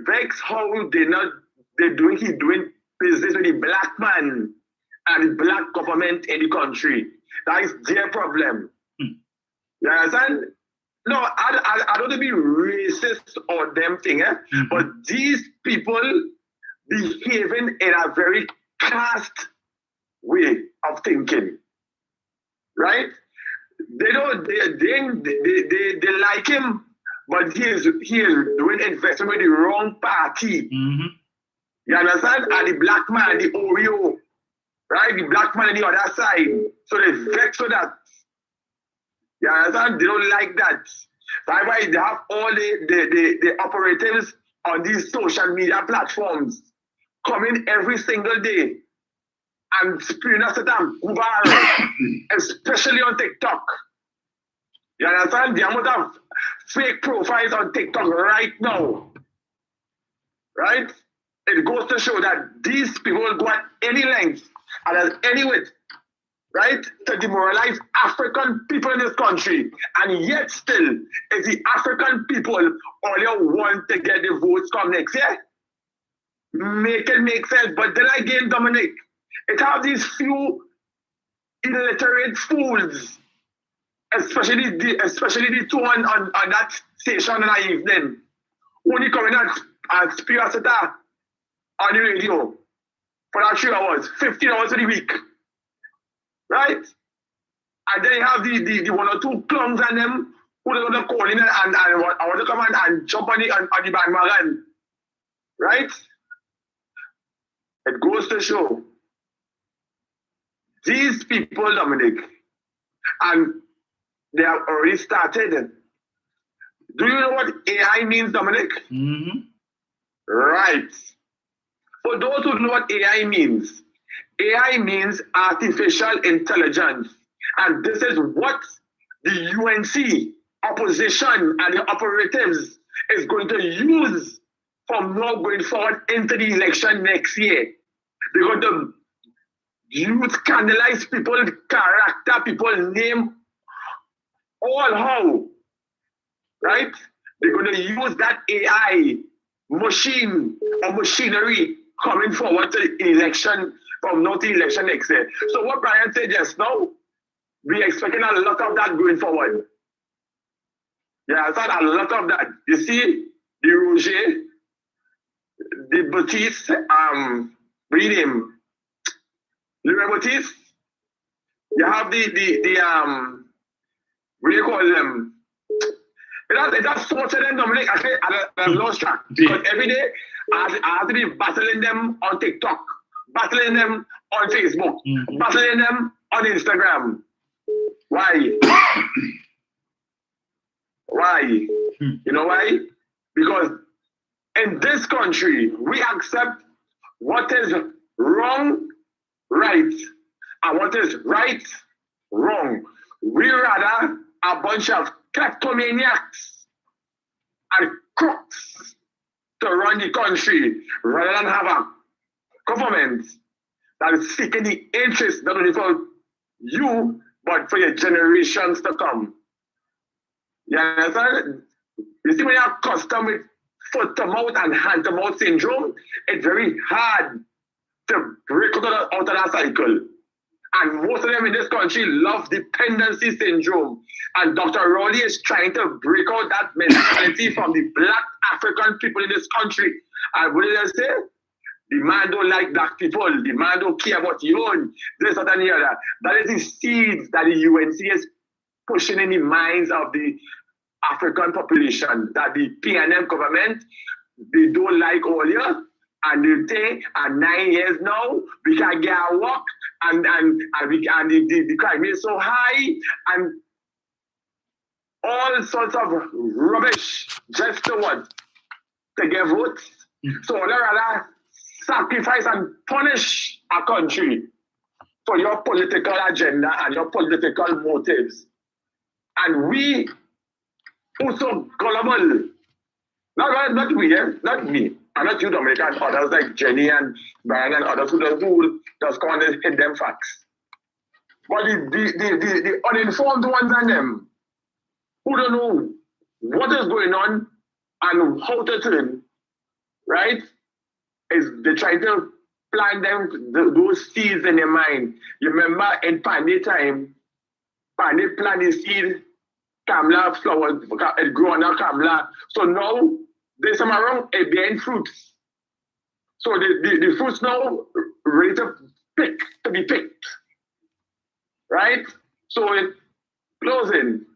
vex how he's doing business with the black man and the black government in the country. That is their problem. You understand? No, I don't want to be racist or them thing, but these people behaving in a very caste way of thinking, right? They like him, but he is doing investment with the wrong party. You understand? And the black man, the Oreo, right? The black man on the other side. So they vex with that. You understand? They don't like that. That's why they have all the operatives on these social media platforms coming every single day and spewing us at them, especially on TikTok. You understand? The amount of fake profiles on TikTok right now, right? It goes to show that these people will go at any length and at any width, right, to demoralize African people in this country. And yet still, it's the African people only want to get the votes come next year. Make it make sense. But then again, Dominic, it have these few illiterate fools, especially the two on that station in the evening, only coming out and speak us on the radio for that 3 hours, 15 hours a week. Right? And then you have the one or two clowns and them who are going to call in and I want to come and jump on the bandwagon. Right? It goes to show these people, Dominic, and they have already started. Do you know what AI means, Dominic? Right. For those who know what AI means artificial intelligence. And this is what the UNC opposition and the operatives is going to use from now going forward into the election next year. They're going to use scandalize people, character, people, name, all how, right? They're going to use that AI machine or machinery coming forward to the election, from now to election next year. So what Brian said just now, we're expecting a lot of that going forward. Yeah, I thought a lot of that. You see, the Roger, the Baptiste, read him, Louis Baptiste. You have the what do you call them? It has so much of them, Dominic. I lost track because every day I have to be battling them on TikTok, battling them on Facebook, battling them on Instagram. Why? Why? You know why? Because in this country, we accept what is wrong, right, and what is right, wrong. We rather a bunch of kleptomaniacs and crooks to run the country rather than have a government that is seeking the interest not only for you, but for your generations to come. You understand? You see, when you're accustomed with foot-to-mouth and hand-to-mouth syndrome, it's very hard to break out of that cycle. And most of them in this country love dependency syndrome. And Dr. Rowley is trying to break out that mentality from the black African people in this country. And what did I say? The man don't like black people. The man don't care about your own. This, that, and the other. That is the seeds that the UNC is pushing in the minds of the African population, that the PNM government, they don't like all you. And they think, and 9 years now, we can get a work, and the crime is so high, and all sorts of rubbish just to what? To get votes. So they rather sacrifice and punish a country for your political agenda and your political motives. And we also gullible. Not we, not me. And not you, Dominic, and others like Jenny and Brian and others who just come and hit them facts. But the uninformed ones and them who don't know what is going on and how to turn, right? Is they try to plant them those seeds in their mind. You remember in Pandey time, Pandey planted seed, Kamla flowers, it grew on a Kamla. So now there's some around bearing fruits. So the fruits now ready to be picked. Right? So in closing,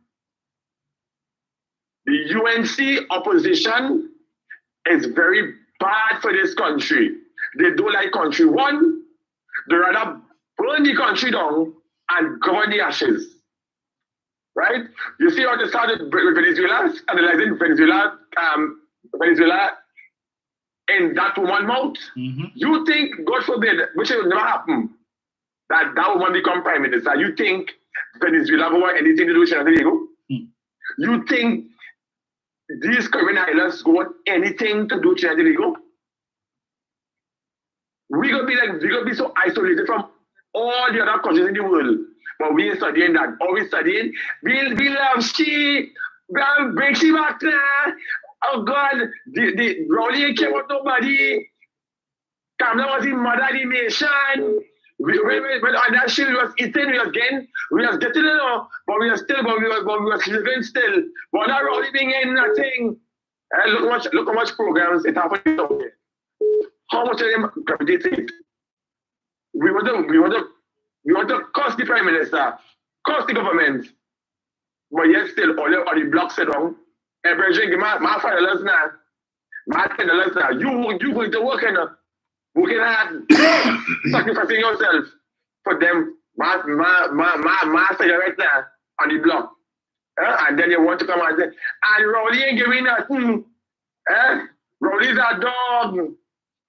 the UNC opposition is very bad for this country. They don't like country. One, they rather burn the country down and govern the ashes. Right? You see how they started with Venezuela, analyzing Venezuela in that woman's mouth. You think, God forbid, which will never happen, that woman become prime minister. You think Venezuela will want anything to do with Tobago? You think these Caribbean islands want anything to do with Tobago? We're gonna be so isolated from all the other countries in the world. But we are studying that. All we're studying, we love she, bring she back there. Oh God, the Rowley ain't care about nobody. Kamla was the mother of the nation. When that shit was eating, we was getting it all, but we was living still. But that Rowley being in nothing. Look how much programs it happened out there. How much of them gravitated? We want to cost the Prime Minister, cost the government, but yet still all the blocks sit down. Every drink, my $5 now, my $10 now. You going to work hard, sacrificing yourself for them. My cigarette now on the block, and then you want to come and say, and Rowley ain't giving nothing. Rowley's a dog.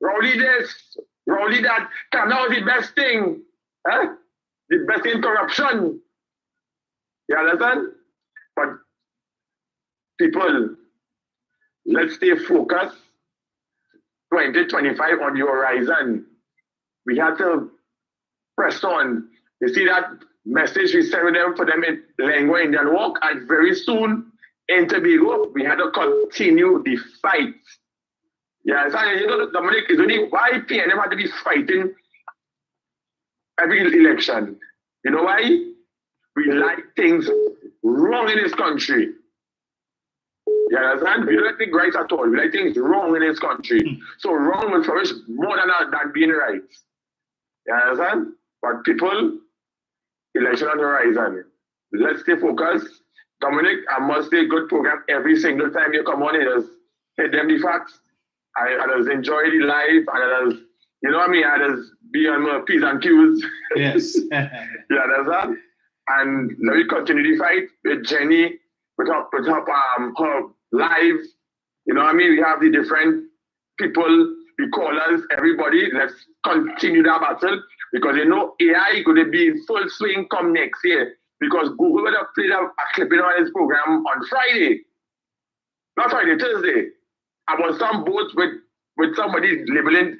Rowley this, Rowley that. Now the best thing. The best in corruption. You understand? But people, let's stay focused. 2025 on the horizon. We have to press on. You see that message we sent them for them in Lengua Indian Walk, and very soon in Tobago, we had to continue the fight. Yeah, so Dominic, is only why PNM had to be fighting every election. You know why? We like things wrong in this country. You understand? We don't like things right at all. We like things wrong in this country. So wrong will flourish more than being right. You understand? But people, election on the horizon. Let's stay focused. Dominic, I must say good program every single time you come on. It just hit them the facts. I just enjoy the life, and I just, you know what I mean? I just be on my P's and Q's. Yes. Yeah, that's that. And let me continue the fight with Jenny, with her live. You know what I mean? We have the different people, the callers, everybody. Let's continue that battle, because you know AI going to be in full swing come next year, because Google will have played a clipping on his program on Friday. Not Friday, Thursday. About some boats with somebody labeling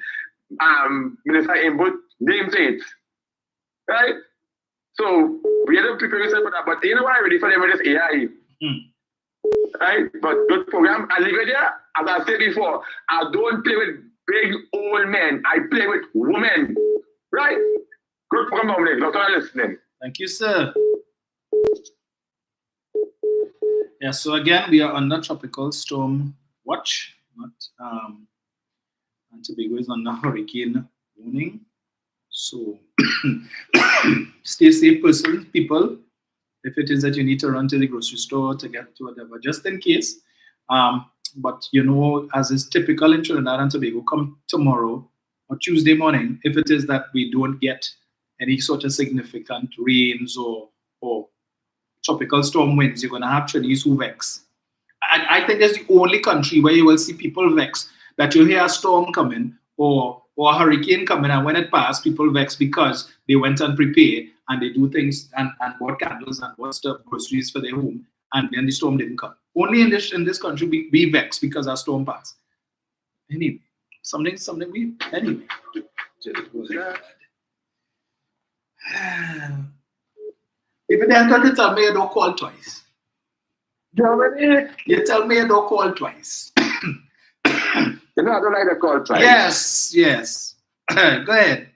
Minister Input nameplates. Right? So we had to prepare ourselves for that. But you know why? Ready for them with this AI. Right? But good program. I leave it there. As I said before, I don't play with big old men. I play with women. Right? Good program, Dominic. Lots of listening. Thank you, sir. Yeah, so again, we are under tropical storm watch. and Tobago is under hurricane warning. So stay safe, people. If it is that you need to run to the grocery store to get to whatever, just in case. But you know, as is typical in Trinidad and Tobago, come tomorrow or Tuesday morning, if it is that we don't get any sort of significant rains or tropical storm winds, you're going to have Chinese who vex. I think that's the only country where you will see people vex, that you hear a storm coming or a hurricane coming, and when it passed, people vex because they went and prepared and they do things and bought candles and bought stuff, groceries for their home, and then the storm didn't come. Only in this country we vex because our storm passed. Anyway, something we anyway. Just go ahead. If they have to tell me you don't call twice. Dominic, You tell me you don't call twice. you know, I don't like to call twice. Yes. Go ahead.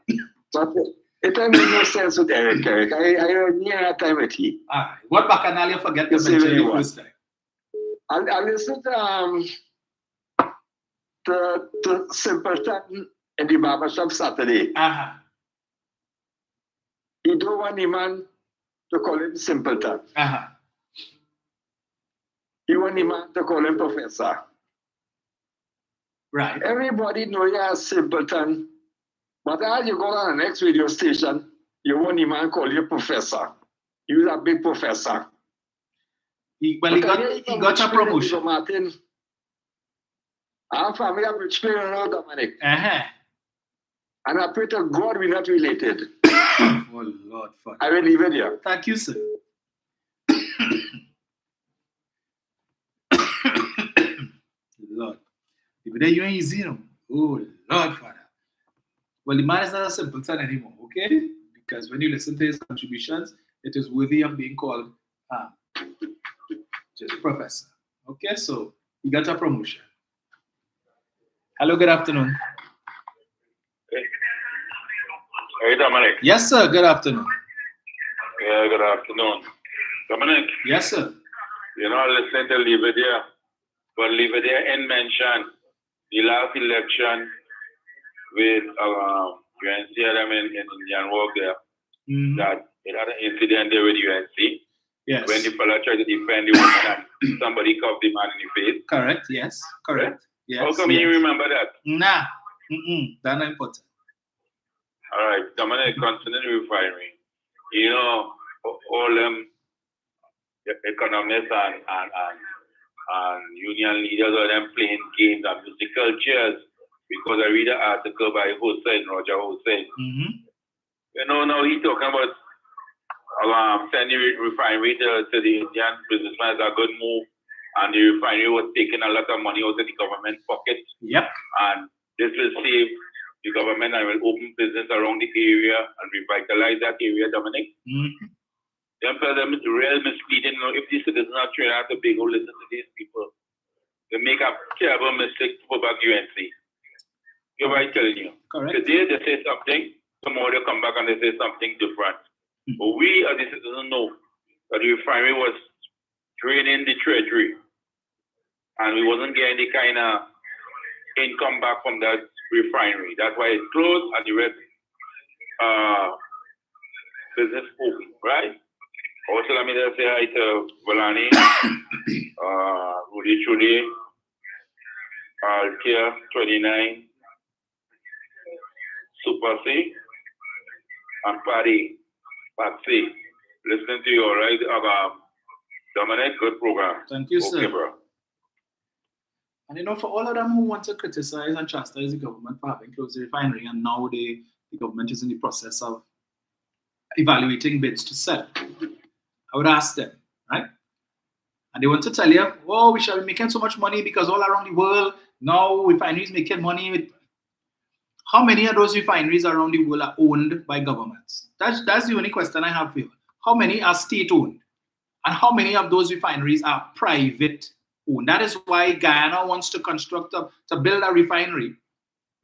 But it doesn't make no sense with Eric. I near that time with he. All right. What bacchanal you forget to mention the first time? I listened to Simpleton in the barbershop Saturday. Uh-huh. He don't want the man to call him Simpleton. Uh-huh. He want the man to call him Professor. Right. Everybody know you are Simpleton, but as you go on the next radio station, you want the man call you Professor. You're a big professor. He got a promotion. Martin. Our family are rich people, Dominic. Uh-huh. And I pray to God we're not related. Oh, Lord. Fuck. I will leave it here. Thank you, sir. Lord. If there you ain't easy, you know. Oh, Lord, Father. Well, the man is not a simpleton anymore, okay? Because when you listen to his contributions, it is worthy of being called just professor. Okay, so he got a promotion. Hello, good afternoon. Hey, Dominic. Yes, sir, good afternoon. Yeah, good afternoon. Dominic. Yes, sir. You know, listening to Lividia, but Lividia in mention the last election with UNC in Indian work there, that it had an incident there with UNC. Yes. When the fella tried to defend the woman and somebody cuffed the man in the face. Correct, yes, correct. Yes, how come you remember that? Nah, that's not important. All right, Dominic, concerning the refinery, you know, all them economists and union leaders are them playing games and musical chairs, because I read an article by Roger Hussein. You know, now he's talking about sending the refinery to the Indian businessmen as a good move, and the refinery was taking a lot of money out of the government pocket. Yep. And this will save the government and will open business around the area and revitalize that area, Dominic. Them for them is real misleading. You know, if the citizens of Trinidad and Tobago listen to these people, they make a terrible mistake to go back to UNC. You're right, telling you. Correct. Today they say something, tomorrow they come back and they say something different. But we as the citizens know that the refinery was draining the treasury, and we wasn't getting the kind of income back from that refinery. That's why it closed and the rest business open, right? Also, let me just say hi to Valani, Rudy Trudy, Alkia 29, Super C, and Patsy. Listening to you, all right? Dominic, good program. Thank you, sir. Okay, bro. And you know, for all of them who want to criticize and chastise the government for having closed the refinery, and now the government is in the process of evaluating bids to sell, I would ask them, right? And they want to tell you, oh, we shall be making so much money because all around the world, now refineries making money with. How many of those refineries around the world are owned by governments? That's the only question I have for you. How many are state-owned? And how many of those refineries are private-owned? That is why Guyana wants to to build a refinery,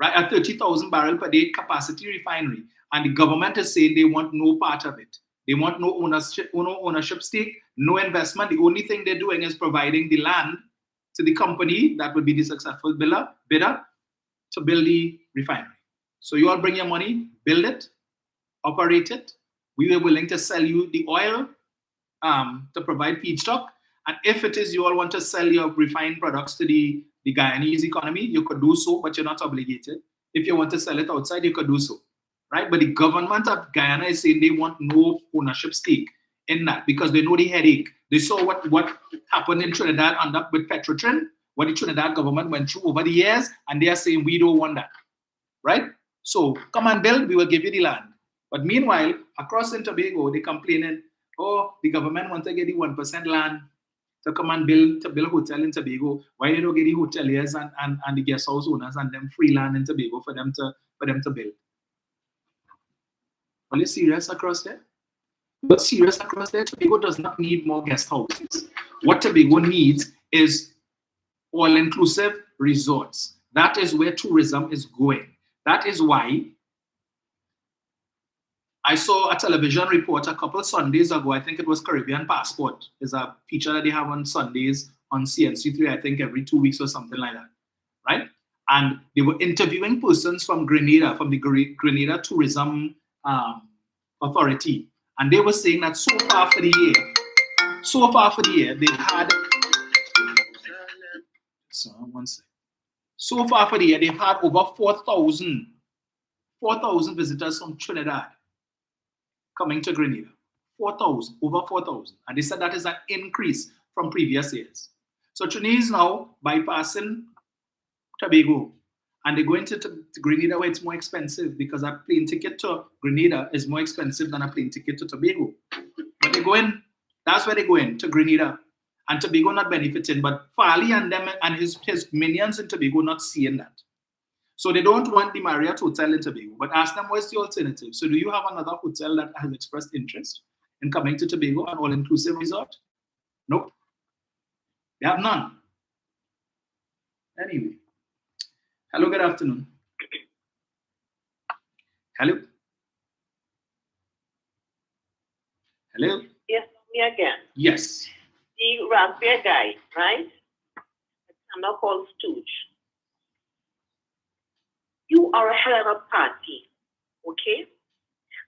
right? A 30,000 barrel per day capacity refinery. And the government is saying they want no part of it. They want no ownership stake, no investment. The only thing they're doing is providing the land to the company that would be the successful bidder, to build the refinery. So you all bring your money, build it, operate it. We were willing to sell you the oil to provide feedstock. And if it is you all want to sell your refined products to the Guyanese economy, you could do so, but you're not obligated. If you want to sell it outside, you could do so, right? But the government of Guyana is saying they want no ownership stake in that because they know the headache. They saw what happened in Trinidad with Petrotrin, what the Trinidad government went through over the years, and they are saying we don't want that, right? So come and build, we will give you the land. But meanwhile, across in Tobago, they complaining, oh, the government wants to get the 1% land to come and build hotel in Tobago. Why they don't get the hoteliers and the guest house owners and them free land in Tobago for them to build? Are you serious across there? But serious across there, Tobago does not need more guest houses. What Tobago needs is all-inclusive resorts. That is where tourism is going. That is why I saw a television report a couple Sundays ago. I think it was Caribbean Passport. It's a feature that they have on Sundays on CNC3, I think every 2 weeks or something like that, right? And they were interviewing persons from Grenada, from the Grenada Tourism Authority. And they were saying that so far for the year, they've had, so far for the year, they've had over 4,000 visitors from Trinidad coming to Grenada. 4,000, over 4,000. And they said that is an increase from previous years. So Trinidad is now bypassing Tobago, and they're going to Grenada where it's more expensive because a plane ticket to Grenada is more expensive than a plane ticket to Tobago. But they're going, that's where they're going, to Grenada. And Tobago not benefiting, but Farley and them and his minions in Tobago not seeing that. So they don't want the Marriott Hotel in Tobago, but ask them what's the alternative. So do you have another hotel that has expressed interest in coming to Tobago, an all-inclusive resort? Nope. They have none. Anyway. Hello, good afternoon. Hello? Hello? Yes, me again. Yes. The raspberry guy, right? I'm not called Stooge. You are a hell of a party, okay?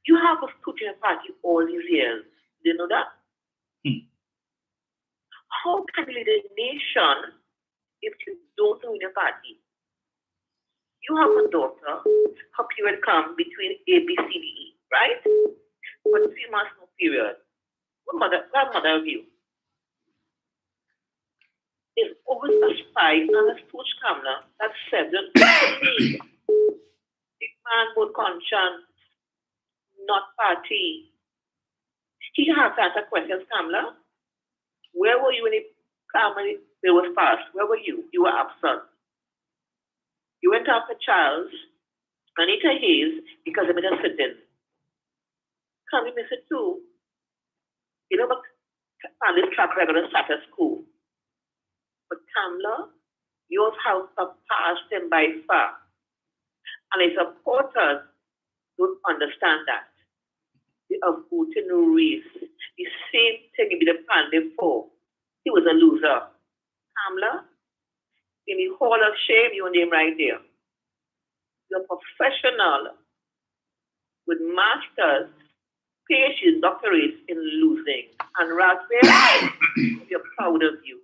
You have a Stooge in a party all these years. Do you know that? How can you lead a nation if you don't win a party? You have a daughter, her period come between A, B, C, D, E, right? But 3 months no period. What mother of you? There's always a spy and a Stooge camera that says that big man with conscience, not party. He has to answer questions, Kamala. Where were you when it was passed? Where were you? You were absent. You went after Charles, Anita Hayes, because they made a sit-in. Can we miss it too? You know what? On this track record of status quo. But Kamala, yours has surpassed them by far. And his supporters don't understand that. They are voting race. The same thing he did the plan before. He was a loser. Kamala, in the hall of shame, your name right there. You're professional with masters, PhD, doctorates in losing. And raspberry, we're proud of you.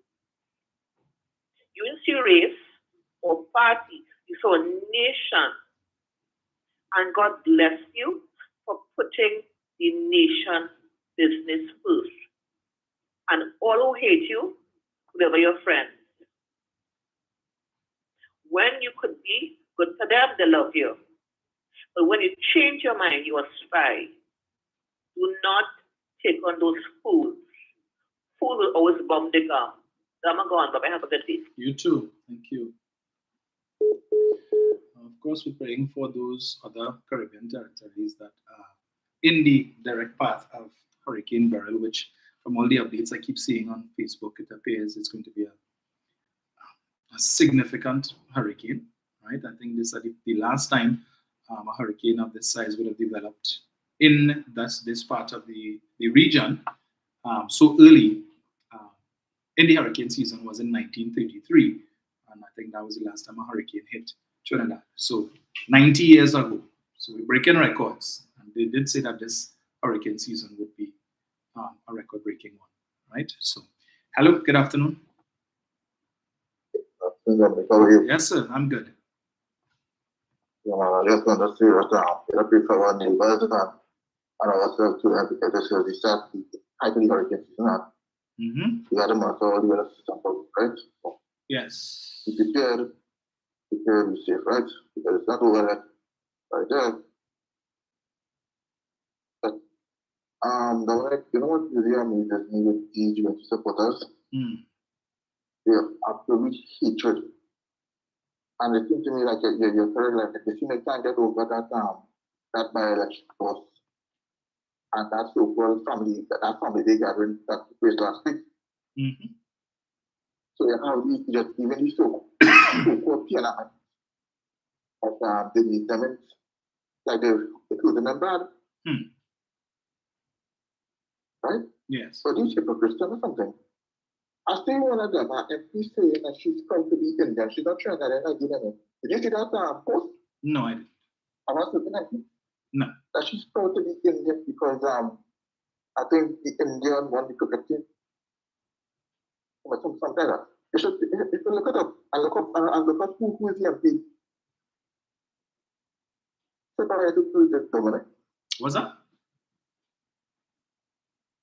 You didn't see race or party. You saw a nation. And God bless you for putting the nation business first. And all who hate you, they were your friends. When you could be good for them, they love you. But when you change your mind, you are a spy. Do not take on those fools. Fools will always bomb the gun. I'm going, but I have a good day. You too. Thank you. Of course, we're praying for those other Caribbean territories that are in the direct path of Hurricane Beryl, which from all the updates I keep seeing on Facebook, it appears it's going to be a significant hurricane, right? I think this is the last time a hurricane of this size would have developed in this part of the region so early in the hurricane season was in 1933. And I think that was the last time a hurricane hit Trinidad. So 90 years ago. So we're breaking records. And they did say that this hurricane season would be a record-breaking one, right? So, hello, good afternoon. Yes, sir, I'm good. I just want to say that I prefer our neighbors and ourselves to because this is the start of the highly hurricane season. We got to monitor all the weather system, right? So yes. Be prepared, be safe, right? Because it's not over yet. Right there. But, you know what really amazes me with these Juventus supporters? They have absolute hatred. And it seems to me like you're very like they seem they can't get over that by-election cost and that so-called family, that family they gathering that took place last week. So you have these just even these so-called piano of the movement, like they closing them bad. Right? Yes. So these hypocrites or something. I see one of them, MP saying that she's proud to be Indian. She's not trying that in Nigeria. Did you see that post? No, I didn't. I was looking at it. No. That she's proud to be Indian because I think the Indian won the cricket team. Something like that. You should look it up and look up who is the MP. Surprised to this Dominic. What's that?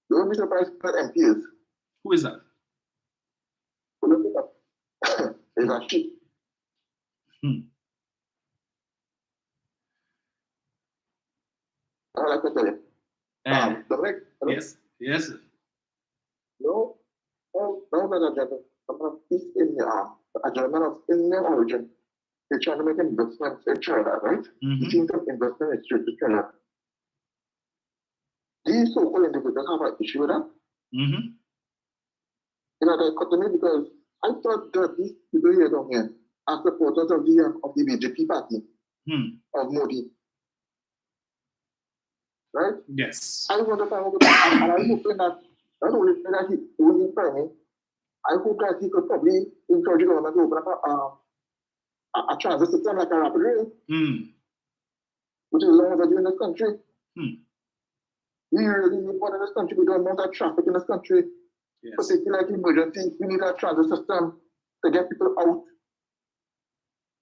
You won't be surprised what MP is. Who is that? Look it up. It's a sheep. I like to tell you. Dominic, yes, yes. No, brother gentleman, someone of East India, a gentleman of Indian origin. They're trying to make investments in China, right? He seems to investment in straight to China. These so-called individuals have an issue with that. You know, they cut to me because I thought that these people here down here are supporters of the BJP party, of Modi. Right? Yes. I want to find out and I'm hoping that not only that he will prime me, I hope that he could probably encourage the government to open up a transit system like a rapid rail, which is long overdue in this country. We really need one in this country. We don't want that traffic in this country. Particularly like emergency, we need a transit system to get people out.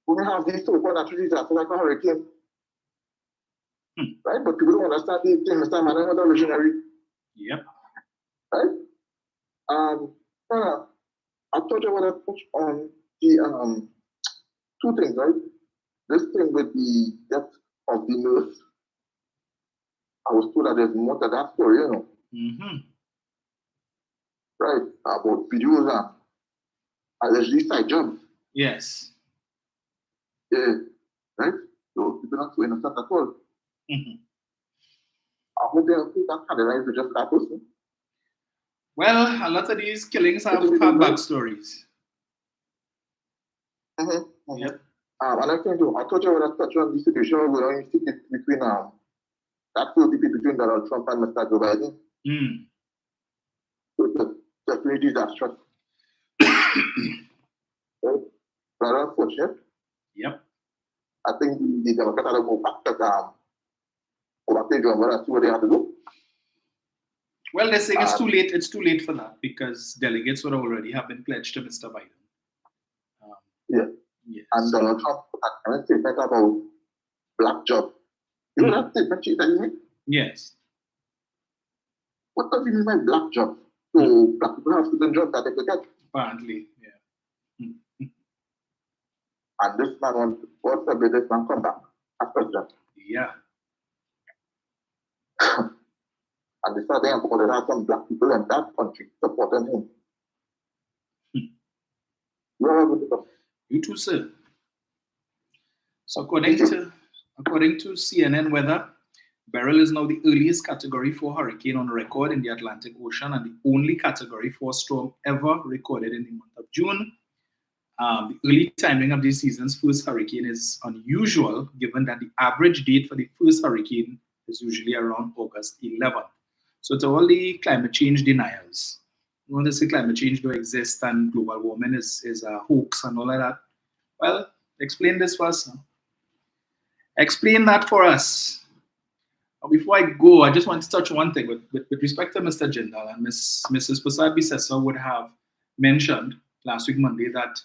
We have these so-called natural disasters like a hurricane. Right? But people don't understand these things. Mr. Man, I'm not a visionary. Yep. Right? I thought I would have touched on the two things, right? This thing with the death of the nurse. I was told that there's more to that story, you know. Right? About videos and allegedly side jobs. Yes. Yeah. Right? So people are not so innocent at all. I hope they don't think that categorized with just that person. Well, a lot of these killings have backstories. Yep. And I think I thought you would have touched on the situation where we see it between that two people between Donald Trump and Mr. Joe Biden. So it's definitely disastrous. Right? Very unfortunate. Yep. I think the Democrats have to go back to John and see what they have to do. Well, they're saying it's too late. It's too late for that because delegates would already have been pledged to Mr. Biden. Yes. And Donald Trump had a statement about black job. You know that statement she's telling me? Yes. What does he mean by black job? So black people have certain jobs that they could get. Apparently, yeah. And this man wants this man come back as president. Yeah. And they started about there are some black people in that country supporting him. You too, sir. So according to CNN weather, Beryl is now the earliest Category 4 hurricane on record in the Atlantic Ocean and the only Category 4 storm ever recorded in the month of June. The early timing of this season's first hurricane is unusual, given that the average date for the first hurricane is usually around August 11th. So to all the climate change deniers, you want to say climate change don't exist and global warming is a hoax and all of that. Well, Explain this first. Now. Explain that for us. Before I go, I just want to touch one thing with respect to Mr. Jindal and Mrs. Prasad Bisesa would have mentioned last week Monday that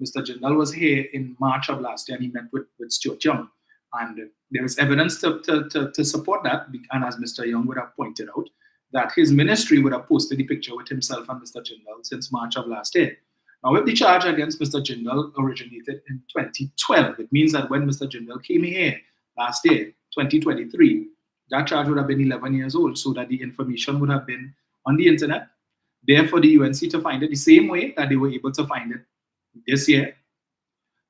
Mr. Jindal was here in March of last year and he met with Stuart Young. And there is evidence to support that. And as Mr. Young would have pointed out, that his ministry would have posted the picture with himself and Mr. Jindal since March of last year. Now, if the charge against Mr. Jindal originated in 2012, it means that when Mr. Jindal came here last year, 2023, that charge would have been 11 years old, so that the information would have been on the internet, there for the UNC to find it the same way that they were able to find it this year.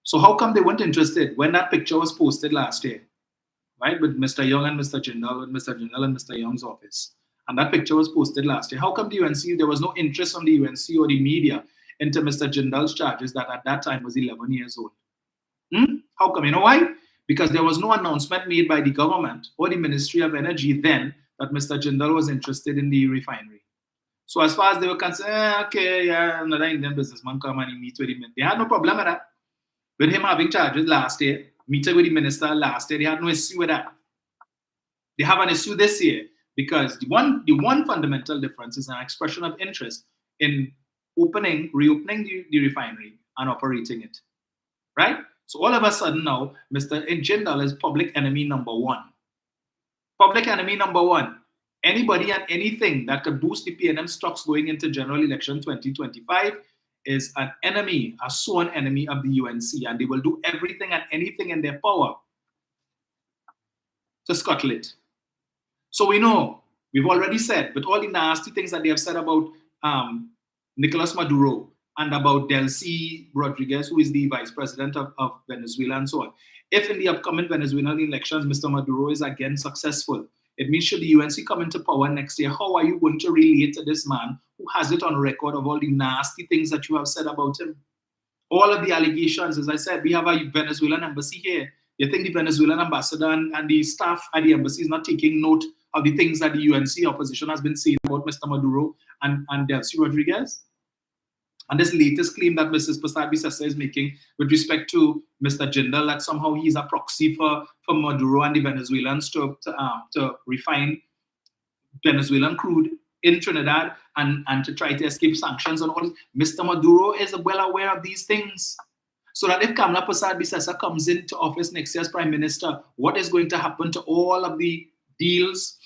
So how come they weren't interested when that picture was posted last year, right, with Mr. Young and Mr. Jindal, with Mr. Jindal and Mr. Young's office, and that picture was posted last year? How come the UNC, there was no interest from the UNC or the media into Mr. Jindal's charges that at that time was 11 years old? How come? You know why? Because there was no announcement made by the government or the Ministry of Energy then that Mr. Jindal was interested in the refinery. So as far as they were concerned, okay, yeah, another Indian businessman come and he meet with him. They had no problem with that. With him having charges last year, meeting with the minister last year, they had no issue with that. They have an issue this year because the one fundamental difference is an expression of interest in reopening the refinery and operating it, right? So all of a sudden now, Mr. Jindal is public enemy number one. Public enemy number one. Anybody and anything that could boost the PNM stocks going into general election 2025 is an enemy, a sworn enemy of the UNC, and they will do everything and anything in their power to scuttle it. So we know, we've already said, with all the nasty things that they have said about Nicolas Maduro and about Delcy Rodriguez, who is the vice president of Venezuela and so on. If in the upcoming Venezuelan elections, Mr. Maduro is again successful, it means should the UNC come into power next year, how are you going to relate to this man who has it on record of all the nasty things that you have said about him? All of the allegations, as I said, we have a Venezuelan embassy here. You think the Venezuelan ambassador and the staff at the embassy is not taking note of the things that the UNC opposition has been saying about Mr. Maduro and Delcy Rodriguez? And this latest claim that Mrs. Prasad Bisesa is making with respect to Mr. Jindal, that somehow he's a proxy for Maduro and the Venezuelans to refine Venezuelan crude in Trinidad and to try to escape sanctions and all. Mr. Maduro is well aware of these things. So that if Kamala Prasad Bisesa comes into office next year as Prime Minister, what is going to happen to all of the deals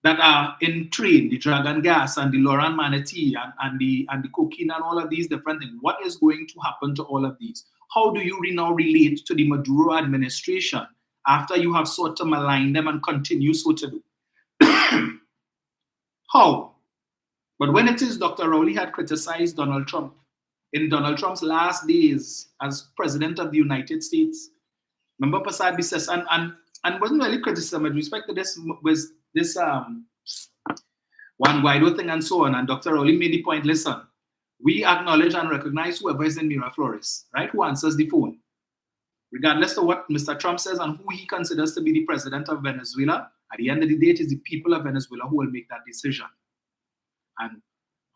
that are in trade, the dragon gas and the Loran Manatee and the cocaine and all of these different things? What is going to happen to all of these? How do you now relate to the Maduro administration after you have sought to malign them and continue so to do? How? But when it is Dr. Rowley had criticized Donald Trump in Donald Trump's last days as President of the United States, remember Prasad Bisesa and wasn't really criticism with respect to this was this Juan Guaido thing and so on. And Dr. Rowley made the point, listen, we acknowledge and recognize whoever is in Miraflores, right? Who answers the phone. Regardless of what Mr. Trump says and who he considers to be the president of Venezuela, at the end of the day, it is the people of Venezuela who will make that decision. And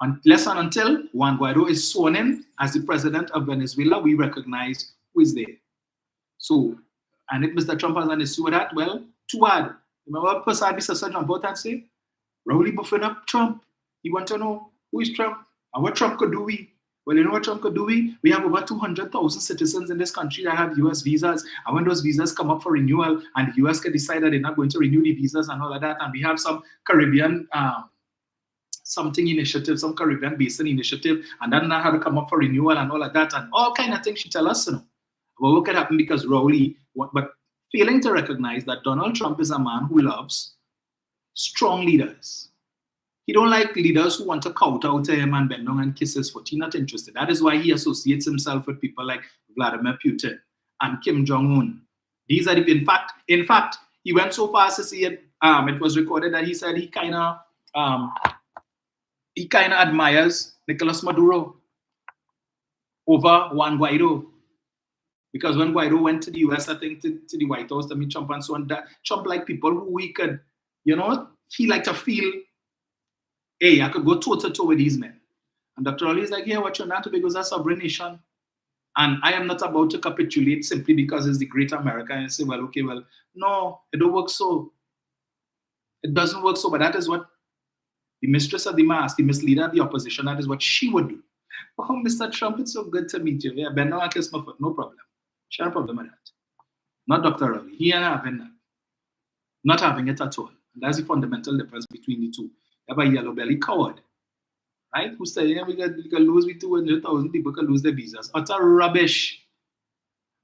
unless and until Juan Guaido is sworn in as the president of Venezuela, we recognize who is there. So, and if Mr. Trump has an issue with that, well, too bad. Remember, Prasad Bisesa jump out and say, Rowley buffing up Trump. He want to know who is Trump and what Trump could do we. Well, you know what Trump could do we have over 200,000 citizens in this country that have US visas. And when those visas come up for renewal and the US can decide that they're not going to renew the visas and all of that, and we have some Caribbean something initiative, some Caribbean basin initiative, and then not how to come up for renewal and all of that, and all kind of things she tell us, you know, about what could happen because Rowley, but failing to recognize that Donald Trump is a man who loves strong leaders. He don't like leaders who want to kowtow to him and bend down and kiss his foot. He's not interested. That is why he associates himself with people like Vladimir Putin and Kim Jong-un. These are the, in fact, he went so far as to see it. It was recorded that he said he kind of admires Nicolas Maduro over Juan Guaido. Because when Guaido went to the US, I think to the White House to meet Trump and so on, that Trump like people who he could, you know, he like to feel, hey, I could go toe to toe with these men. And Dr. Rowley is like, yeah, what you're not to because that's a sovereign nation. And I am not about to capitulate simply because it's the great America and say, well, okay, well, no, it don't work so. It doesn't work so, but that is what the mistress of the mass, the misleader of the opposition, that is what she would do. Oh, Mr. Trump, it's so good to meet you. Yeah, Ben, now I kiss my foot, no problem. She had a problem with that. Not Dr. Rowley. He ain't having that. Not having it at all. And that's the fundamental difference between the two. You have a yellow belly coward, right? Who say, yeah, we can lose with 200,000 people can lose their visas. Utter rubbish.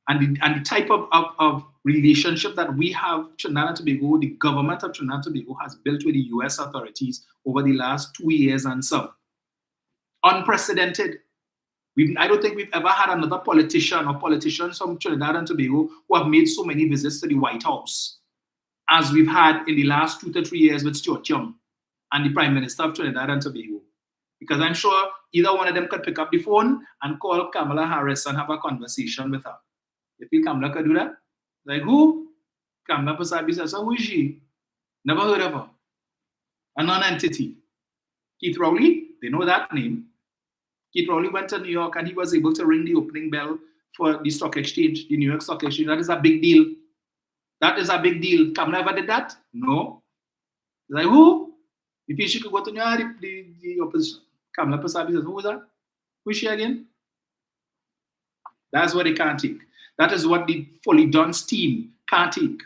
And the type of relationship that we have, Trinidad and Tobago, the government of Trinidad and Tobago has built with the US authorities over the last 2 years and some. Unprecedented. I don't think we've ever had another politician or politicians from Trinidad and Tobago who have made so many visits to the White House as we've had in the last 2 to 3 years with Stuart Young and the Prime Minister of Trinidad and Tobago. Because I'm sure either one of them could pick up the phone and call Kamala Harris and have a conversation with her. You think Kamala could do that? Like, who? Kamala Pasabi says, so who is she? Never heard of her. A non-entity. Keith Rowley, they know that name. Keith Rowley went to New York and he was able to ring the opening bell for the stock exchange, the New York Stock Exchange. That is a big deal. That is a big deal. Kamala ever did that? No. Like, who? If she could go to New York, the opposition. Kamala Pasabi says, who is that? Who is she again? That's what they can't take. That is what the fully done team can't take.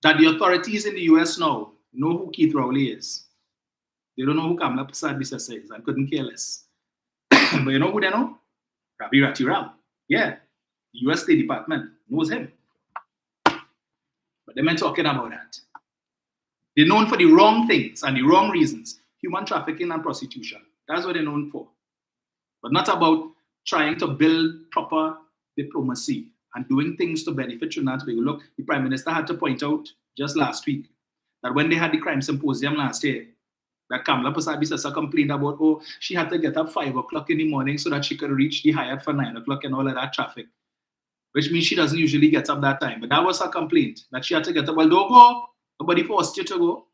That the authorities in the US now know who Keith Rowley is. They don't know who Kamala Prasad-Bissessar is. I couldn't care less. But you know who they know? Ravi Ratiram. Yeah. The US State Department knows him. But they're not talking about that. They're known for the wrong things and the wrong reasons. Human trafficking and prostitution. That's what they're known for. But not about trying to build proper diplomacy and doing things to benefit Trinidad and Tobago. Look, the Prime Minister had to point out just last week that when they had the crime symposium last year, that Kamala Prasad-Bissessar complained about, oh, she had to get up 5 o'clock in the morning so that she could reach the Hyatt for 9 o'clock and all of that traffic, which means she doesn't usually get up that time. But that was her complaint, that she had to get up. Well, don't go. Nobody forced you to go.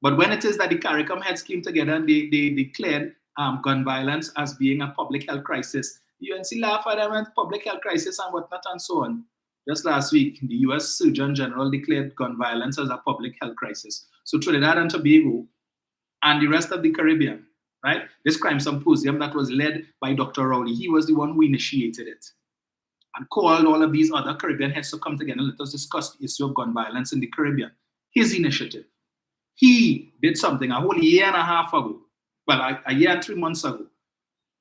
But when it is that the CARICOM heads came together and they declared gun violence as being a public health crisis, the UNC laughed at them and public health crisis and whatnot and so on. Just last week, the US Surgeon General declared gun violence as a public health crisis. So Trinidad and Tobago and the rest of the Caribbean, right? This crime symposium that was led by Dr. Rowley, he was the one who initiated it and called all of these other Caribbean heads to come together and let us discuss the issue of gun violence in the Caribbean. His initiative. He did something a whole year and a half ago, well, a year and 3 months ago,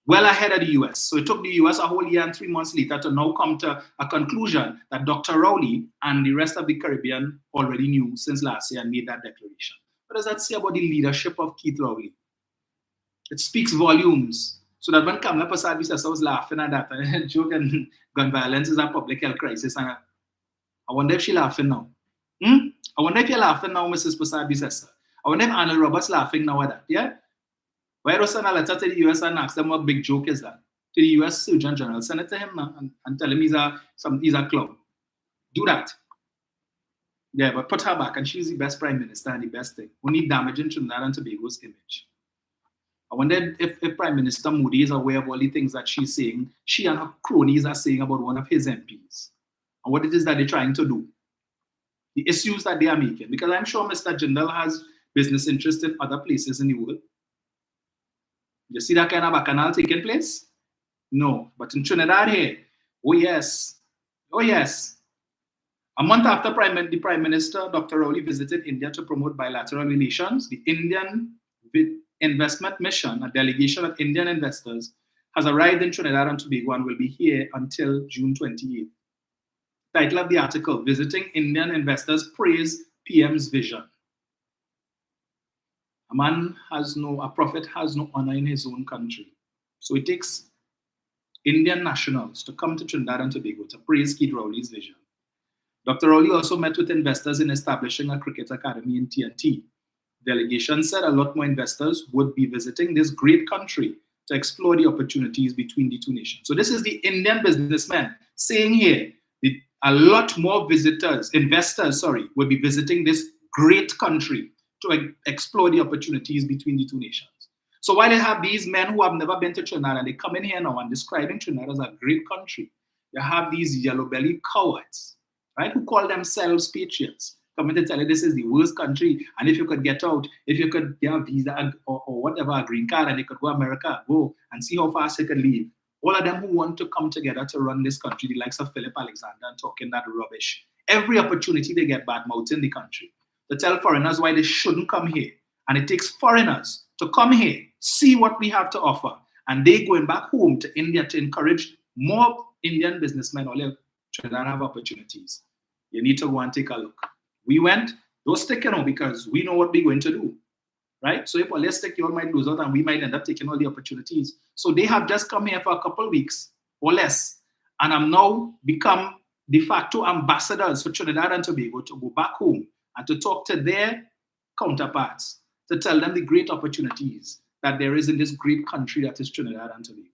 well ahead of the US. So it took the US a whole year and 3 months later to now come to a conclusion that Dr. Rowley and the rest of the Caribbean already knew since last year and made that declaration. What does that say about the leadership of Keith Rowley? It speaks volumes. So that when Kamala Prasad-Bissessar was laughing at that, joking, gun violence is a public health crisis, and I wonder if she's laughing now. I wonder if you're laughing now, Mrs. Prasad-Bissessar. I wonder if Arnold Roberts laughing now at that, yeah? Why don't send a letter to the US and ask them what big joke is that? To the US Surgeon General, send it to him now and tell him he's a clown. Do that. Yeah, but put her back, and she's the best prime minister and the best thing. Only damaging Trinidad and Tobago's image. I wonder if Prime Minister Moody is aware of all the things that she's saying, she and her cronies are saying about one of his MPs, and what it is that they're trying to do. The issues that they are making. Because I'm sure Mr. Jindal has business interests in other places in the world. You see that kind of bacchanal taking place? No. But in Trinidad here, oh yes. Oh yes. A month after the Prime Minister, Dr. Rowley, visited India to promote bilateral relations, the Indian Investment Mission, a delegation of Indian investors, has arrived in Trinidad and Tobago and will be here until June 28th. Title of the article, Visiting Indian Investors Praise PM's Vision. A prophet has no honor in his own country. So it takes Indian nationals to come to Trinidad and Tobago to praise Keith Rowley's vision. Dr. Rowley also met with investors in establishing a cricket academy in TNT. Delegation said a lot more investors would be visiting this great country to explore the opportunities between the two nations. So this is the Indian businessman saying here, a lot more investors, will be visiting this great country to explore the opportunities between the two nations. So while they have these men who have never been to Trinidad and they come in here now and describing Trinidad as a great country, you have these yellow-bellied cowards, right, who call themselves patriots, coming to tell you this is the worst country, and if you could get out, if you could get a visa or whatever, a green card, and you could go to America, go and see how fast you could leave. All of them who want to come together to run this country, the likes of Philip Alexander, and talking that rubbish. Every opportunity they get bad-mouthing the country to tell foreigners why they shouldn't come here. And it takes foreigners to come here, see what we have to offer, and they going back home to India to encourage more Indian businessmen all Trinidad have opportunities. You need to go and take a look. We went, don't stick because we know what we're going to do. Right? So if we let's stick, you all might lose out and we might end up taking all the opportunities. So they have just come here for a couple of weeks or less and have now become de facto ambassadors for Trinidad and Tobago to go back home and to talk to their counterparts, to tell them the great opportunities that there is in this great country that is Trinidad and Tobago.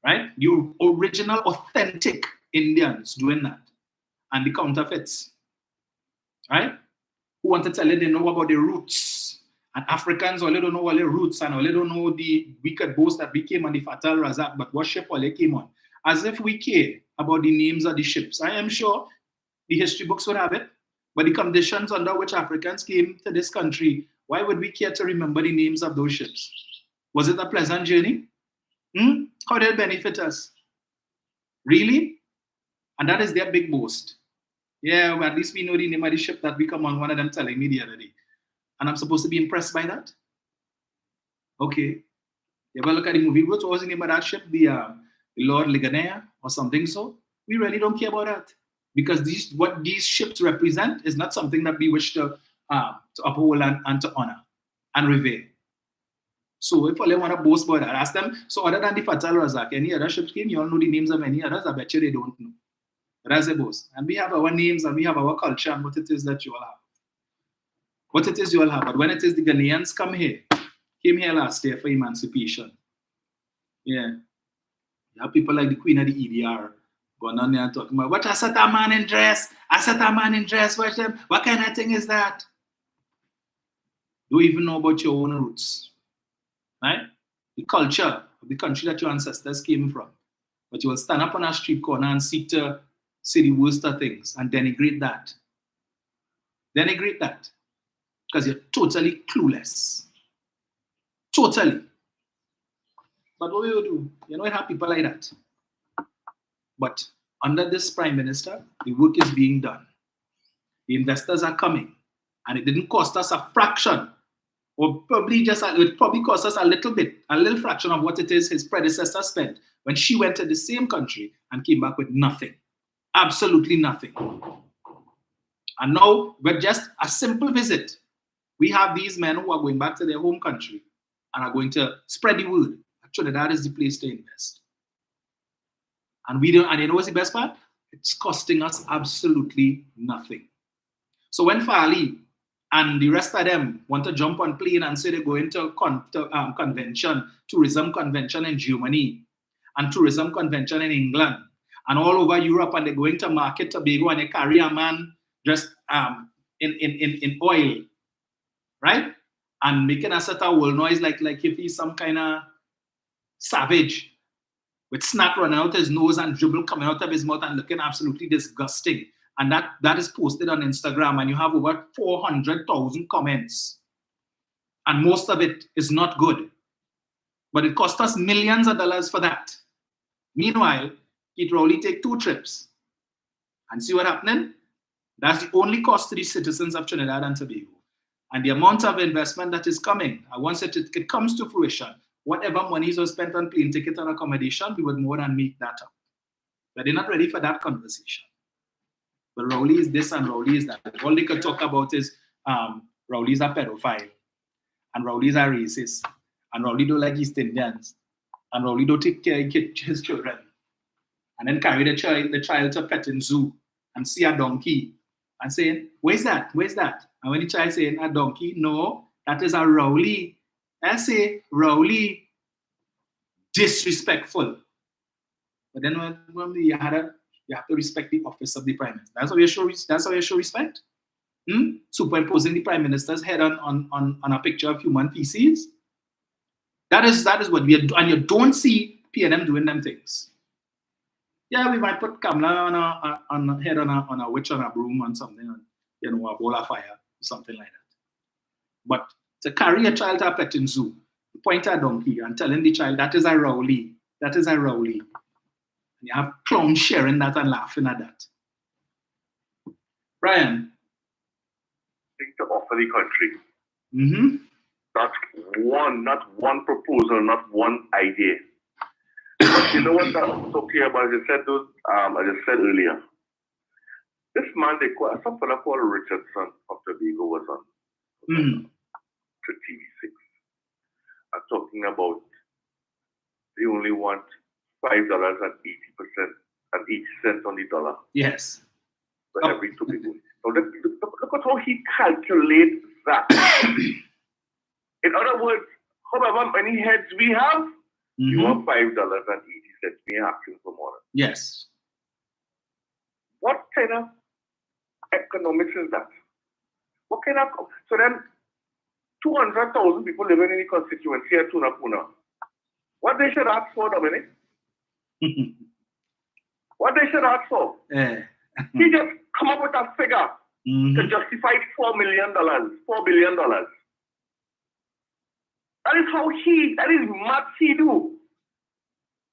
Right? You original, authentic Indians doing that. And the counterfeits. Right? Who want to tell you they know about the roots. And Africans only don't know all their roots and only don't know the wicked boats that we came on the Fatal Razak, but what ship only came on. As if we care about the names of the ships. I am sure the history books would have it, but the conditions under which Africans came to this country, why would we care to remember the names of those ships? Was it a pleasant journey? How did it benefit us? Really? And that is their big boast. Yeah, well, at least we know the name of the ship that we come on, one of them telling me the other day. And I'm supposed to be impressed by that? Okay. You ever look at the movie, what was the name of that ship? The Lord Ligonier or something so? We really don't care about that. Because what these ships represent is not something that we wish to uphold and to honor and revere. So if they want to boast about that, ask them, so other than the Fatal Razak, any other ships came? You all know the names of any others? I bet you they don't know. That's a boast. And we have our names and we have our culture and what it is that you all have. What it is you all have. But when it is the Ghanaians came here last year for emancipation. Yeah. You have people like the Queen of the EDR going on there and talking about, what I set a man in dress? I set a man in dress. What kind of thing is that? You don't even know about your own roots. Right? The culture of the country that your ancestors came from. But you will stand up on a street corner and seek to say the worst of things and denigrate that. Denigrate that. Because you're totally clueless. Totally. But what we will do, you know, we have people like that. But under this prime minister, the work is being done. The investors are coming. And it didn't cost us a fraction. Or probably it probably cost us a little fraction of what it is his predecessor spent when she went to the same country and came back with nothing. Absolutely nothing. And now, with just a simple visit, we have these men who are going back to their home country and are going to spread the word. Actually, that is the place to invest. And we don't, and you know what's the best part? It's costing us absolutely nothing. So when Fali and the rest of them want to jump on plane and say they're going to convention, tourism convention in Germany, and tourism convention in England, and all over Europe, and they're going to market Tobago, and they carry a man dressed in oil, right? And making a sort of whole noise like if he's some kind of savage, with snot running out his nose and dribble coming out of his mouth and looking absolutely disgusting. And that is posted on Instagram, and you have over 400,000 comments. And most of it is not good. But it cost us millions of dollars for that. Meanwhile, it will only take 2 trips. And see what happening? That's the only cost to the citizens of Trinidad and Tobago. And the amount of investment that is coming, and once it comes to fruition, whatever monies was spent on plane ticket and accommodation, we would more than make that up. But they're not ready for that conversation. But Rowley is this and Rowley is that. All they could talk about is Rowley's a pedophile, and Rowley's a racist, and Rowley don't like East Indians, and Rowley don't take care of his children, and then carry the child to a petting zoo and see a donkey and saying, where's that? Where's that? And when the child saying a donkey, no, that is a Rowley. I say Rowley disrespectful. But then when you have to respect the office of the prime minister. That's how you show respect. Superimposing the prime minister's head on a picture of human feces. That is what we are, and you don't see PNM doing them things. Yeah, we might put Kamala on a head on a witch on a broom on something, and a bowl of fire, something like that. But to carry a child to a petting zoo, point a donkey and telling the child that is a rowley, that is a rowley. And you have clowns sharing that and laughing at that. Brian. Thing to offer the country. Mm-hmm. Not one proposal, not one idea. But you know what that's so clear about? As I just said earlier. This man, some fella called Richardson of Tobago was on to TV6 and talking about they only want $5 and 80% on the dollar. Yes. For every Tobago. So look at how he calculates that. In other words, however many heads we have, you want $5.80. We are asking for more. Yes. What kind of economics is that? What kind of so then 200,000 people living in the constituency at Tunapuna. What they should ask for, Dominic? What they should ask for? He just come up with a figure to justify $4 billion. That is maths he do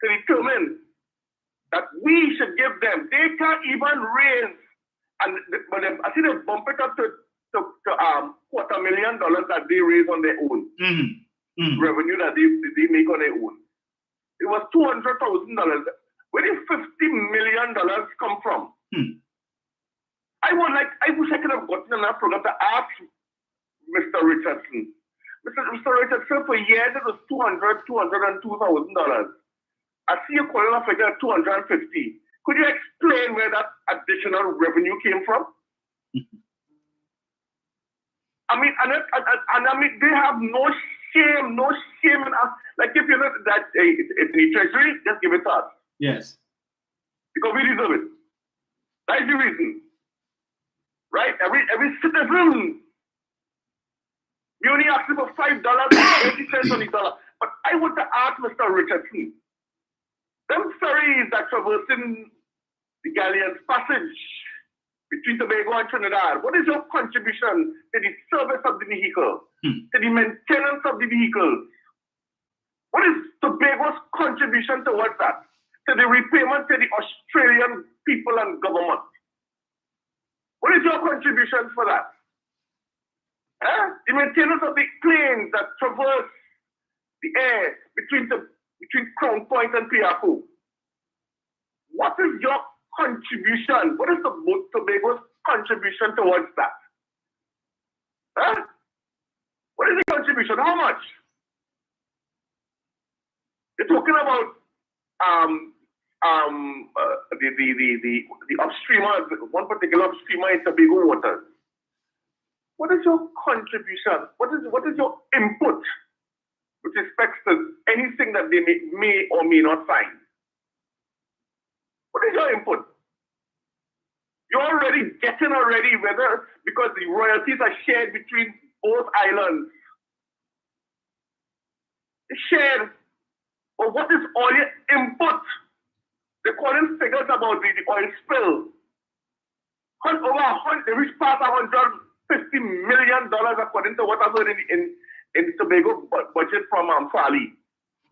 to determine that we should give them. They can't even raise, but I see they bump it up to $250,000 that they raise on their own. Revenue that they make on their own. It was $200,000. Where did $50 million come from? I wish I could have gotten on that program to ask Mr. Richardson. Mr. Richardson, for years it was $202,000. I see you calling a figure of 250. Could you explain where that additional revenue came from? I mean, they have no shame in us. Like if you know that it's in the treasury, just give it to us. Yes. Because we deserve it. That's the reason. Right? Every citizen, we only ask for $5.80 on the dollar. But I want to ask Mr. Richardson, them ferries that traversing the Galleon's Passage between Tobago and Trinidad, what is your contribution to the service of the vehicle, to the maintenance of the vehicles? What is Tobago's contribution towards that? To the repayment to the Australian people and government? What is your contribution for that? The maintenance of the planes that traverse the air between Crown Point and Piaku. What is your contribution? What is the Tobago's contribution towards that? What is the contribution? How much? You're talking about the upstreamer, one particular upstreamer in Tobago waters. What is your contribution? What is your input with respect to anything that they may or may not find? What is your input? You're already getting whether because the royalties are shared between both islands. It's shared. But what is all your input? They're calling figures about the oil spill. They reached past $150 million according to what I've heard in the Tobago budget from Fali.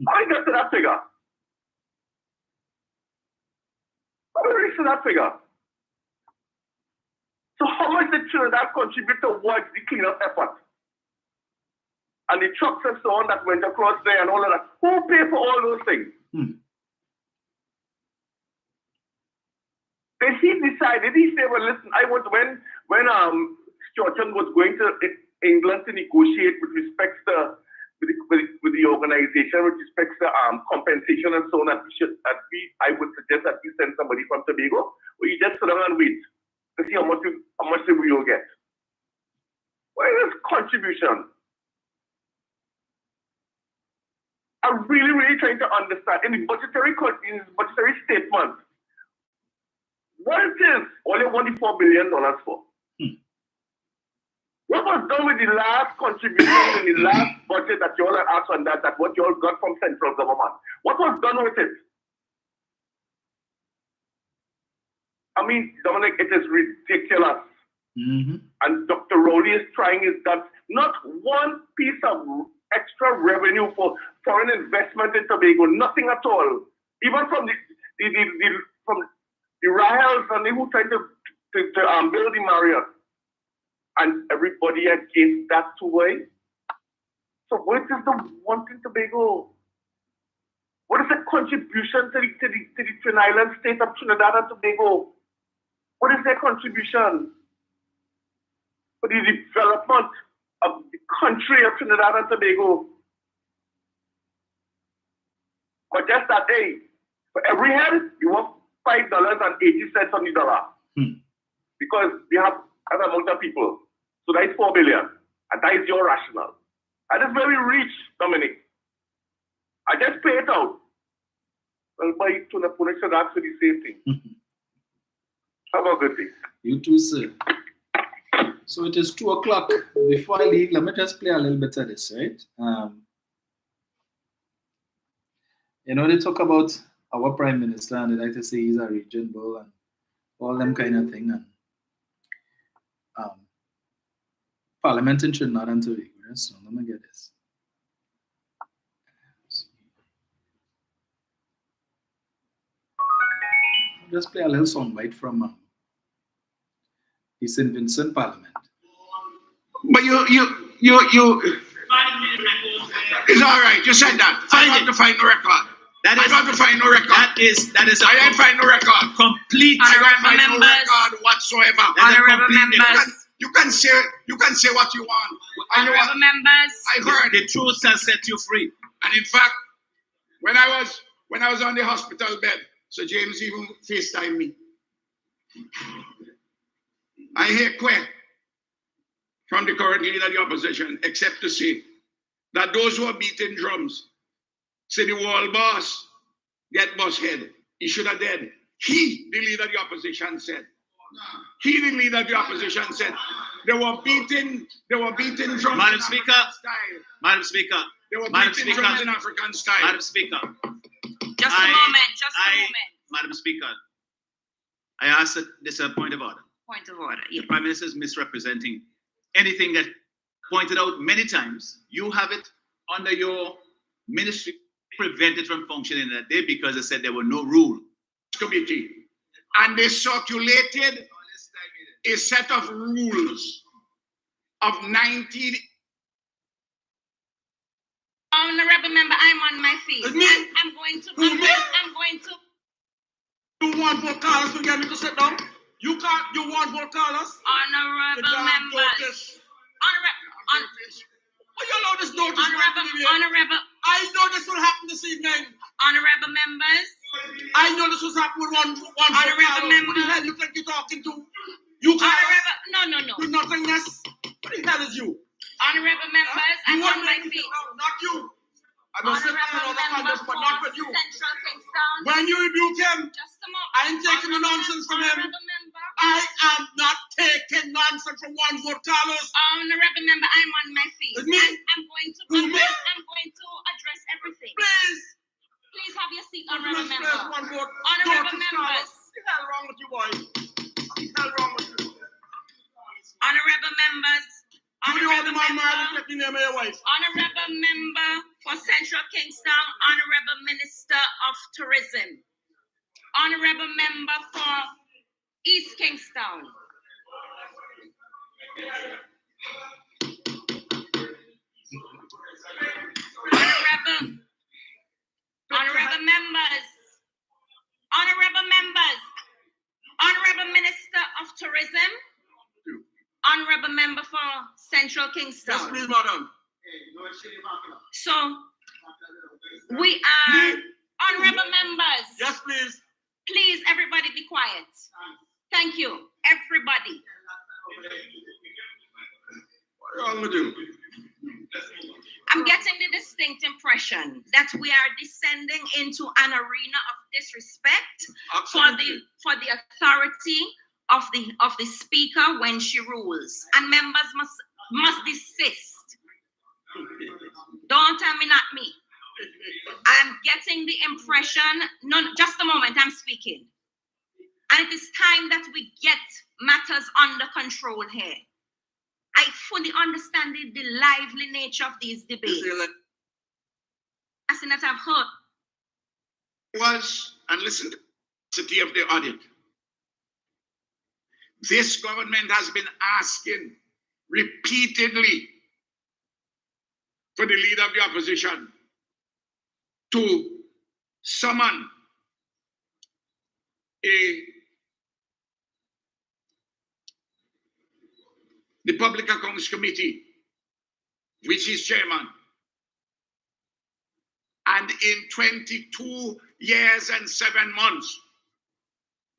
How do you get to that figure? How do you reach to that figure? So how much did Trinidad contribute towards the cleanup effort? And the trucks and so on that went across there and all of that. Who paid for all those things? Then he decided, he said, well, listen, I want when Sturgeon was going to England to negotiate with respect to with the organization, with respect to compensation and so on, I would suggest that we send somebody from Tobago, or you just sit down and wait to see how much we will get. What is contribution? I'm really trying to understand in the budgetary statement what it is all you want the $4 billion for. What was done with the last contribution in the last budget that you all had asked on that what you all got from central government? What was done with it? I mean, Dominic, it is ridiculous. And Dr. Rowley is trying his best. Not one piece of extra revenue for foreign investment in Tobago, nothing at all. Even from the Rahels and who tried to build the Marriott. And everybody against that two-way. So what is the one in Tobago? What is the contribution to the Twin Island state of Trinidad and Tobago? What is their contribution for the development of the country of Trinidad and Tobago? But just that day, for every head, you want $5.80 on the dollar. Because we have an amount of people. So that is 4 billion. And that is your rationale. That is very rich, Dominic. I just pay it out. Well, by to the police should ask for the same thing. Have a good day. You too, sir. So it is 2 o'clock. Before I leave, let me just play a little bit of this, right? You know, they talk about our prime minister and they like to say he's a region bull and all them kind of thing. And Parliament in Trinidad and Tobago. So let me get this. I'll just play a little soundbite from the St. Vincent Parliament. But you it's all right. You said that. I want to find no record. I want to find no record. That is. I didn't find no record. Complete. I don't find no record whatsoever. Honorable members. You can say what you want. Honorable members. I heard the truth has set you free. And in fact, when I was on the hospital bed, Sir James even FaceTimed me. I hear queer from the current leader of the opposition, except to say that those who are beating drums say the world boss get boss head. He should have dead. He, the leader of the opposition, said. He, the leader of the opposition, said they were beating drums. Madam Speaker. Madam Speaker. They were beating drums in African style. Madam Speaker. Just a moment. Madam Speaker. I ask that this is a point of order. Point of order. The Prime Minister is misrepresenting anything that pointed out many times. You have it under your ministry prevented from functioning that day because they said there were no rules. Committee. And they circulated a set of rules of 19. Honorable member, I'm on my feet. I'm going to. You want vote callers to get me to sit down? You can't. You want vote callers? Honorable members. Will you allow this notice? Honorable. I know this will happen this evening. Honorable members. I know this was happening with one honorable member. What the hell you think you're talking to? You can't. No. With nothingness. What the hell is you? Honorable members, I'm on my feet. Not you. I'm not sitting on the members, but not with you. Central Kingston. When you rebuke him, just a moment. I ain't taking the nonsense from him. I am not taking nonsense from one vote, Carlos. Honorable member, I'm on my feet. With me? I'm going to address everything. Please have your seat, honorable member. Honorable members. What the hell wrong with you, boy? What the hell wrong with you? Honorable members. Honorable member for Central Kingston, Honorable Minister of Tourism, Honorable member for East Kingston. Honorable members, Honorable Minister of Tourism, Honorable member for Central Kingston. Yes, please, madam. So, we are honorable members. Yes, please. Please, everybody be quiet. Thank you, everybody. What's wrong with you? I'm getting the distinct impression that we are descending into an arena of disrespect for the authority of the speaker when she rules, and members must desist. Don't tell me not me. I'm getting the impression, just a moment, I'm speaking. And it is time that we get matters under control here. I fully understand the lively nature of these debates. As in that I've heard. And listen to the city of the audience. This government has been asking repeatedly for the leader of the opposition to summon the Public Accounts Committee, which is chairman. And in 22 years and 7 months,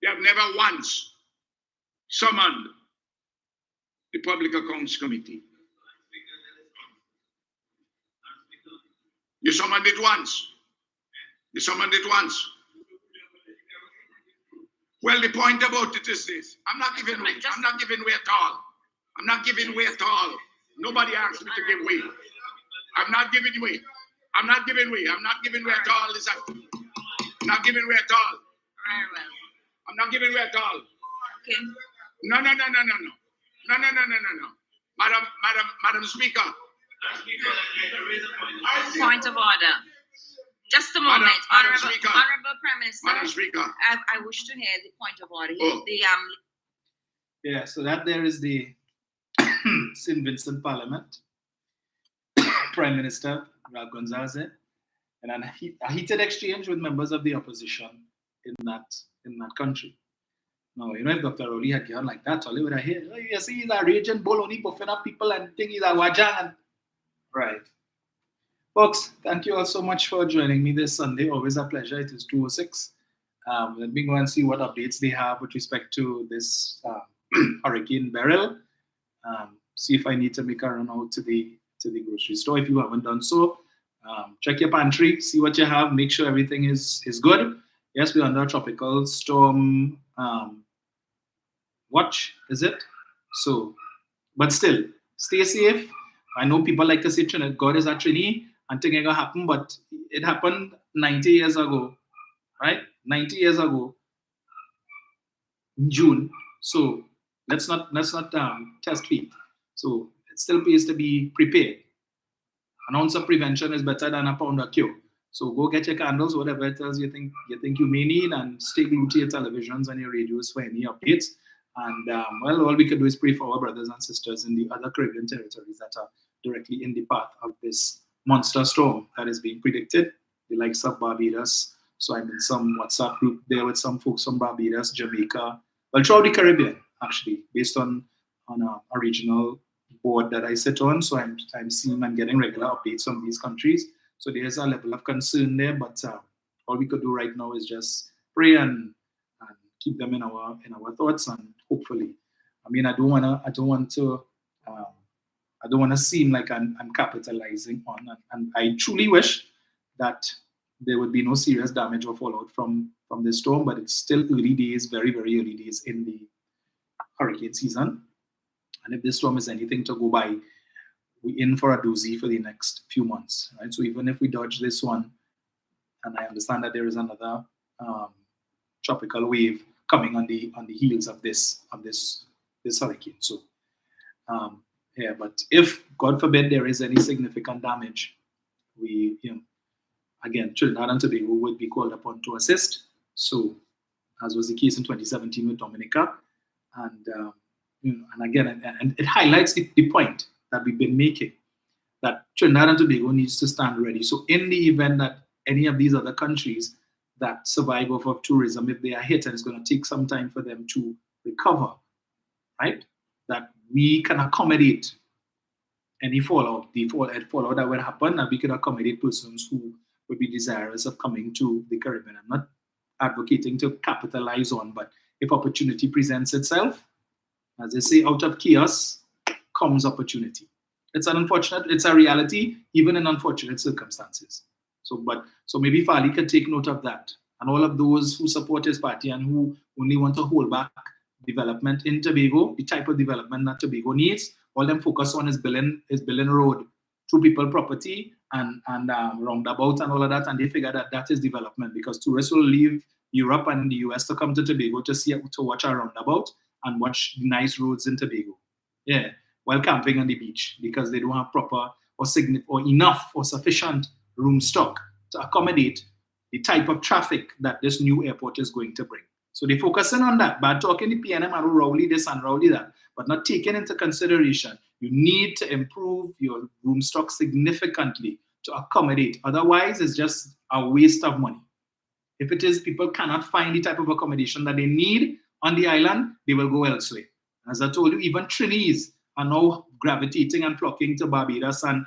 they have never once summoned the Public Accounts Committee. You summoned it once. You summoned it once. Well, the point about it is this. I'm not giving way. I'm not giving way at all. I'm not giving way at all. Nobody asked me to give way. I'm not giving way. I'm not giving way. I'm not giving way at all. I'm not giving way at all. Very well. I'm not giving way at all. Okay. No. Madam Speaker. Point of order. Just a moment. Honorable Prime Minister. Madam Speaker. I wish to hear the point of order. Oh. Yeah, so that there is the St. Vincent Parliament, Prime Minister Ralph Gonzalez, and a heated exchange with members of the opposition in that country. Now, you know, if Dr. Rowley had gone like that, all would have heard, oh, you see, he's a raging bull, only buffing up people and think he's a wajang. Right. Folks, thank you all so much for joining me this Sunday. Always a pleasure. It is 2:06. Let me go and see what updates they have with respect to this Hurricane Beryl. See if I need to make a run out to the grocery store. If you haven't done so, check your pantry, see what you have, make sure everything is good. Yes, we're under a tropical storm watch, is it? So, but still, stay safe. I know people like to say Trinidad, God is a Trini, and things ain't gonna happen, but it happened 90 years ago, right? 90 years ago, in June. So let's not test feet. So it still pays to be prepared. An ounce of prevention is better than a pound of cure. So go get your candles, whatever it is you think you may need, and stay glued to your televisions and your radios for any updates. And well, all we can do is pray for our brothers and sisters in the other Caribbean territories that are directly in the path of this monster storm that is being predicted, the likes of Barbados. So I'm in some WhatsApp group there with some folks from Barbados, Jamaica, well, throughout the Caribbean, actually, based on a regional board that I sit on. So I'm seeing and getting regular updates from these countries. So there's a level of concern there, but all we could do right now is just pray and keep them in our thoughts, and hopefully, I mean, I don't want to seem like I'm capitalizing on, and I truly wish that there would be no serious damage or fallout from this storm, but it's still early days, very, very early days in the hurricane season. And if this storm is anything to go by, we're in for a doozy for the next few months, right? So even if we dodge this one, and I understand that there is another tropical wave coming on the heels of this hurricane. So yeah, but if God forbid there is any significant damage, we again, Trinidad and Tobago would be called upon to assist. So as was the case in 2017 with Dominica, and and it highlights the point that we've been making, that Trinidad and Tobago needs to stand ready. So in the event that any of these other countries that survive off of tourism, if they are hit, and it's going to take some time for them to recover, right? That we can accommodate any fallout, the fallout that will happen, and we can accommodate persons who would be desirous of coming to the Caribbean. I'm not advocating to capitalize on, but if opportunity presents itself, as they say, out of chaos comes opportunity. It's a reality, even in unfortunate circumstances. So maybe Fali could take note of that. And all of those who support his party and who only want to hold back development in Tobago, the type of development that Tobago needs, all them focus on is building road through people property and roundabout and all of that, and they figure that that is development because tourists will leave Europe and the US to come to Tobago to watch a roundabout and watch nice roads in Tobago. Yeah, while camping on the beach because they don't have proper or enough or sufficient room stock to accommodate the type of traffic that this new airport is going to bring. So they're focusing on that, but talking the PNM and Rowley this and Rowley that, but not taking into consideration you need to improve your room stock significantly to accommodate. Otherwise, it's just a waste of money. If it is people cannot find the type of accommodation that they need on the island, they will go elsewhere. As I told you, even Trinis are now gravitating and flocking to Barbados and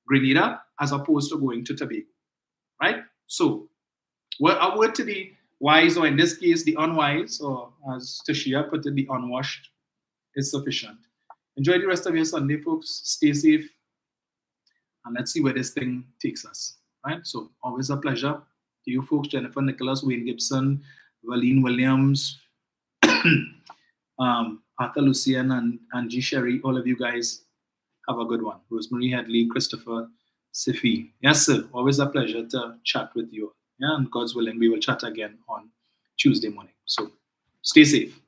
Grenada as opposed to going to Tobago, right? So, a word to the wise, or in this case, the unwise, or as Tashia put it, the unwashed, is sufficient. Enjoy the rest of your Sunday, folks. Stay safe, and let's see where this thing takes us, right? So, always a pleasure to you folks, Jennifer Nicholas, Wayne Gibson, Valine Williams, Arthur Lucian, and G. Sherry. All of you guys have a good one. Rosemary Headley, Christopher, Sifi. Yes, sir. Always a pleasure to chat with you. Yeah, and God's willing, we will chat again on Tuesday morning. So stay safe.